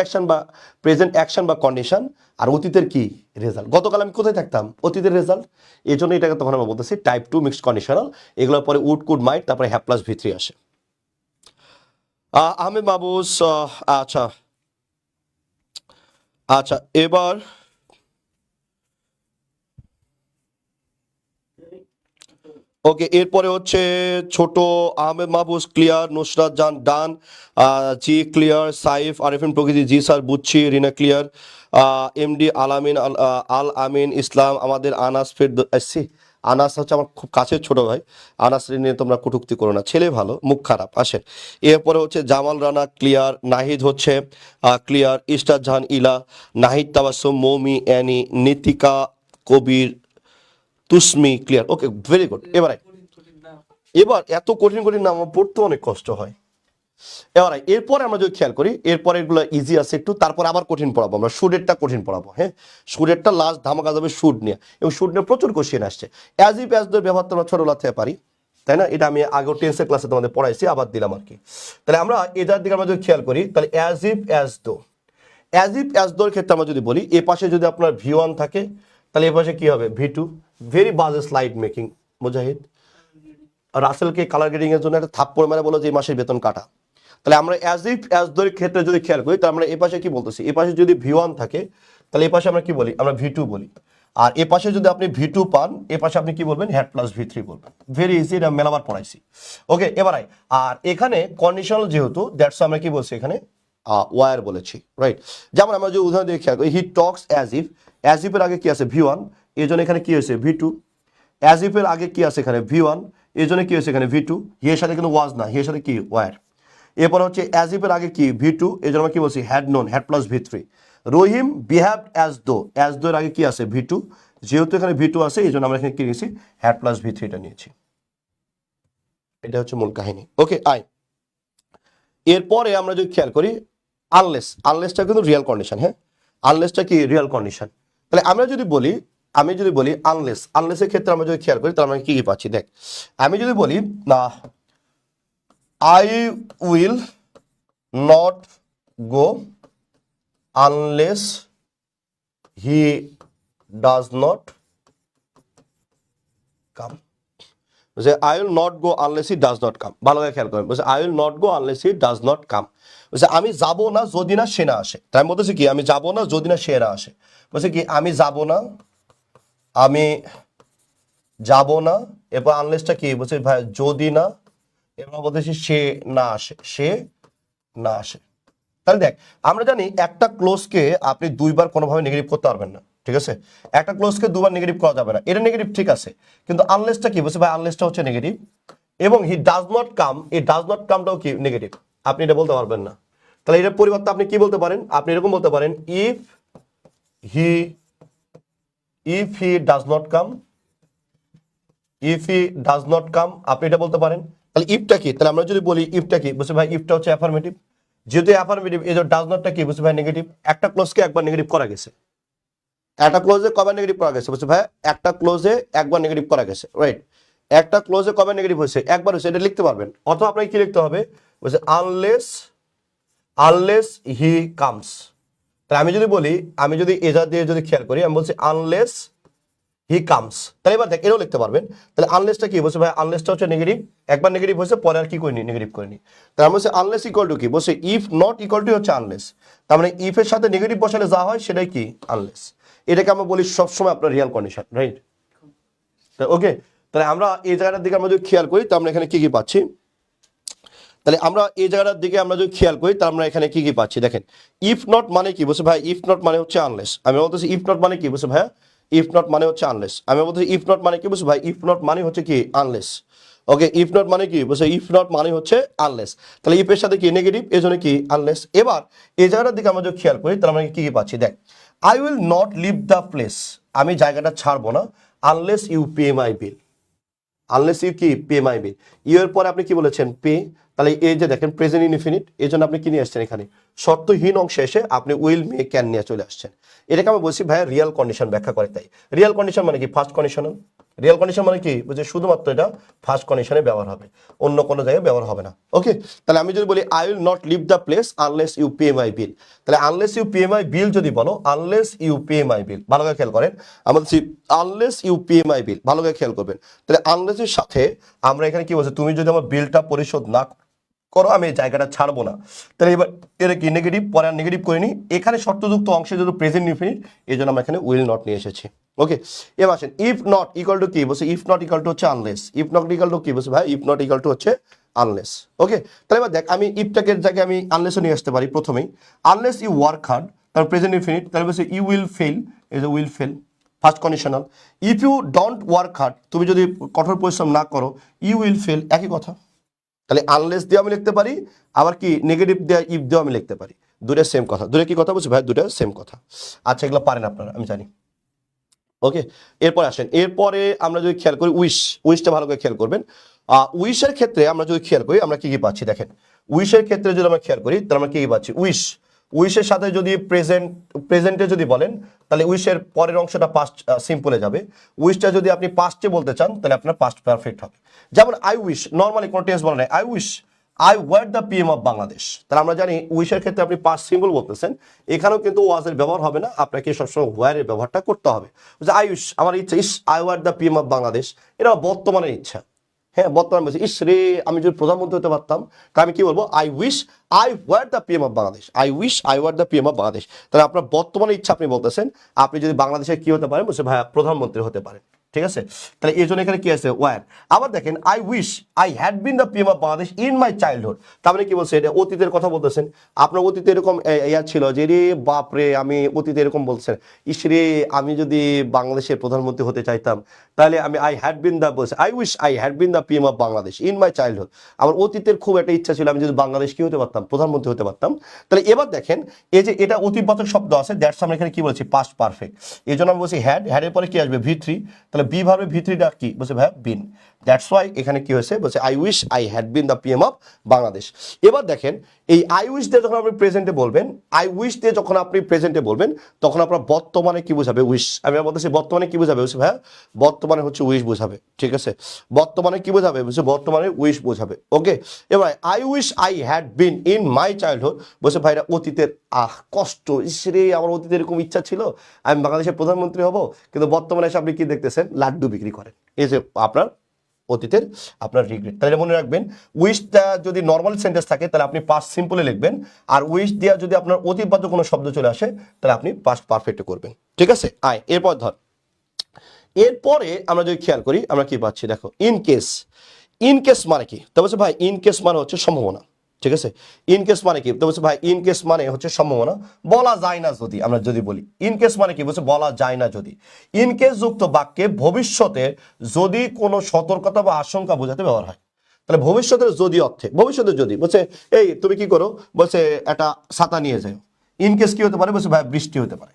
অ্যাকশন বা কন্ডিশন আর অতীতের কি রেজাল্ট। গতকাল আমি কোথায় থাকতাম, অতীতের রেজাল্ট। এই জন্য এটাকে তখন আমরা বলতেছি টাইপ 2 মিক্সড কন্ডিশনাল। এগুলোর পরে উড কুড মাইট তারপরে হ্যাভ প্লাস ভি থ্রি আসে। আহমেদ মাহবুজ, আচ্ছা আচ্ছা এবার ওকে, এরপরে হচ্ছে ছোট আহমেদ মাহবুজ ক্লিয়ার, নুসরাত জান ডান, জি ক্লিয়ার, সাইফ আরিফিন প্রকৃতি জি স্যার বুঝছি, রিনা ক্লিয়ার, এমডি আলামিন আল আমিন ইসলাম, আমাদের আনাস ফের আসছি। আনাস হচ্ছে আমার খুব কাছের ছোট ভাই। আনাস নিয়ে তোমরা কটূক্তি করো না, ছেলে ভালো মুখ খারাপ। আসেন, এরপরে হচ্ছে জামাল রানা ক্লিয়ার, নাহিদ হচ্ছে ক্লিয়ার, ইস্টার জাহান ইলা, নাহিদ তাবাসুম, মৌমি অ্যানি, নীতিকা কবির, তুসমি ক্লিয়ার। ওকে, ভেরি গুড। এবারে কঠিন না। এবার এত কঠিন কঠিন নাম আমার পড়তে অনেক কষ্ট হয়। এবার এরপরে আমরা যদি খেয়াল করি, এরপরে এগুলো ইজি আছে একটু, তারপর আবার কঠিন পড়াবো আমরা, সুরেরটা কঠিন পড়াবো। হ্যাঁ, সুরেরটা লাস্ট ধামাকা যাবে সুর নিয়ে, এবং সুর নিয়ে প্রচুর কোশ্চেন আসছে। অ্যাজ ইফ অ্যাজ দের ব্যবহার তো আমরা ছোটবেলা থেকে পারি, তাই না? এটা আমি আগেও টেন্সের ক্লাসে তোমাদের পড়াইছি, আবার দিলাম আর কি। তাহলে আমরা এটার দিকে আমরা যদি খেয়াল করি, তাহলে অ্যাজ ইফ অ্যাজ দোর ক্ষেত্রে আমরা যদি বলি, এ পাশে যদি আপনার ভি ওয়ান থাকে তাহলে এ পাশে কি হবে, ভি টু। ভেরি বাজে স্লাইড মেকিং মুজাহিদ। রাসেলকে কালার গ্রেডিং এর জন্য একটা থাপ্পড় মেরে বলো যে এই মাসের বেতন কাটা। তাহলে আমরা অ্যাজ ইফ অ্যাজ দোর ক্ষেত্রে যদি খেয়াল করি, তাহলে আমরা এ পাশে কি বলতেছি, এ পাশে যদি ভি ওয়ান থাকে তাহলে এ পাশে আমরা কি বলি, আমরা ভি টু বলি। আর এ পাশে যদি আপনি ভি টু পান, এ পাশে আপনি কি বলবেন, হ্যাড প্লাস ভি থ্রি বলবেন। ভেরি ইজি, এটা মেলাবার পড়াইছি। ওকে, এবার আর এখানে কন্ডিশনাল যেহেতু, দ্যাটস আমরা কি বলছি এখানে ওয়ার বলেছি, রাইট। যেমন আমরা যে উদাহরণ দিয়ে খেয়াল করি, হি টক্স অ্যাজ ইফ এর আগে কি আছে, ভি ওয়ান, এই জন্য এখানে কি হয়েছে, ভি টু। অ্যাজ ইফ এর আগে কি আছে এখানে, ভি ওয়ান, এই জন্য কি হয়েছে এখানে ভি টু। হি এর সাথে কিন্তু ওয়াজ না, হি এর সাথে কি, ওয়ার। এরপর হচ্ছে অ্যাজ ইফ এর আগে কি, ভি টু, এই জন্য আমরা কি বলছি, had known, had plus V three. Rahim behaved as though এর আগে কি আছে, ভি টু, যেহেতু এখানে ভি টু আছে এই জন্য আমরা এখানে কি নিয়েছি, হ্যাড প্লাস ভি থ্রিটা নিয়েছি। এটা হচ্ছে মূল কাহিনী। ওকে, এরপরে আমরা যদি খেয়াল করি, আনলেসটা কিন্তু রিয়েল কন্ডিশন। হ্যাঁ, আনলেসটা কি রিয়েল কন্ডিশন। তাহলে আমি যদি বলি আনলেসের ক্ষেত্রে আমরা যদি খেয়াল করি তাহলে আমরা কি কি পাচ্ছি, দেখ। আমি যদি বলি না, I will not go unless he does not come. বলছে I will not go unless he does not come. ভালো করে খেয়াল করেন, বলছে I will not go unless he does not come. বলছে আমি যাব না যদি না সে না আসে। তাই আমি বলতেছি কি, আমি যাব না যদি না সে না আসে। বলছে কি, আমি যাব না, এরপর আনলেসটা কি, বলছে ভাই যদি না, এরপর বলতেছি সে না আসে। তাহলে দেখ, আমরা জানি একটা ক্লোজকে আপনি দুইবার কোনোভাবে নেগেটিভ করতে পারবেন না, ঠিক আছে। একটা ক্লোজকে দুবার নেগেটিভ করা যাবে না, এটা নেগেটিভ ঠিক আছে। কিন্তু আনলেসটা কি, বলছে ভাই আনলেসটা হচ্ছে নেগেটিভ, এবং হি ডাজ নট কাম, এই ডাজ নট কামটাও কি নেগেটিভ, আপনি এটা বলতে পারবেন না। তাহলে এটার পরিবর্তে আপনি কি বলতে পারেন, আপনি এরকম বলতে পারেন, if he does not come, আপনি এটা বলতে পারেন। তাহলে ইফটা কি, তাহলে আমরা যদি বলি ইফটা কি, বলছে ভাই ইফটা হচ্ছে অ্যাফার্মেটিভ, যেহেতু অ্যাফার্মেটিভ এই যে ডাজ নটটা কি, বলছে ভাই নেগেটিভ। একটা ক্লোজকে একবার নেগেটিভ করা গেছে, একটা ক্লোজে কবে নেগেটিভ করা গেছে, বলছে ভাই একটা ক্লোজে একবার নেগেটিভ করা গেছে, রাইট। একটা ক্লোজে কবে নেগেটিভ হয়েছে, একবার হয়েছে, এটা লিখতে পারবেন। অথবা আপনাকে কি লিখতে হবে, বলছে আনলেস হি কামস। তাহলে আমি যদি এজা দিয়ে যদি খেয়াল করি, আমি বলছি আনলেস হি কামস। তাহলে এবার দেখ, এটাও লিখতে পারবেন। তাহলে আনলেসটা কি, বলছে ভাই আনলেসটা হচ্ছে নেগেটিভ, একবার নেগেটিভ হয়েছে, পরে আর কি করিনি, নেগেটিভ করিনি। তাহলে আমরা বলছি আনলেস ইকুয়াল টু কি, বলছে ইফ নট ইকুয়াল টু হচ্ছে আনলেস। তার মানে ইফ এর সাথে নেগেটিভ বসালে যা হয় সেটাই কি, আনলেস। এটাকে আমরা বলি সবসময় আপনার রিয়াল কন্ডিশন, রাইট। ওকে, তাহলে আমরা এই জায়গাটার দিকে আমরা যদি খেয়াল করি তাহলে আমরা এখানে কি কি পাচ্ছি, তাহলে আমরা এই জায়গাটার দিকে আমরা যদি খেয়াল করি তাহলে আমরা এখানে কি কি পাচ্ছি, দেখেন। ইফ নট মানে কি, বলছে ভাই ইফ নট মানে হচ্ছে আনলেস। আমি বলতেছি ইফ নট মানে কি, বলছে ভাইয়া ইফ নট মানে হচ্ছে আনলেস। আমি বলতেছি ইফ নট মানে কি, বলছে ভাই ইফ নট মানে হচ্ছে কি, আনলেস। ওকে, ইফ নট মানে কি, বলছে ইফ নট মানে হচ্ছে আনলেস। তাহলে ইফ এর সাথে কি নেগেটিভ, এই জন্য কি আনলেস। এবার এই জায়গাটার দিকে আমরা যদি খেয়াল করি তাহলে আমরা কি কি পাচ্ছি, দেখ। I will not leave the place, আমি জায়গাটা ছাড়বো না, unless you pay my bill. Unless you কি পে মাই বিল, ইউ এর পরে আপনি কি বলেছেন পে, তাহলে এই যে দেখেন প্রেজেন্ট ইনফিনিট, এই জন্য আপনি কি নিয়ে আসছেন এখানে শর্তহীন অংশে এসে আপনি উইল মে ক্যান নিয়ে চলে আসছেন। এটাকে আমি বলছি ভাইয়া রিয়াল কন্ডিশন ব্যাখ্যা করে। তাই রিয়াল কন্ডিশন মানে কি ফার্স্ট কন্ডিশনাল, রিয়াল কন্ডিশন মানে কি বুঝে শুধুমাত্র এটা ফার্স্ট কন্ডিশনে ব্যবহার হবে, অন্য কোনো জায়গায় ব্যবহার হবে না। ওকে, তাহলে আমি যদি বলি I will not leave the place unless you pay my bill, তাহলে unless you pay my bill যদি বলো, unless you pay my bill, ভালো করে খেয়াল করেন, আমাদের unless you pay my bill, ভালো করে খেয়াল করবেন। তাহলে আনলেসের সাথে আমরা এখানে কি বলছি, তুমি যদি আমার বিলটা পরিশোধ না করো আমি এই জায়গাটা ছাড়বো না, তাহলে এবার এটা কি নেগেটিভ, পরে আর নেগেটিভ করিনি, এখানে শর্তযুক্ত অংশে যদি প্রেজেন্ট ইনফিনিট, এই জন্য আমরা এখানে উইল নট নিয়ে এসেছি। ওকে, এবার আসেন ইফ নট ইকুয়াল টু কি বলছে, ইফ নট ইকুয়াল টু হচ্ছে unless, if not equal to কি বলছে ভাই, ইফ নট ইকুয়াল টু হচ্ছে আনলেস। ওকে, তাহলে এবার দেখ আমি ইফটাকে জায়গায় আমি আনলেসও নিয়ে আসতে পারি প্রথমেই, আনলেস ইউ ওয়ার্ক হার্ড, তার প্রেজেন্ট ইনফিনিট, তাহলে বলছে ইউ উইল ফেল, এই যে will fail first conditional, if you don't work hard, তুমি যদি কঠোর পরিশ্রম না করো, ইউ উইল ফেল, একই কথা। তাহলে আনলেস দিয়ে আমি লিখতে পারি, আবার কি নেগেটিভ দেওয়া ইফ দিয়েও আমি লিখতে পারি, দুটো সেম কথা। দুটো কি কথা বলছি ভাই, দুটো সেম কথা। আচ্ছা এগুলো পারেন আপনারা, আমি জানি। ওকে, এরপরে আসেন, এরপরে আমরা যদি খেয়াল করি উইশটা ভালো করে খেয়াল করবেন। উইশের ক্ষেত্রে আমরা যদি খেয়াল করি আমরা কি কি পাচ্ছি দেখেন, উইশের ক্ষেত্রে যদি আমরা খেয়াল করি তাহলে আমরা কি কি পাচ্ছি, উইশের সাথে যদি প্রেজেন্টে যদি বলেন তাহলে উইশের পরের অংশটা পাস্ট সিম্পলে যাবে, উইশটা যদি আপনি পাস্টে বলতে চান তাহলে আপনার পাস্ট পারফেক্ট হবে। যেমন আই উইশ, নর্মালি কোনো টেন্স বলা নাই, I wish I were the PM of Bangladesh, তাহলে আমরা জানি উইশের ক্ষেত্রে আপনি পাস্ট সিম্পল বলতেছেন, এখানেও কিন্তু ওয়াজের ব্যবহার হবে না, আপনাকে সবসময় ওয়ারের ব্যবহারটা করতে হবে। আই উইশ আমার ইচ্ছা, if I were the PM of Bangladesh, এটা বর্তমানের ইচ্ছা। হ্যাঁ বর্তমান বলছি, ইস রে আমি যদি প্রধানমন্ত্রী হতে পারতাম, তা আমি কি বলবো, I wish I were the PM of Bangladesh, I wish I were the PM of Bangladesh. তাহলে আপনার বর্তমানে ইচ্ছা আপনি বলতেছেন, আপনি যদি বাংলাদেশের কি হতে পারেন বলছে ভাইয়া প্রধানমন্ত্রী হতে পারেন, ঠিক আছে। তাহলে এই জন্য এখানে কি আছে ওয়ার। আবার দেখেন I wish I had been the PM of Bangladesh in my childhood, তার মানে কি বলছে, এটা অতীতের কথা বলতেছেন, আপনার অতীতে এরকম ইয়া ছিল যে রে বাপরে আমি অতীতে এরকম বলছেন, ইসরে আমি যদি বাংলাদেশের প্রধানমন্ত্রী হতে চাইতাম, তাহলে আমি আই হ্যাড বিন দ্য বলছে I wish I had been the PM of Bangladesh in my childhood, আমার অতীতের খুব একটা ইচ্ছা ছিল আমি যদি বাংলাদেশ কি হতে পারতাম, প্রধানমন্ত্রী হতে পারতাম। তাহলে এবার দেখেন এই যে এটা অতিবাচক শব্দ আছে, দ্যাটস আমরা এখানে কি বলছি পাস্ট পারফেক্ট, এই জন্য আমি বলছি হ্যাডের পরে কি আসবে ভি3, তাহলে বি ভার্বে ভি3টা কি বলছে ভাই বিন, দ্যাটস ওয়াই এখানে কি হয়েছে বলছে I wish I had been the PM of Bangladesh. এবার দেখেন এই আই উইশ দিয়ে যখন আপনি প্রেজেন্টে বলবেন, আই উইশ দিয়ে যখন আপনি প্রেজেন্টে বলবেন তখন আপনার বর্তমানে কি বোঝাবে উইশ, আমি বলতেছি বর্তমানে কি বোঝাবে বলছে ভাই বর্তমানে হচ্ছে উইশ বোঝাবে, ঠিক আছে, বর্তমানে কি বোঝাবে বলছে বর্তমানে উইশ বোঝাবে। ওকে, এবার I wish I had been in my childhood বলছে ভাইরা অতীতের কষ্ট, ইসরে আমার অতীতে এরকম ইচ্ছা ছিল আমি বাংলাদেশের প্রধানমন্ত্রী হব, কিন্তু বর্তমানে এসে আপনি কি দেখতেছেন লাড্ডু বিক্রি করেন, এই যে আপনার অতীতের আপনার রিগ্রেট। তাহলে মনে রাখবেন উইশটা যদি নর্মাল সেন্টেন্স থাকে তাহলে আপনি পাস্ট সিম্পলে লিখবেন, আর উইশ দিয়া যদি আপনার অতিবাচক কোনো শব্দ চলে আসে তাহলে আপনি পাস্ট পারফেক্টে করবেন, ঠিক আছে। এরপর ধর, এরপরে আমরা যদি খেয়াল করি আমরা কি পাচ্ছি দেখো, ইন কেস মানে কি, তো বলছে ভাই ইন কেস মানে হচ্ছে সম্ভাবনা, ঠিক আছে। ইন কেস মানে কি, তো বলছে ভাই ইন কেস মানে হচ্ছে সম্ভাবনা, বলা যায় না যদি, আমরা যদি বলি ইন কেস মানে কি বলছে বলা যায় না যদি, ইন কেস যুক্ত বাক্যে ভবিষ্যতে যদি কোনো সতর্কতা বা আশঙ্কা বোঝাতে ব্যবহার হয়, তাহলে ভবিষ্যতের যদি অর্থে, ভবিষ্যতের যদি বলছে এই তুমি কি করো বলছে একটা ছাতা নিয়ে যাও, ইন কেস কি হতে পারে বলছে ভাই বৃষ্টি হতে পারে,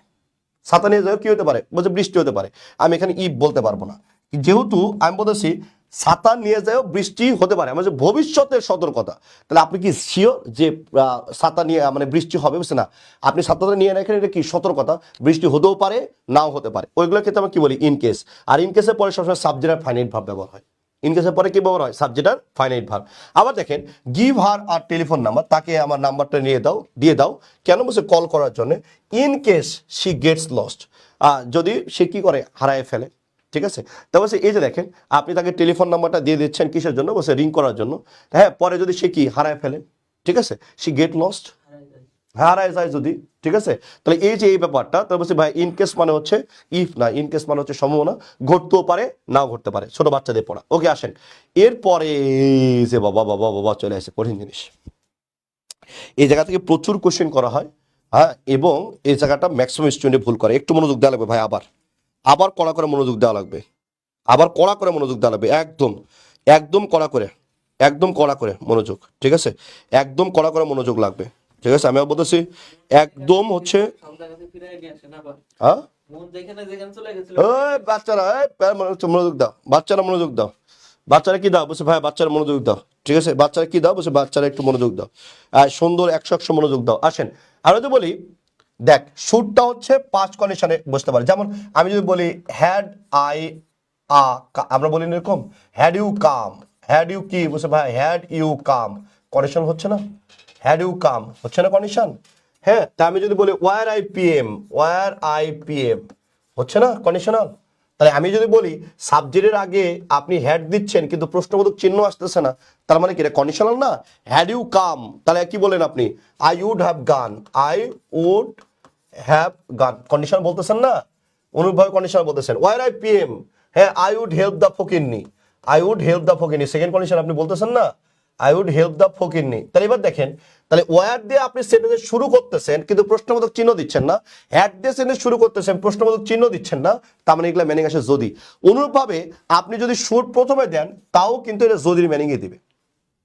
ছাতা নিয়ে যাও কি হতে পারে বলছে বৃষ্টি হতে পারে, আমি এখানে ইফ বলতে পারবো না, যেহেতু আমি বলতেছি ছাতা নিয়ে যাও বৃষ্টি হতে পারে, আমার যে ভবিষ্যতের সতর্কতা, তাহলে আপনি কি শিওর যে ছাতা নিয়ে মানে বৃষ্টি হবে বুঝছে না, আপনি ছাতাটা নিয়ে রাখেন, এটা কি সতর্কতা, বৃষ্টি হতেও পারে নাও হতে পারে, ওইগুলোর ক্ষেত্রে আমরা কি বলি ইন কেস। আর ইন কেসের পরে সবসময় সাবজেক্ট আর ফাইনাইট ভার্ব ব্যবহার হয়, ইন কেসের পরে কি ব্যবহার হয় সাবজেক্ট আর ফাইনাইট ভার্ব। আবার দেখেন গিভ হার আর টেলিফোন নাম্বার, তাকে আমার নাম্বারটা দিয়ে দাও কেন বলছে কল করার জন্য, in case she gets lost, যদি সে কি করে হারায় ফেলে, ঠিক আছে। তা বলছে এই যে দেখেন আপনি তাকে টেলিফোন নাম্বারটা দিয়ে দিচ্ছেন কিসের জন্য বলছে রিং করার জন্য, হ্যাঁ পরে যদি সে কি হারায় ফেলে, ঠিক আছে, শি গেট লস্ট হারায় যায় যদি, ঠিক আছে। তাহলে এই যে এই ব্যাপারটা, তাহলে বলছে ভাই ইন কেস মানে হচ্ছে ইফ না, ইন কেস মানে হচ্ছে সম্ভাবনা, ঘটতেও পারে নাও ঘটতে পারে, ছোট বাচ্চাদের পড়া। ওকে আসেন এরপরে যে বাবা বাবা বাবা চলে আসে কঠিন জিনিস, এই জায়গা থেকে প্রচুর কোশ্চেন করা হয়, হ্যাঁ, এবং এই জায়গাটা ম্যাক্সিমাম স্টুডেন্টে ভুল করে, একটু মনোযোগ দেওয়া লাগবে ভাই, আবার কড়া করে মনোযোগ দেওয়া লাগবে, আবার কড়া করে মনোযোগ দেওয়া লাগবে, একদম একদম কড়া করে, একদম কড়া করে মনোযোগ, ঠিক আছে, একদম কড়া করে মনোযোগ লাগবে, ঠিক আছে। আমি বলতেছি একদম হচ্ছে বাচ্চারা মনোযোগ দাও, বাচ্চারা মনোযোগ দাও, বাচ্চারা কি দাও? বলছে ভাই বাচ্চারা মনোযোগ দাও। ঠিক আছে, বাচ্চারা কি দাও? বলছে বাচ্চারা একটু মনোযোগ দাও। সুন্দর 100 মনোযোগ দাও। আসেন আমরা যদি বলি, দেখ শুডটা হচ্ছে পাঁচ কন্ডিশনে বসতে পারে। যেমন আমি যদি বলি হ্যাড আই আমরা বলি না এরকম, had you come, had you কি? বলছে ভাই হ্যাড ইউ কাম, কন্ডিশন হচ্ছে না? হ্যাড ইউ কাম হচ্ছে না কন্ডিশন? হ্যাঁ, তা আমি যদি বলি were I P were, I I P এম হচ্ছে না কন্ডিশনাল? তাহলে আমি যদি বলি সাবজেক্টের আগে আপনি হ্যাড দিচ্ছেন কিন্তু প্রশ্নবোধক চিহ্ন আসতেছে না, তার মানে কি এটা কন্ডিশনাল না? হ্যাড ইউ কাম, তাহলে কি বলেন আপনি? I would have gone, I would have gone, condition বলতেছেন না? অনুরূপভাবে কন্ডিশন বলতেছেন। ওয়ার আই পি এম, হ্যাঁ আই উড হেল্প দ্য ফকিরনি, আই উড হেল্প দ্য ফকিরনি, সেকেন্ড কন্ডিশন আপনি বলতেছেন না? আই উড হেল্প দ্য ফকিরনি। তাহলে এবার দেখেন, তাহলে ওয়ার দিয়ে আপনি সেন্টেন্স শুরু করতেছেন কিন্তু প্রশ্নবোধক চিহ্ন দিচ্ছেন না, হ্যাড দিয়ে সেন্টেন্স শুরু করতেছেন প্রশ্নবোধক চিহ্ন দিচ্ছেন না, তার মানে এগুলো মিনিং আসে যদি। অনুরূপভাবে আপনি যদি শুড প্রথমে দেন তাও কিন্তু এটা যদির মিনিংই দিবে।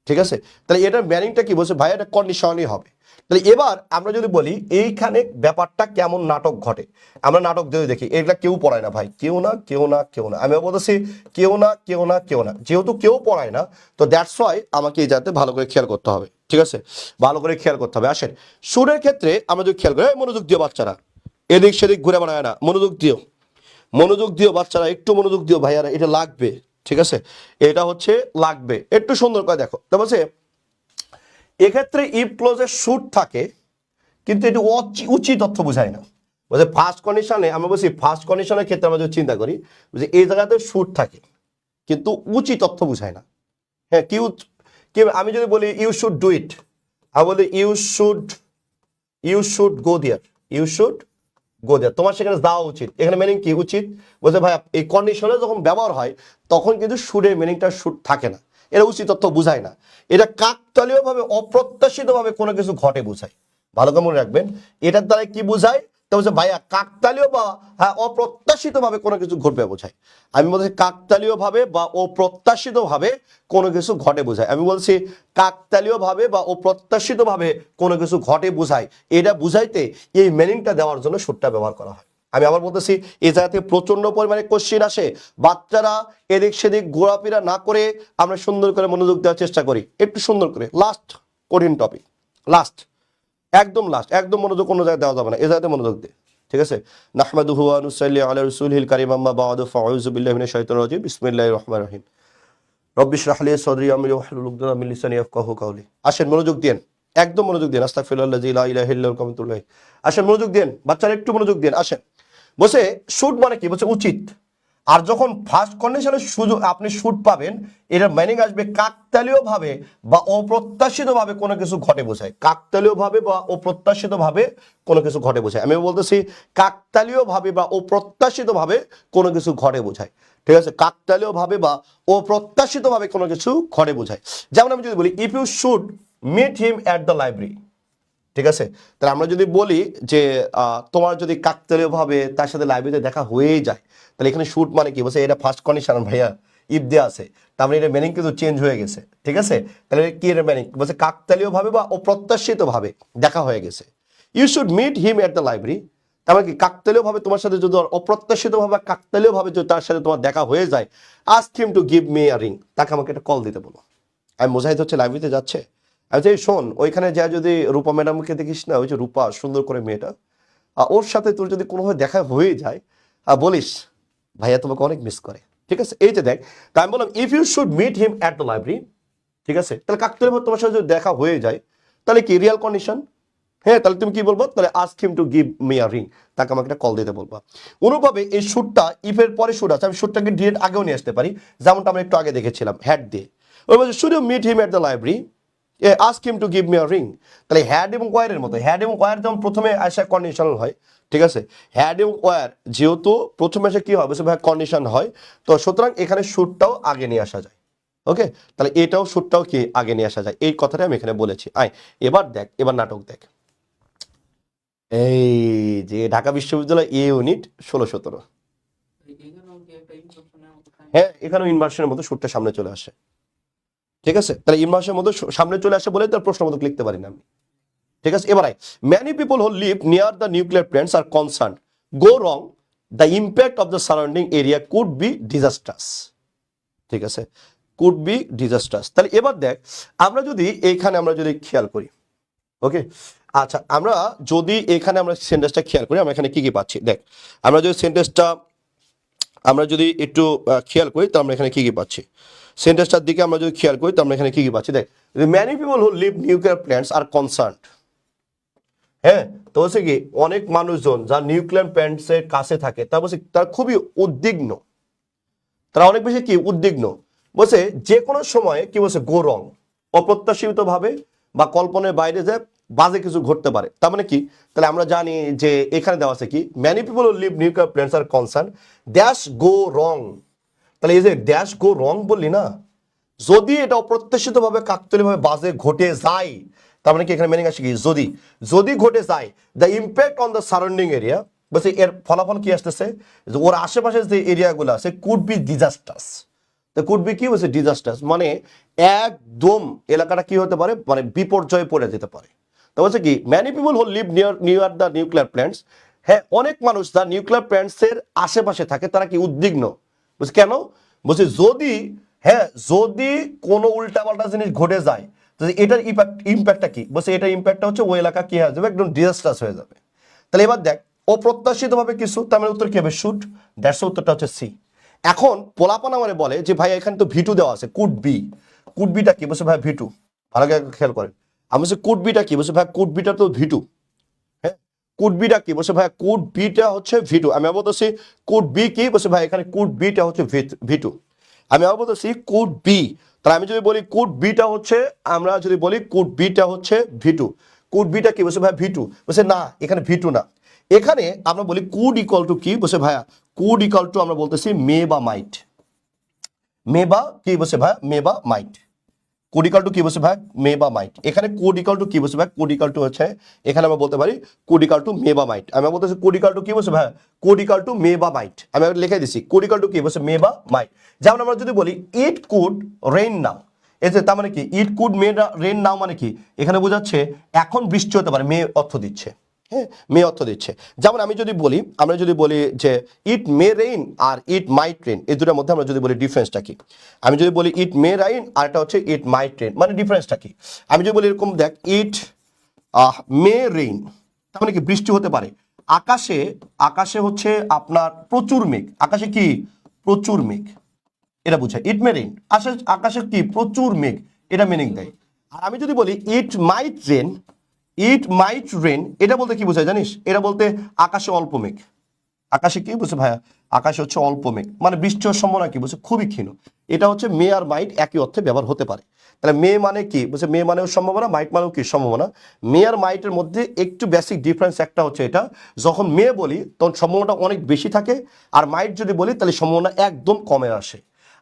ঠিক আছে, তাহলে এটার মিনিংটা কি? বলছে ভাই এটা কন্ডিশনই হবে। তাহলে এবার আমরা যদি বলি এইখানে ব্যাপারটা কেমন নাটক ঘটে, আমরা নাটক দিয়ে দেখি। এগুলা কেউ পড়ায় না ভাই, কেউ না কেউ না কেউ না, আমি বলতেছি কেউ না কেউ না কেউ না, যেহেতু কেউ পড়ায় না তো দ্যাটস ওয়াই আমাকে এই জায়গাতে ভালো করে খেয়াল করতে হবে। ঠিক আছে, ভালো করে খেয়াল করতে হবে। আসেন সুরের ক্ষেত্রে আমরা যদি খেয়াল করি, মনোযোগ দিও বাচ্চারা, এদিক সেদিক ঘুরে বেড়ায় না, মনোযোগ দিও, মনোযোগ দিও বাচ্চারা, একটু মনোযোগ দিও ভাইয়ারা, এটা লাগবে। ঠিক আছে, এটা হচ্ছে লাগবে, একটু সুন্দর করে দেখো। তা বলছে এক্ষেত্রে ইফ ক্লোজের শুড থাকে কিন্তু এটি উচিত অর্থ বোঝায় না। বলছে ফার্স্ট কন্ডিশনে আমরা বলছি, ফার্স্ট কন্ডিশনের ক্ষেত্রে আমরা যদি চিন্তা করি যে এই জায়গাতে শুড থাকে কিন্তু উচিত অর্থ বোঝায় না। হ্যাঁ কি আমি যদি বলি ইউ শুড ডু ইট, আমি বলি you should go there, you should go there, তোমার সেখানে যাওয়া উচিত, এখানে মিনিং কি? উচিত। বলছে ভাই এই কন্ডিশনে যখন ব্যবহার হয় তখন কিন্তু শুডের মিনিংটা শুড থাকে না, এটা উচিত অর্থ বোঝায় না, এটা কাকতালীয়ভাবে অপ্রত্যাশিতভাবে কোনো কিছু ঘটে বোঝায়। ভালো করে মনে রাখবেন, এটার দ্বারা কি বোঝায়? তো বলছে ভাইয়া কাকতালীয় বা হ্যাঁ অপ্রত্যাশিত ভাবে কোনো কিছু ঘটবে বোঝায়। আমি বলছি কাকতালীয় ভাবে বা অপ্রত্যাশিত ভাবে কোনো কিছু ঘটে বোঝায়। আমি বলছি কাকতালীয় ভাবে বা অপ্রত্যাশিত ভাবে কোনো কিছু ঘটে বোঝায়, এটা বুঝাইতে এই মিনিংটা দেওয়ার জন্য শুডটা ব্যবহার করা হয়। আমি আবার বলতেছি এই জায়গা থেকে প্রচন্ড পরিমাণে কোশ্চিন আসে, বাচ্চারা এদিক সেদিক ঘোরাফেরা না করে আমরা সুন্দর করে মনোযোগ দেওয়ার চেষ্টা করি, একটু সুন্দর করে। লাস্ট কঠিন টপিক, লাস্ট একদম লাস্ট, একদম মনোযোগ কোনো জায়গায় দেওয়া যাবে না, এই জায়গাতে মনোযোগ দে। ঠিক আছে, নাহমাদুহু ওয়া নুসাল্লি আলা রাসূলিহিল কারীম, আম্মা বা'দু, ফাউযু বিল্লাহি মিনাশ শাইতানির রাজীম, বিসমিল্লাহির রহমানির রহিম, রব্বি ইশরাহ লি সাদরি আমরি ওয়াহলুল উকদাতাম মিন লিসানি ইয়াফকাহু কাওলি। আসেন মনোযোগ দেন, একদম মনোযোগ দেন। আস্তাগফিরুল্লাযী লা ইলাহা ইল্লা হুয়া কামিতুল ইলাইহি। আসেন মনোযোগ দেন বাচ্চারা, একটু মনোযোগ দেন। আসেন, বলছে শুড মানে কি? বলছে উচিত। আর যখন ফার্স্ট কন্ডিশনে সুযোগ আপনি শুড পাবেন, এটার মিনিং আসবে কাকতালীয় ভাবে বা অপ্রত্যাশিত ভাবে কোনো কিছু ঘটে বোঝায়, কাকতালীয় ভাবে বা অপ্রত্যাশিত ভাবে কোনো কিছু ঘটে বোঝায়। আমি বলতেছি কাকতালীয় ভাবে বা অপ্রত্যাশিত ভাবে কোনো কিছু ঘটে বোঝায়। ঠিক আছে, কাকতালীয় ভাবে বা অপ্রত্যাশিত ভাবে কোনো কিছু ঘটে বোঝায়। যেমন আমি যদি বলি if you should meet him at the library. ঠিক আছে, তাহলে আমরা যদি বলি যে তোমার যদি কাকতালীয়ভাবে তার সাথে লাইব্রেরিতে দেখা হয়েই যায়, তাহলে এখানে শুট মানে কি? বলছে এটা ফার্স্ট কন্ডিশন ভাইয়া, ইফ দেয়া আছে, তার মানে এটা মিনিং কিন্তু চেঞ্জ হয়ে গেছে। ঠিক আছে, তাহলে কি এর মিনিং? বলছে কাকতালীয়ভাবে বা অপ্রত্যাশিতভাবে দেখা হয়ে গেছে। You should meet him at the library, তার মানে কি কাকতালীয়ভাবে তোমার সাথে যদি অপ্রত্যাশিতভাবে কাকতালীয়ভাবে যদি তার সাথে তোমার দেখা হয়ে যায়, ask him to give me a ring, তাকে আমাকে একটা কল দিতে বলো। আমি মোজাহিদ হচ্ছে লাইব্রেরিতে যাচ্ছে, আচ্ছা এই শোন ওইখানে যা যদি রূপা ম্যাডামকে দেখিস না, ওই যে রূপা সুন্দর করে মেয়েটা, ওর সাথে তোর যদি কোনোভাবে দেখা হয়ে যায় বলিস ভাইয়া তোমাকে অনেক মিস করে। ঠিক আছে, এই যে দেখ, তা আমি বললাম if you should meet him at the library. ঠিক আছে, তাহলে কাকতালীয়ভাবে তোমার সাথে যদি দেখা হয়ে যায় তাহলে কি রিয়াল কন্ডিশন? হ্যাঁ, তাহলে তুমি কি বলবো? তাহলে ask him to give me a ring, তাকে আমাকে একটা কল দিতে বলবা। অনুভাবে এই শুটটা ইফের পরে শুট আছে, আমি শুটটাকে ডিরেক্ট আগেও নিয়ে আসতে পারি, যেমনটা আমরা একটু আগে দেখেছিলাম হ্যাড দিয়ে। ওই বলছে should you meet him at the library, ask him to give me a ring. তাহলে হ্যাড এবং ওয়ারের মতো, হ্যাড এবং ওয়ার যেমন প্রথমে আসা কন্ডিশনাল হয়। ঠিক আছে, হ্যাড এবং ওয়ার যেহেতু প্রথমে আসে কি হয়? বলছে ভাই কন্ডিশন হয়, তো সুতরাং এখানে শুটটাও আগে নিয়ে আসা যায়। ওকে, তাহলে এটাও শুটটাও কি আগে নিয়ে আসা যায়, এই কথাটা আমি এখানে বলেছি। আয় এবার দেখ, এবার নাটক দেখ। এই যে ঢাকা বিশ্ববিদ্যালয় এ ইউনিট 16-17, এখানেও কি একটা ইনফরমেশনের মতো থাকে? হ্যাঁ এখানেও ইনভার্সনের মতো শুটটা সামনে চলে আসে। ঠিক আছে, তাহলে ইনভার্সের মতো সামনে চলে আসে বলে তার প্রশ্ন মতো লিখতে পারি না আমি। ঠিক আছে, এবার many people who live near the nuclear plants are concern go wrong, the impact of the surrounding area could be disasters. ঠিক আছে, কুড বি ডিজাস্টার্স। তাহলে এবার দেখ আমরা যদি এইখানে আমরা যদি খেয়াল করি, ওকে আচ্ছা আমরা যদি এখানে আমরা সেন্টেন্সটা খেয়াল করি, আমরা এখানে কি কি পাচ্ছি দেখ, আমরা যদি সেন্টেন্সটা আমরা যদি একটু খেয়াল করি তো আমরা এখানে কি কি পাচ্ছি, সেন্টেন্সটার দিকে আমরা যদি খেয়াল করি তো আমরা এখানে কি কি পাচ্ছি দেখ, many people who live nuclear plants are concerned. হ্যাঁ, তো হচ্ছে কি অনেক মানুষজন যারা নিউক্লিয়ার প্ল্যান্টসের কাছে থাকে তারা বলছে তারা খুবই উদ্বিগ্ন, তারা অনেক বেশি কি উদ্বিগ্ন, বলছে যে কোনো সময় কি বলছে গো রং, অপ্রত্যাশিত ভাবে বা কল্পনার বাইরে যে বাজে কিছু ঘটতে পারে। তার মানে কি, তাহলে আমরা জানি যে এখানে দেওয়া আছে কি many people who live nuclear plants are concern dash go wrong. তাহলে এই যে ড্যাশ গো রং বললি না, যদি এটা অপ্রত্যাশিত ভাবে কাকতালীয় ভাবে বাজে ঘটে যায়, তার মানে কি এখানে মিনিং আসে কি যদি, যদি ঘটে যায় the impact on the surrounding area, বলছে এর ফলাফল কি আসতেছে যে ওর আশেপাশে যে এরিয়াগুলো আছে কুড বি ডিজাস্টার্স। তো কুড বি কি বলছে ডিজাস্টার্স, মানে একদম এলাকাটা কি হতে পারে, মানে বিপর্যয়ে পড়ে যেতে পারে। তো বলছে কি many people who live near the nuclear plants, হ্যাঁ অনেক মানুষ যা নিউক্লিয়ার প্ল্যান্টস এর আশেপাশে থাকে তারা কি উদ্বিগ্ন, বলছে কেন, বলছে যদি হ্যাঁ যদি কোনো উল্টাপাল্টা জিনিস ঘটে যায় তো এটার ইম্প্যাক্টটা কি, বলছে এটার ইম্প্যাক্টটা হচ্ছে ওই এলাকা কি হয়ে যাবে, একদম ডিজাস্টার্স হয়ে যাবে। তাহলে এবার দেখ অপ্রত্যাশিত ভাবে কিছু, তার মানে উত্তর কি হবে শুড, দ্যাটস উত্তরটা হচ্ছে সি। এখন পোলাপান আমারে বলে যে ভাই এখানে তো ভিটু দেওয়া আছে, কুড বি, কুড বিটা কি, বলছে ভাই ভিটু, ভালো করে খেয়াল করেন, আমি বলছি কুড বিটা কি, বলছে ভাই কুড বিটা তো ভিটু, হ্যাঁ কুড বিটা কি, বলছে ভাই কুড বিটা হচ্ছে ভিটু। আমি আবার বলছি কুড বি কি, বলছে ভাই এখানে কুড বিটা হচ্ছে ভিটু। আমি আবার বলতেছি কুড বি, তাহলে আমি যদি বলি কুড বিটা হচ্ছে, আমরা যদি বলি কুড বিটা হচ্ছে ভিটু, কুড বিটা কি, বলছে ভাই ভিটু, বলছে না এখানে ভিটু না, এখানে আমরা বলি কুড ইকুয়াল টু কি, বলছে ভাইয়া কুড ইকুয়াল টু আমরা বলতেছি মে বা মাইট, মে বা কি বলছে ভাই মে বা মাইট, কোড ইকুয়াল টু কি বলছে ভাই মে বা মাইট, এখানে কোড ইকুয়াল টু কি বলছে ভাই, কোড ইকুয়াল টু হচ্ছে এখানে আমরা বলতে পারি কোড ইকুয়াল টু মে বা মাইট। আমি বলতেছি কোড ইকুয়াল টু কি বলছে ভাই, কোড ইকুয়াল টু মে বা মাইট, আমি লিখে দিছি কোড ইকুয়াল টু কি বলছে মে বা মাইট। যেমন আমরা যদি বলি ইট কুড রেইন নাও, এই যে তার মানে কি ইট কুড মে রেইন নাও মানে কি, এখানে বোঝাচ্ছে এখন বৃষ্টি হতে পারে, মে অর্থ দিচ্ছে, হ্যাঁ মে অর্থ দিচ্ছে। যেমন আমি যদি বলি, আমরা যদি বলি যে ইট মে রেইন আর ইট মাইট রেইন, এই দুটোর মধ্যে আমরা যদি বলি ডিফারেন্সটা কি, আমি যদি বলি ইট মে রেইন আর এটা হচ্ছে ইট মাইট রেইন, মানে ডিফারেন্সটা কি, আমি যদি বলি এরকম দেখ ইট মে রেইন তার মানে কি বৃষ্টি হতে পারে, আকাশে আকাশে হচ্ছে আপনার প্রচুর মেঘ, আকাশে কি প্রচুর মেঘ, এটা বুঝায় ইট মে রেইন, আকাশে কি প্রচুর মেঘ, এটা মিনিং দেয়। আর আমি যদি বলি ইট মাইট রেন, ইট মাইট রেন এটা বলতে কি বোঝায় জানিস, এটা বলতে আকাশে অল্প মেঘ, আকাশে কি বলছে ভাইয়া আকাশে হচ্ছে অল্প মেঘ, মানে বৃষ্টি হওয়ার সম্ভাবনা কি বলছে খুবই ক্ষীণ। এটা হচ্ছে মে আর মাইট একই অর্থে ব্যবহার হতে পারে। তাহলে মে মানে কি বলছে, মে মানেও সম্ভাবনা, মাইট মানেও কি সম্ভাবনা। মে আর মাইটের মধ্যে একটু বেসিক ডিফারেন্স একটা হচ্ছে এটা, যখন মে বলি তখন সম্ভাবনাটা অনেক বেশি থাকে, আর মাইট যদি বলি তাহলে সম্ভাবনা একদম কমে আসে।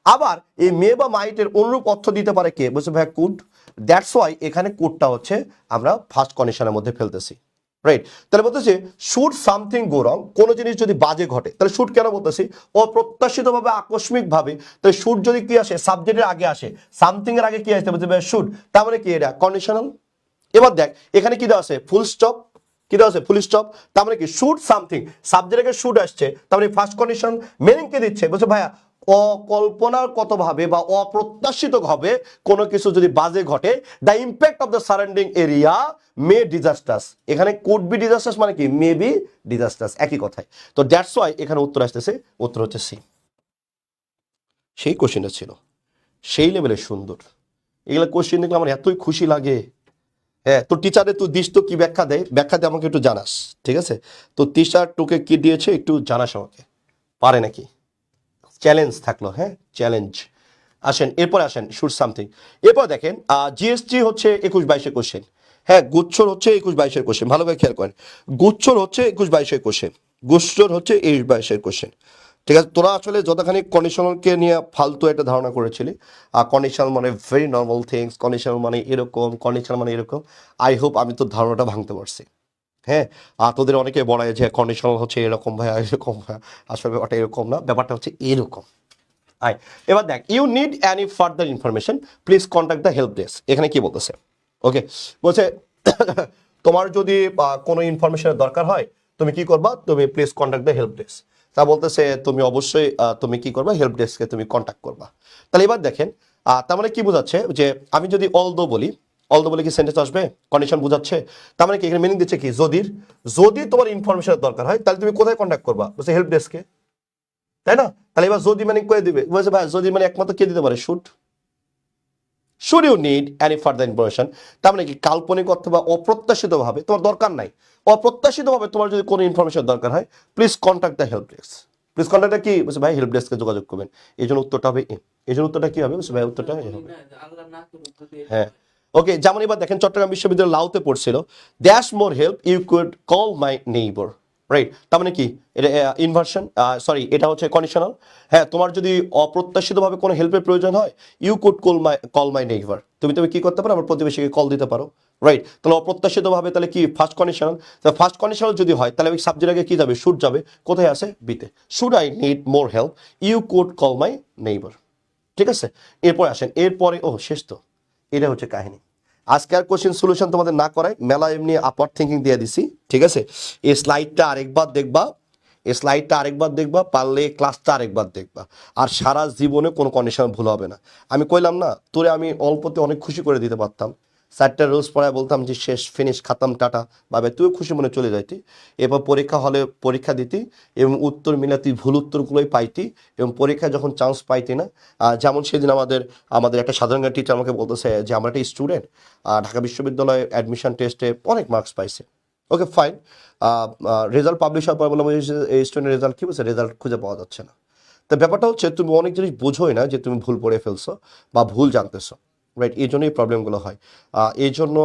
আবার এই মে বা মাইটের অনুরূপ অর্থ দিতে পারে কে, বলছে ভাইয়া কুড, দ্যাটস ওয়াই এখানে কুডটা হচ্ছে আমরা ফার্স্ট কন্ডিশনের মধ্যে ফেলতেছি, রাইট। তাহলে বলতেছে শুড সামথিং গো রং, কোনো জিনিস যদি বাজে ঘটে, তাহলে শুড কেন বলতেছি, অপ্রত্যাশিতভাবে আকস্মিকভাবে, তাহলে শুড যদি কি আসে সাবজেক্টের আগে আসে, সামথিং এর আগে কি আসতে বলছে শুড, তার মানে কি এটা কন্ডিশনাল। এবার দেখ এখানে কি দেওয়া আছে ফুল স্টপ, কি দেওয়া আছে ফুল স্টপ, তার মানে কি শুড সামথিং, সাবজেক্টের আগে শুড আসছে, তার মানে ফার্স্ট কন্ডিশন মিনিং কে দিচ্ছে, বলছে ভাইয়া অকল্পনার কত ভাবে বা অপ্রত্যাশিত ভাবে কোনো কিছু যদি বাজে ঘটে, the impact of the surrounding area May disasters, এখানে কুড বি ডিজাস্টার্স মানে কি মে বি ডিজাস্টার্স, একই কথায়। তো দ্যাটস ওয়াই এখানে উত্তর আসতেছে, উত্তর হচ্ছে সি। সেই কোশ্চেনটা ছিল সেই লেভেলে সুন্দর, এগুলো কোশ্চেন দেখলে আমার এতই খুশি লাগে। হ্যাঁ তোর টিচারে তুই দিস তো কি ব্যাখ্যা দেয়, ব্যাখ্যা দিয়ে আমাকে একটু জানাস, ঠিক আছে? তো টিচার তোকে কি দিয়েছে একটু জানাস আমাকে, পারে নাকি, চ্যালেঞ্জ থাকলো, হ্যাঁ চ্যালেঞ্জ। আসেন এরপরে আসেন শুড সামথিং, এরপর দেখেন জিএসটি হচ্ছে 21-22 কোশ্চেন, হ্যাঁ গুচ্ছর হচ্ছে 21-22 কোশ্চেন, ভালো করে খেয়াল করেন, গুচ্ছর হচ্ছে 21-22 কোশ্চেন, গুচ্ছর হচ্ছে 21-22 কোশ্চেন, ঠিক আছে? তোরা আসলে যতখানি কন্ডিশনালকে নিয়ে ফালতু একটা ধারণা করেছিলি, কন্ডিশনাল মানে ভেরি নর্মাল থিংস, কন্ডিশনাল মানে এরকম, কন্ডিশনাল মানে এরকম, আই হোপ আমি তোর ধারণাটা ভাঙতে পারছি। হ্যাঁ তোদের অনেকে বলায় যে কন্ডিশনাল হচ্ছে এরকম ভাই এরকম ভাই, আসলে ব্যাপারটা এরকম না, ব্যাপারটা হচ্ছে এরকম। আয় এবার দেখ you need any further information please contact the help desk, এখানে কি বলতেছে, ওকে বলছে তোমার যদি কোনো ইনফরমেশনের দরকার হয় তুমি কি করবা, তুমি please contact the help desk, তা বলতেছে তুমি অবশ্যই তুমি কি করবা হেল্প ডেস্ককে তুমি কন্ট্যাক্ট করবা। তাহলে এবার দেখেন তার মানে কি বোঝাচ্ছে যে আমি যদি অলদো বলি, অলদো বলে কি সেন্টেন্স আসবে? কন্ডিশন বোঝাচ্ছে। তার মানে কি এখানে মিনিং দিচ্ছে কি, যদি তোমার ইনফরমেশনের দরকার হয় তাহলে তুমি কোথায় কন্ট্যাক্ট করবা? বলছে হেল্প ডেস্কে, তাই না? তাহলে এবার যদি মানে করে দিবে, বলছে ভাই যদি মানে একমাত্র কে দিতে পারে? Should you need any further information, তার মানে কি কাল্পনিক অথবা অপ্রত্যাশিতভাবে তোমার দরকার নাই, অপ্রত্যাশিতভাবে তোমার যদি কোনো ইনফরমেশন দরকার হয়, please contact the help desk. Please কন্ট্যাক্টটা কি বলছে ভাই, হেল্প ডেস্কে যোগাযোগ করবেন। এই জন্য উত্তরটা হবে এই জন্য উত্তরটা কি হবে বলছে ভাই, উত্তরটা আমরা এ বলি হবে। না যে আল্লাহ না করুক যদি এটা হ্যাঁ, হয়। ওকে। যেমন এবার দেখেন চট্টগ্রাম বিশ্ববিদ্যালয় লাউতে পড়ছিল, দ্যাশ more help you could call my neighbour, right? তার মানে কি এটা ইনভার্সন, সরি এটা হচ্ছে কন্ডিশনাল। হ্যাঁ, তোমার যদি অপ্রত্যাশিতভাবে কোনো হেল্পের প্রয়োজন হয়, you could call my neighbour, তুমি কি করতে পারো? আমার প্রতিবেশীকে কল দিতে পারো, রাইট? তাহলে অপ্রত্যাশিতভাবে তাহলে কি ফার্স্ট কন্ডিশনাল। তাহলে ফার্স্ট কন্ডিশনাল যদি হয় তাহলে ওই সাবজেক্ট আগে কি যাবে? শুড যাবে। কোথায় আছে? বিতে। Should I need more help you could call my neighbour, ঠিক আছে? এরপরে আসেন, এরপরে শেষ তো, এটা হচ্ছে কাহিনী। আজকে আর কোশ্চেন সলিউশন তোমাদের না করাই, মেলা এমনি আপার থিঙ্কিং দিয়ে দিছি, ঠিক আছে? এই স্লাইডটা আরেকবার দেখবা, পারলে ক্লাসটা আরেকবার দেখবা, আর সারা জীবনে কোনো কন্ডিশন ভুল হবে না। আমি কইলাম না তোরে, আমি অল্পতে অনেক খুশি করে দিতে পারতাম, 4টা রোজ পড়ায় বলতাম যে শেষ, ফিনিশ, খাতাম, টাটা, ভাবে তুইও খুশি মনে চলে যাইতি। এরপর পরীক্ষা হলে পরীক্ষা দিতি এবং উত্তর মিলাতি, ভুল উত্তরগুলোই পাইতি, এবং পরীক্ষায় যখন চান্স পাইতি না, যেমন সেদিন আমাদের একটা সাধারণ জ্ঞান টিচার আমাকে বলতেছে যে আমরা একটা স্টুডেন্ট ঢাকা বিশ্ববিদ্যালয়ে অ্যাডমিশন টেস্টে অনেক মার্কস পাইছে। ওকে ফাইন, রেজাল্ট পাবলিশ হওয়ার পর বললাম এই স্টুডেন্টের রেজাল্ট কী বলছে? রেজাল্ট খুঁজে পাওয়া যাচ্ছে না। তো ব্যাপারটা হচ্ছে তুমি অনেক জিনিস বোঝোই না যে তুমি ভুল পড়ে ফেলছো বা ভুল জানতেছো, রাইট? এই জন্যই প্রবলেমগুলো হয়। এই জন্য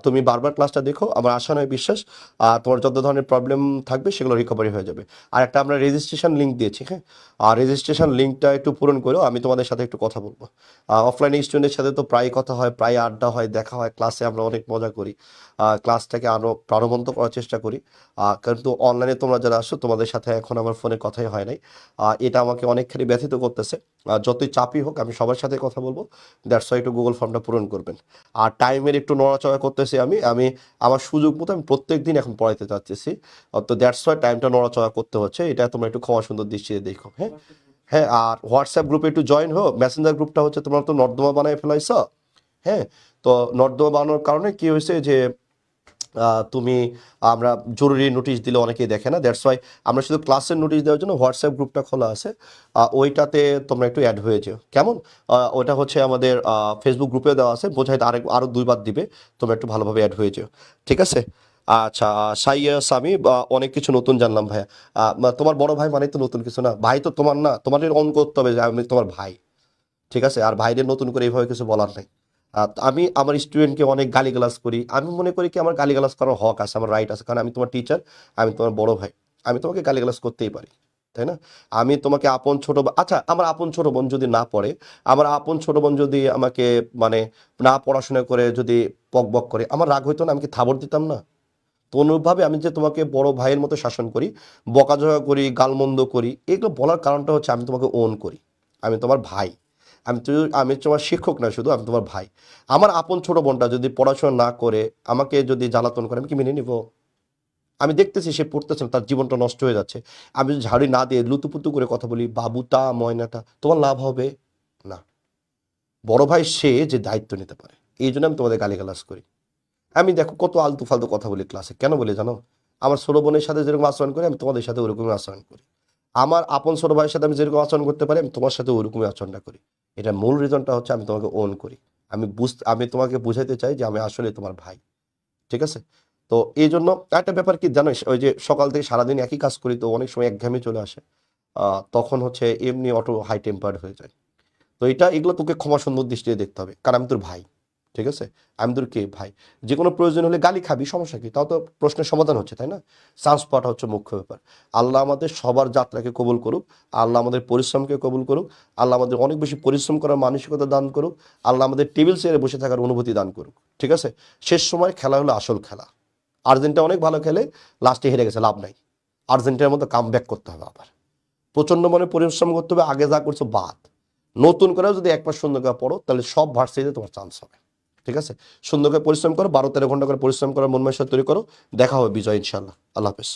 তুমি বারবার ক্লাসটা দেখো, আমার আশা নয় বিশ্বাস, তোমার যত ধরনের প্রবলেম থাকবে সেগুলো রিকভারি হয়ে যাবে। আর একটা আমরা রেজিস্ট্রেশন লিঙ্ক দিয়েছি, হ্যাঁ, আর রেজিস্ট্রেশন লিঙ্কটা একটু পূরণ করো, আমি তোমাদের সাথে একটু কথা বলবো। অফলাইনে স্টুডেন্টের সাথে তো প্রায় কথা হয়, প্রায় আড্ডা হয়, দেখা হয়, ক্লাসে আমরা অনেক মজা করি, ক্লাসটাকে আরও প্রাণবন্ত করার চেষ্টা করি। কিন্তু অনলাইনে তোমরা যারা আসো তোমাদের সাথে এখন আমার ফোনে কথাই হয় নাই, এটা আমাকে অনেকখানি ব্যথিত করতেছে। যতই চাপই হোক আমি সবার সাথে কথা বলবো, দ্যাটস ওয়াই একটু গুগল ফর্মটা পূরণ করবেন। আর টাইমের একটু নড়াচড়া করতেছি আমি আমি আমার সুযোগ মতো আমি প্রত্যেক দিন এখন পড়াইতে চাচ্ছি, তো দ্যাটস ওয়াই টাইমটা নড়াচড়া করতে হচ্ছে, এটা তোমরা একটু ক্ষমা সুন্দর দৃষ্টিতে দেখো, হ্যাঁ। হ্যাঁ, আর হোয়াটসঅ্যাপ গ্রুপে একটু জয়েন হো, মেসেঞ্জার গ্রুপটা হচ্ছে তোমরা তো নর্দমা বানায় ফেলাইছ, হ্যাঁ। তো নর্দমা বানানোর কারণে কি হয়েছে যে তুমি, আমরা জরুরি নোটিশ দিলে অনেকেই দেখে না, দ্যাটস ওয়াই আমরা শুধু ক্লাসের নোটিশ দেওয়ার জন্য হোয়াটসঅ্যাপ গ্রুপটা খোলা আছে, ওইটাতে তোমরা একটু অ্যাড হয়ে যেও, কেমন? ওটা হচ্ছে আমাদের ফেসবুক গ্রুপেও দেওয়া আছে, বোঝাইতে আরও 2বার দিবে, তোমরা একটু ভালোভাবে অ্যাড হয়ে যেও, ঠিক আছে? আচ্ছা, সাইয়া সামি, অনেক কিছু নতুন জানলাম ভাইয়া। তোমার বড় ভাই মানে তো নতুন কিছু না, ভাই তো তোমার না, তোমাদের অন করতে হবে যে আমি তোমার ভাই, ঠিক আছে? আর ভাইদের নতুন করে এইভাবে কিছু বলার নাই। আমি আমার স্টুডেন্টকে অনেক গালিগালাজ করি, আমি মনে করি কি আমার গালিগালাজ করার হক আছে, আমার রাইট আছে, কারণ আমি তোমার টিচার, আমি তোমার বড় ভাই, আমি তোমাকে গালিগালাজ করতেই পারি, তাই না? আমি তোমাকে আপন ছোট আচ্ছা, আমার আপন ছোট বোন যদি না পড়ে, আমার আপন ছোট বোন যদি আমাকে মানে না পড়াশোনা করে যদি বক বক করে, আমার রাগ হইতো না? আমি কি থাবড় দিতাম না? তো অনুরূপভাবে আমি যে তোমাকে বড় ভাইয়ের মতো শাসন করি, বকাঝকা করি, গালমন্দ করি, এগুলো বলার কারণটা হচ্ছে আমি তোমাকে ওন করি, আমি তোমার ভাই। আমি তোমার শিক্ষক না শুধু, আমি তোমার ভাই। আমার আপন ছোট বোনটা যদি পড়াশোনা না করে আমাকে যদি জ্বালাতন করে, আমি কি মেনে নিব? আমি দেখতেছি সে পড়তেছে না, তার জীবনটা নষ্ট হয়ে যাচ্ছে, আমি যদি ঝাড়ি না দিয়ে লুতুপুতু করে কথা বলি, বাবুটা ময়নাটা, তোমার লাভ হবে না। বড় ভাই সে যে দায়িত্ব নিতে পারে, এই জন্য আমি তোমাদের গালিগালাজ করি। আমি দেখো কত আলতু ফালতু কথা বলি ক্লাসে, কেন বলি জানো? আমার ছোট বোনের সাথে যেরকম আচরণ করি আমি তোমাদের সাথে ওরকমই আচরণ করি, আমার আপন ছোট ভাইয়ের সাথে আমি যেরকম আচরণ করতে পারি আমি তোমার সাথে ওরকমই আচরণটা করি। এটা মূল রিজনটা হচ্ছে আমি তোমাকে ওন করি, আমি তোমাকে বুঝাইতে চাই যে আমি আসলে তোমার ভাই, ঠিক আছে? তো এই জন্য একটা ব্যাপার কি জানো, ওই যে সকাল থেকে সারাদিন একই কাজ করি, তো অনেক সময় একঘেয়েমি চলে আসে, তখন হচ্ছে এমনি অটো হাই টেম্পার্ড হয়ে যায়। তো এগুলো তোকে ক্ষমা সুন্দর দৃষ্টিতে দেখতে হবে, কারণ আমি তোর ভাই, ঠিক আছে? আমি তোর কে ভাই, যে কোনো প্রয়োজন হলে গালি খাবি, সমস্যা কি? তাও তো প্রশ্নের সমাধান হচ্ছে, তাই না? চান্স পাওয়াটা হচ্ছে মুখ্য ব্যাপার। আল্লাহ আমাদের সবার যাত্রাকে কবুল করুক, আল্লাহ আমাদের পরিশ্রমকে কবুল করুক, আল্লাহ আমাদের অনেক বেশি পরিশ্রম করার মানসিকতা দান করুক, আল্লাহ আমাদের টেবিল চেয়ারে বসে থাকার অনুভূতি দান করুক, ঠিক আছে? শেষ সময় খেলা হলো আসল খেলা। আর্জেন্টিনা অনেক ভালো খেলে, লাস্টে হেরে গেছে, লাভ নাই। আর্জেন্টিনার মতো কাম ব্যাক করতে হবে, আবার প্রচন্ড মনে পরিশ্রম করতে হবে, আগে যা করছো বাদ, নতুন করেও যদি একবার সুন্দর করে পড়ো তাহলে সব ভার্সিটিতে তোমার চান্স হবে, ঠিক আছে? সুন্দর করে পরিশ্রম করো, 12-13 ঘন্টা করে পরিশ্রম করার মন মানসিকতা তৈরি করো, দেখা হবে বিজয় ইনশাল্লাহ। আল্লাহ হাফেজ।